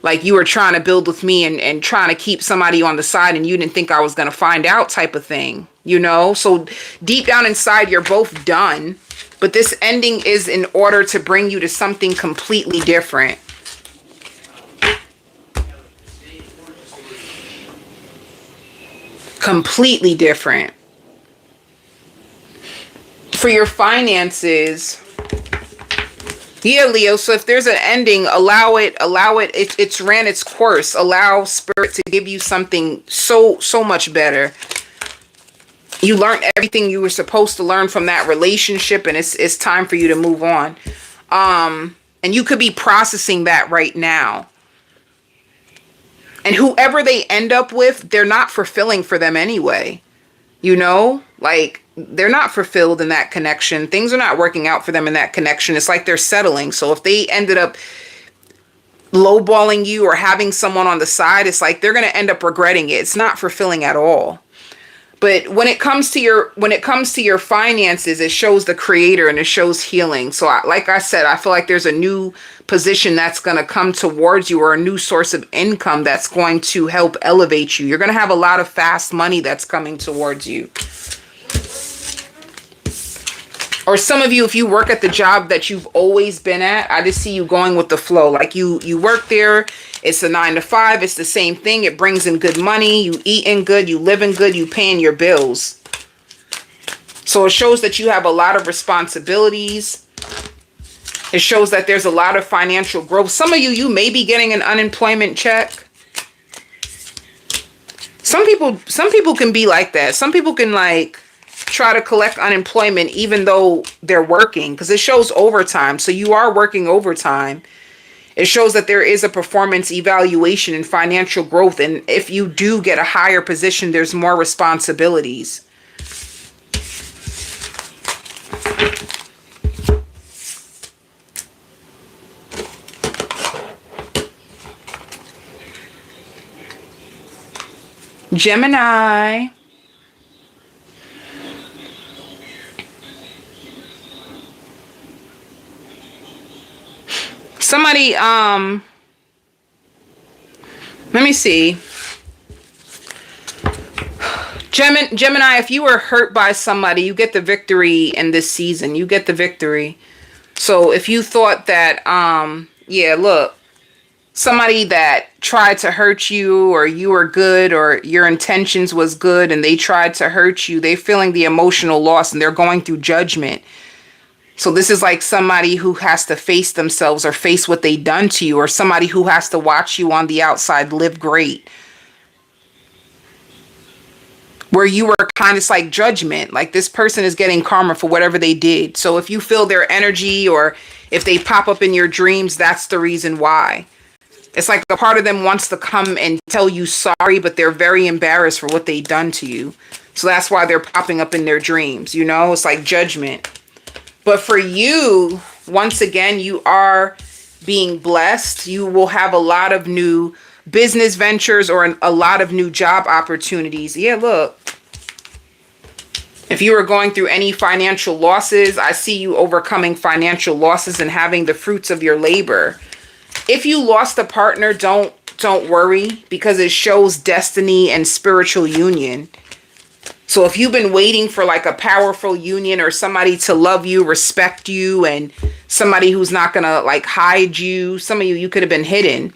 like you were trying to build with me and trying to keep somebody on the side and you didn't think I was going to find out type of thing, you know? So deep down inside, you're both done, but this ending is in order to bring you to something completely different. Completely different. For your finances, yeah, Leo, so if there's an ending, allow it, it's ran its course. Allow spirit to give you something so much better. You learned everything you were supposed to learn from that relationship, and it's time for you to move on. And you could be processing that right now. And whoever they end up with, they're not fulfilling for them anyway. You know, like, they're not fulfilled in that connection. Things are not working out for them in that connection. It's like they're settling. So if they ended up lowballing you or having someone on the side, it's like they're going to end up regretting it. It's not fulfilling at all. But when it comes to your finances, it shows the Creator and it shows healing. So like I said, I feel like there's a new position that's going to come towards you, or a new source of income that's going to help elevate you. You're going to have a lot of fast money that's coming towards you. Or some of you, if you work at the job that you've always been at, I just see you going with the flow. Like you work there, it's a 9 to 5, it's the same thing. It brings in good money, you eating good, you living good, you paying your bills. So it shows that you have a lot of responsibilities. It shows that there's a lot of financial growth. Some of you may be getting an unemployment check. Some people can be like that. Some people can like try to collect unemployment even though they're working, because it shows overtime. So you are working overtime. It shows that there is a performance evaluation and financial growth. And if you do get a higher position, there's more responsibilities. Gemini. Somebody, let me see. Gemini, if you were hurt by somebody, you get the victory in this season. You get the victory. So if you thought that, yeah, look, somebody that tried to hurt you, or you were good, or your intentions was good, and they tried to hurt you, they're feeling the emotional loss and they're going through judgment. So this is like somebody who has to face themselves or face what they done to you, or somebody who has to watch you on the outside live great. Where you were kind of like judgment, like this person is getting karma for whatever they did. So if you feel their energy, or if they pop up in your dreams, that's the reason why. It's like a part of them wants to come and tell you sorry, but they're very embarrassed for what they done to you. So that's why they're popping up in their dreams, you know? It's like judgment. But for you, once again, you are being blessed. You will have a lot of new business ventures, or a lot of new job opportunities. Yeah, look. If you are going through any financial losses, I see you overcoming financial losses and having the fruits of your labor. If you lost a partner, don't worry, because it shows destiny and spiritual union. So if you've been waiting for like a powerful union, or somebody to love you, respect you, and somebody who's not going to like hide you, some of you could have been hidden.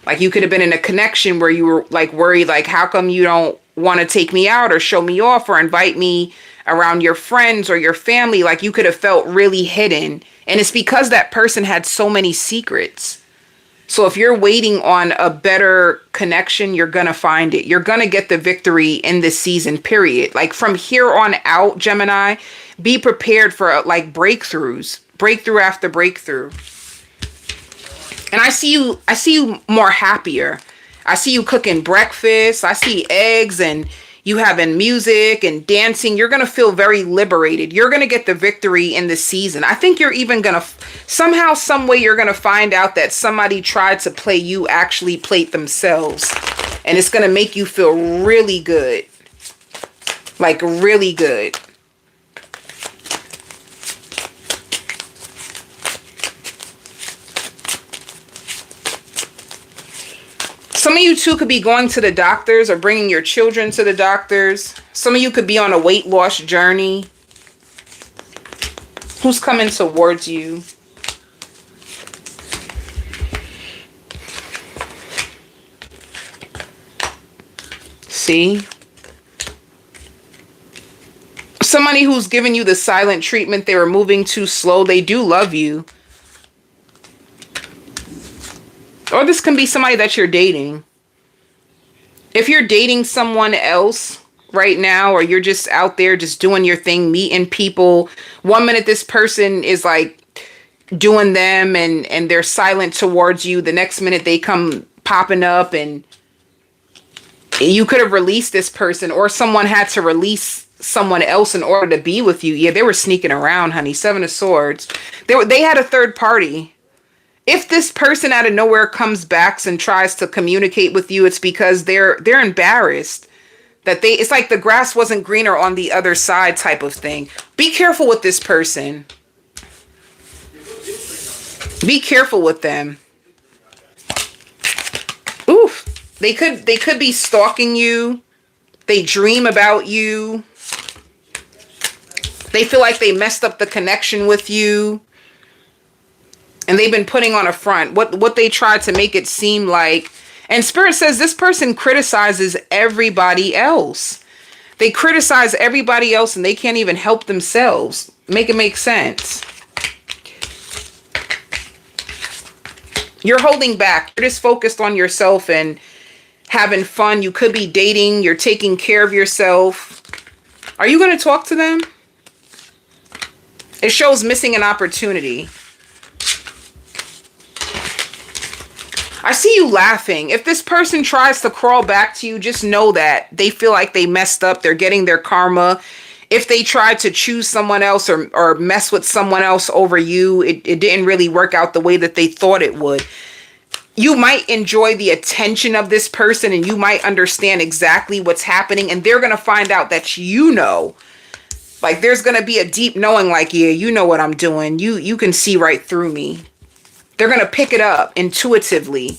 Like you could have been in a connection where you were like worried, like, how come you don't want to take me out or show me off or invite me around your friends or your family? Like you could have felt really hidden. And it's because that person had so many secrets. So if you're waiting on a better connection, you're going to find it. You're going to get the victory in this season, period. Like from here on out, Gemini, be prepared for like breakthroughs, breakthrough after breakthrough. And I see you more happier. I see you cooking breakfast. I see eggs and you having music and dancing. You're going to feel very liberated. You're going to get the victory in this season. I think you're even going to somehow, some way, you're going to find out that somebody tried to play you actually played themselves. And it's going to make you feel really good. Like really good. Some of you too could be going to the doctors or bringing your children to the doctors. Some of you could be on a weight loss journey. Who's coming towards you? See? Somebody who's giving you the silent treatment, they were moving too slow. They do love you. Or this can be somebody that you're dating. If you're dating someone else right now, or you're just out there just doing your thing, meeting people, one minute this person is like doing them and they're silent towards you. The next minute they come popping up and you could have released this person, or someone had to release someone else in order to be with you. Yeah, they were sneaking around, honey. 7 of Swords. They had a third party. If this person out of nowhere comes back and tries to communicate with you, it's because they're embarrassed that it's like the grass wasn't greener on the other side type of thing. Be careful with this person. Be careful with them. Oof. They could be stalking you. They dream about you. They feel like they messed up the connection with you. And they've been putting on a front. What they tried to make it seem like. And Spirit says this person criticizes everybody else. They criticize everybody else and they can't even help themselves. Make it make sense. You're holding back. You're just focused on yourself and having fun. You could be dating. You're taking care of yourself. Are you going to talk to them? It shows missing an opportunity. I see you laughing. If this person tries to crawl back to you, just know that they feel like they messed up. They're getting their karma. If they tried to choose someone else or mess with someone else over you, it didn't really work out the way that they thought it would. You might enjoy the attention of this person and you might understand exactly what's happening. And they're going to find out that you know. Like there's going to be a deep knowing like, yeah, you know what I'm doing. You can see right through me. They're going to pick it up intuitively.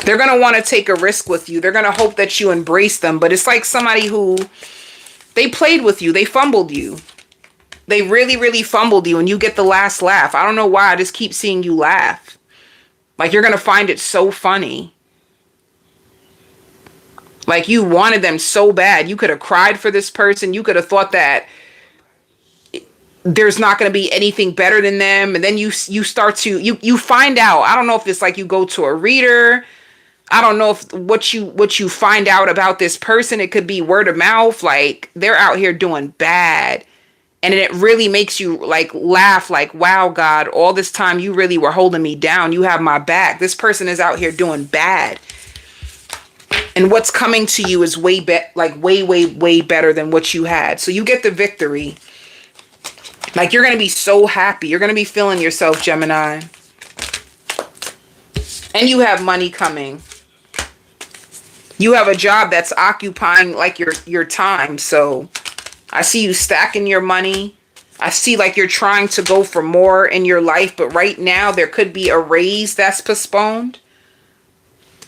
They're going to want to take a risk with you. They're going to hope that you embrace them. But it's like somebody who, they played with you. They fumbled you. They really, really fumbled you and you get the last laugh. I don't know why. I just keep seeing you laugh. Like you're going to find it so funny. Like you wanted them so bad. You could have cried for this person. You could have thought that there's not going to be anything better than them. And then you start to, you find out. I don't know if it's like you go to a reader. I don't know if what you find out about this person, it could be word of mouth. Like they're out here doing bad. And it really makes you like laugh like, wow, God, all this time you really were holding me down. You have my back. This person is out here doing bad. And what's coming to you is way better than what you had. So you get the victory. Like you're going to be so happy. You're going to be feeling yourself, Gemini. And you have money coming. You have a job that's occupying like your time. So I see you stacking your money. I see like you're trying to go for more in your life. But right now there could be a raise that's postponed.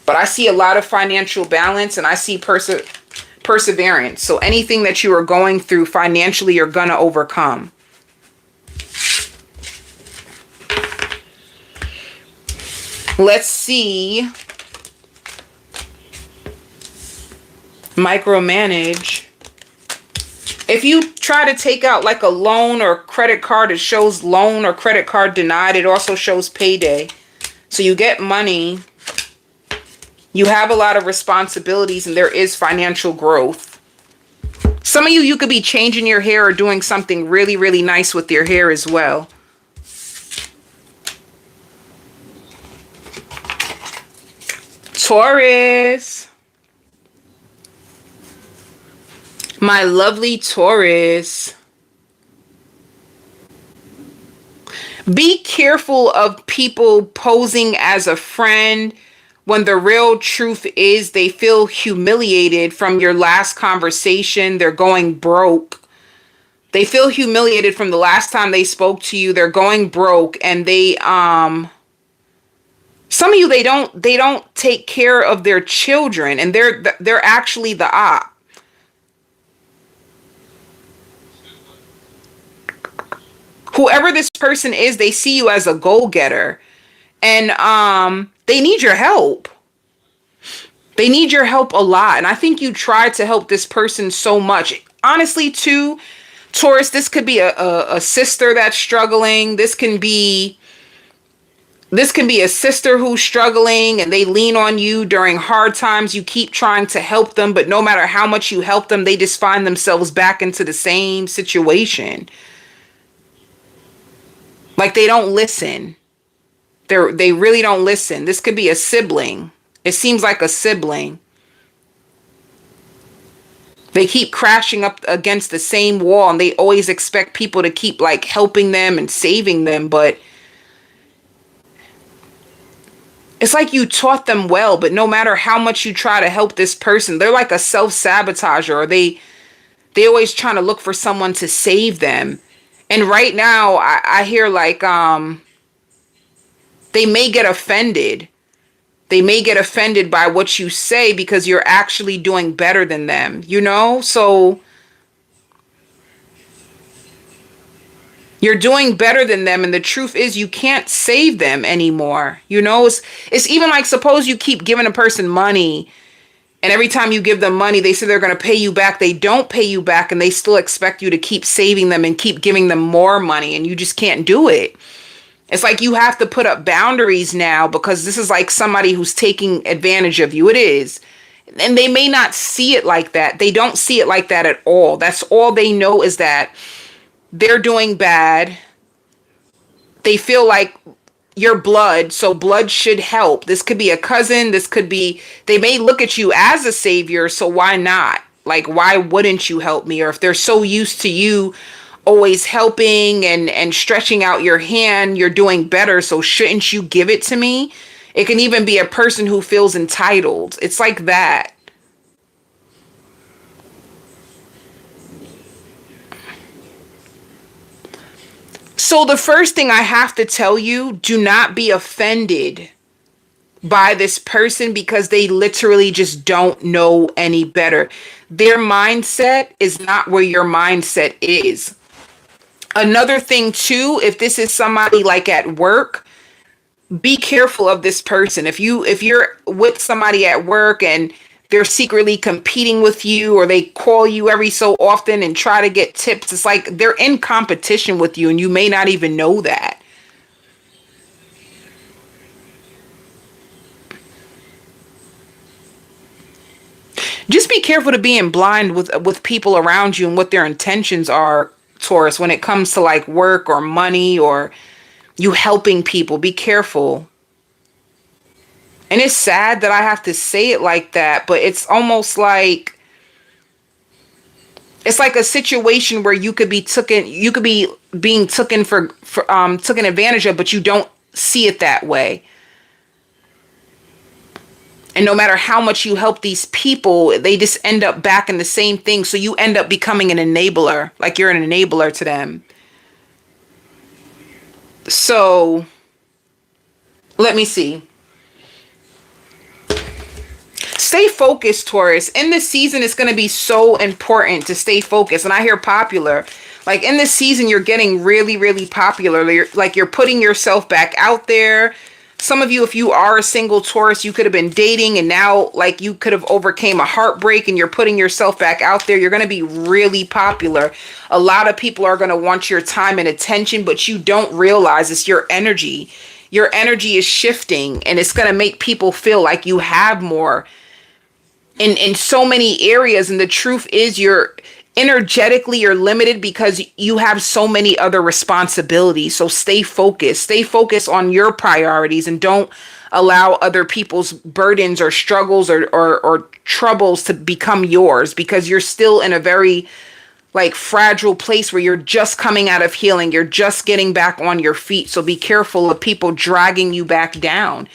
But I see a lot of financial balance and I see perseverance. So anything that you are going through financially, you're going to overcome. Let's see. Micromanage. If you try to take out like a loan or credit card, it shows loan or credit card denied. It also shows payday. So you get money. You have a lot of responsibilities and there is financial growth. Some of you could be changing your hair or doing something really, really nice with your hair as well. Taurus. My lovely Taurus. Be careful of people posing as a friend when the real truth is they feel humiliated from your last conversation. They're going broke. They feel humiliated from the last time they spoke to you. They're going broke, and some of you, they don't take care of their children, and they're actually the op. Whoever this person is, they see you as a goal-getter, and they need your help. They need your help a lot, and I think you tried to help this person so much. Honestly, too, Taurus, this could be a sister that's struggling. This can be a sister who's struggling and they lean on you during hard times. You keep trying to help them, but no matter how much you help them, they just find themselves back into the same situation. Like they don't listen. They really don't listen. This could be a sibling. It seems like a sibling. They keep crashing up against the same wall and they always expect people to keep like helping them and saving them, but it's like you taught them well, but no matter how much you try to help this person, they're like a self-sabotager, or they always trying to look for someone to save them. And right now, I hear like they may get offended. They may get offended by what you say because you're actually doing better than them, you know? So you're doing better than them, and the truth is you can't save them anymore. You know, it's even like, suppose you keep giving a person money, and every time you give them money, they say they're going to pay you back. They don't pay you back, and they still expect you to keep saving them and keep giving them more money, and you just can't do it. It's like you have to put up boundaries now because this is like somebody who's taking advantage of you. It is. And they may not see it like that. They don't see it like that at all. That's all they know, is that they're doing bad. They feel like you're blood, so blood should help. This could be a cousin. This could be, they may look at you as a savior, so why not? Like, why wouldn't you help me? Or if they're so used to you always helping and stretching out your hand, you're doing better, so shouldn't you give it to me? It can even be a person who feels entitled. It's like that. So the first thing I have to tell you, do not be offended by this person because they literally just don't know any better. Their mindset is not where your mindset is. Another thing too, if this is somebody like at work, be careful of this person. If you're with somebody at work and they're secretly competing with you, or they call you every so often and try to get tips, it's like they're in competition with you and you may not even know that. Just be careful to being blind with people around you and what their intentions are, Taurus, when it comes to like work or money or you helping people. Be careful. And it's sad that I have to say it like that, but it's almost like it's like a situation where you could be being taken taken advantage of, but you don't see it that way. And no matter how much you help these people, they just end up back in the same thing. So you end up becoming an enabler, like you're an enabler to them. So let me see. Stay focused, Taurus. In this season, it's going to be so important to stay focused. And I hear popular. Like in this season, you're getting really, really popular. You're putting yourself back out there. Some of you, if you are a single Taurus, you could have been dating and now like you could have overcame a heartbreak and you're putting yourself back out there. You're going to be really popular. A lot of people are going to want your time and attention, but you don't realize it's your energy. Your energy is shifting and it's going to make people feel like you have more in so many areas. And the truth is you're limited because you have so many other responsibilities. So stay focused. Stay focused on your priorities and don't allow other people's burdens or struggles or troubles to become yours, because you're still in a very like fragile place where you're just coming out of healing. You're just getting back on your feet. So be careful of people dragging you back down.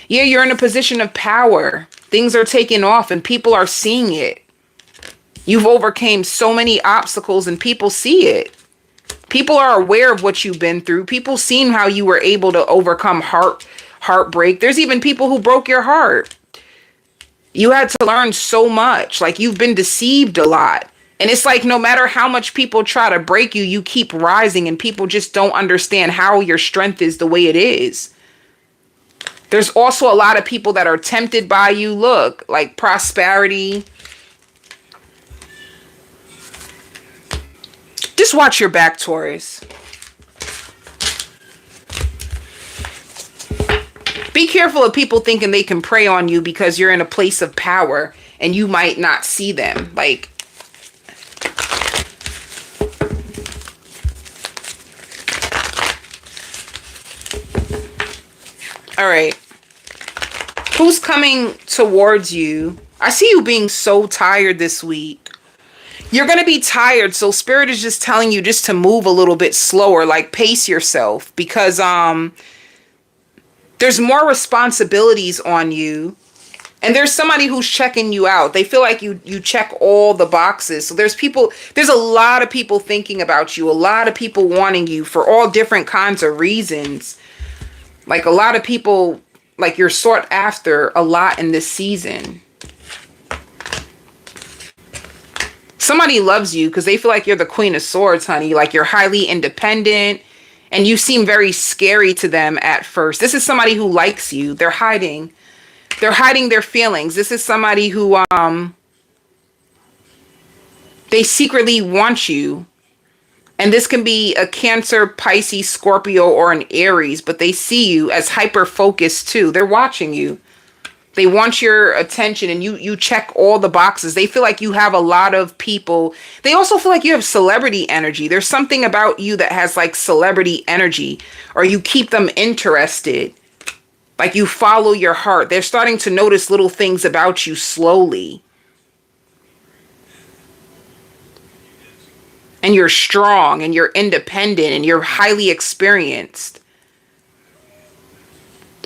Yeah, you're in a position of power. Things are taking off and people are seeing it. You've overcame so many obstacles and people see it. People are aware of what you've been through. People seen how you were able to overcome heartbreak. There's even people who broke your heart. You had to learn so much. Like, you've been deceived a lot. And it's like no matter how much people try to break you, you keep rising, and people just don't understand how your strength is the way it is. There's also a lot of people that are tempted by you. Look, like prosperity. Just watch your back, Taurus. Be careful of people thinking they can prey on you because you're in a place of power and you might not see them. Like, all right. Who's coming towards you? I see you being so tired this week. You're going to be tired. So Spirit is just telling you just to move a little bit slower, like pace yourself, because there's more responsibilities on you. And there's somebody who's checking you out. They feel like you check all the boxes. So there's a lot of people thinking about you, a lot of people wanting you for all different kinds of reasons. Like a lot of people, like you're sought after a lot in this season. Somebody loves you because they feel like you're the Queen of Swords, honey. Like you're highly independent and you seem very scary to them at first. This is somebody who likes you. They're hiding their feelings. This is somebody who, they secretly want you. And this can be a Cancer, Pisces, Scorpio, or an Aries, but they see you as hyper-focused too. They're watching you. They want your attention and you check all the boxes. They feel like you have a lot of people. They also feel like you have celebrity energy. There's something about you that has like celebrity energy, or you keep them interested. Like you follow your heart. They're starting to notice little things about you slowly. And you're strong and you're independent and you're highly experienced.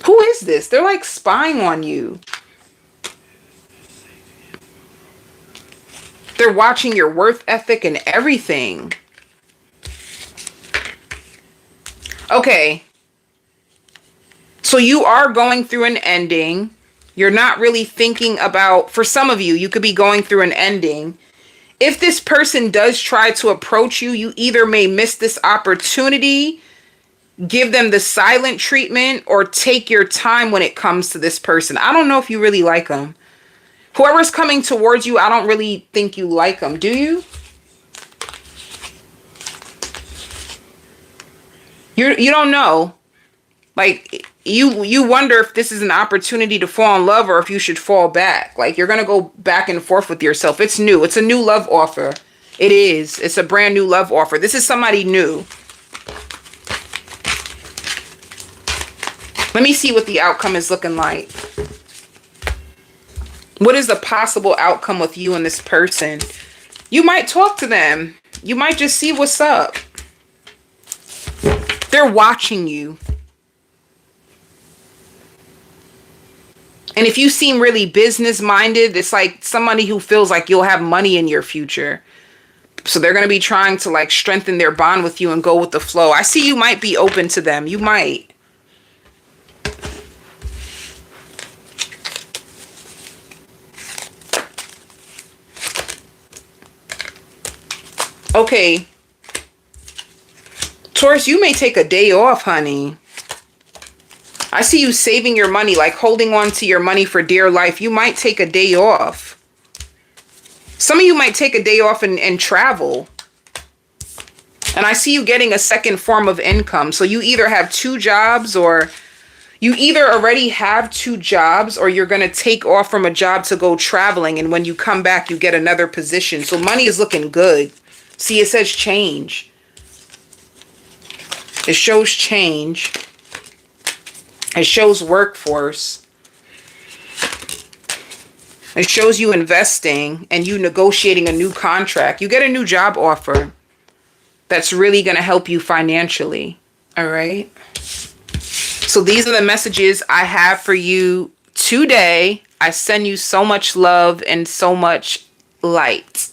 Who is this? They're like spying on you. They're watching your work ethic and everything. Okay. So you are going through an ending. You're not really thinking about, for some of you, you could be going through an ending. If this person does try to approach you, you either may miss this opportunity, give them the silent treatment, or take your time when it comes to this person. I don't know if you really like them. Whoever's coming towards you, I don't really think you like them. Do you? You don't know. Like, you wonder if this is an opportunity to fall in love or if you should fall back. Like, you're going to go back and forth with yourself. It's new. It's a new love offer. It is. It's a brand new love offer. This is somebody new. Let me see what the outcome is looking like. What is the possible outcome with you and this person? You might talk to them. You might just see what's up. They're watching you. And if you seem really business-minded, it's like somebody who feels like you'll have money in your future. So they're going to be trying to like strengthen their bond with you and go with the flow. I see you might be open to them. You might. Okay. Taurus, you may take a day off, honey. I see you saving your money, like holding on to your money for dear life. You might take a day off. Some of you might take a day off and travel. And I see you getting a second form of income. So you either have two jobs, or you either already have two jobs, or you're going to take off from a job to go traveling. And when you come back, you get another position. So money is looking good. See, it says change. It shows change. It shows workforce. It shows you investing and you negotiating a new contract. You get a new job offer that's really going to help you financially. All right. So these are the messages I have for you today. I send you so much love and so much light.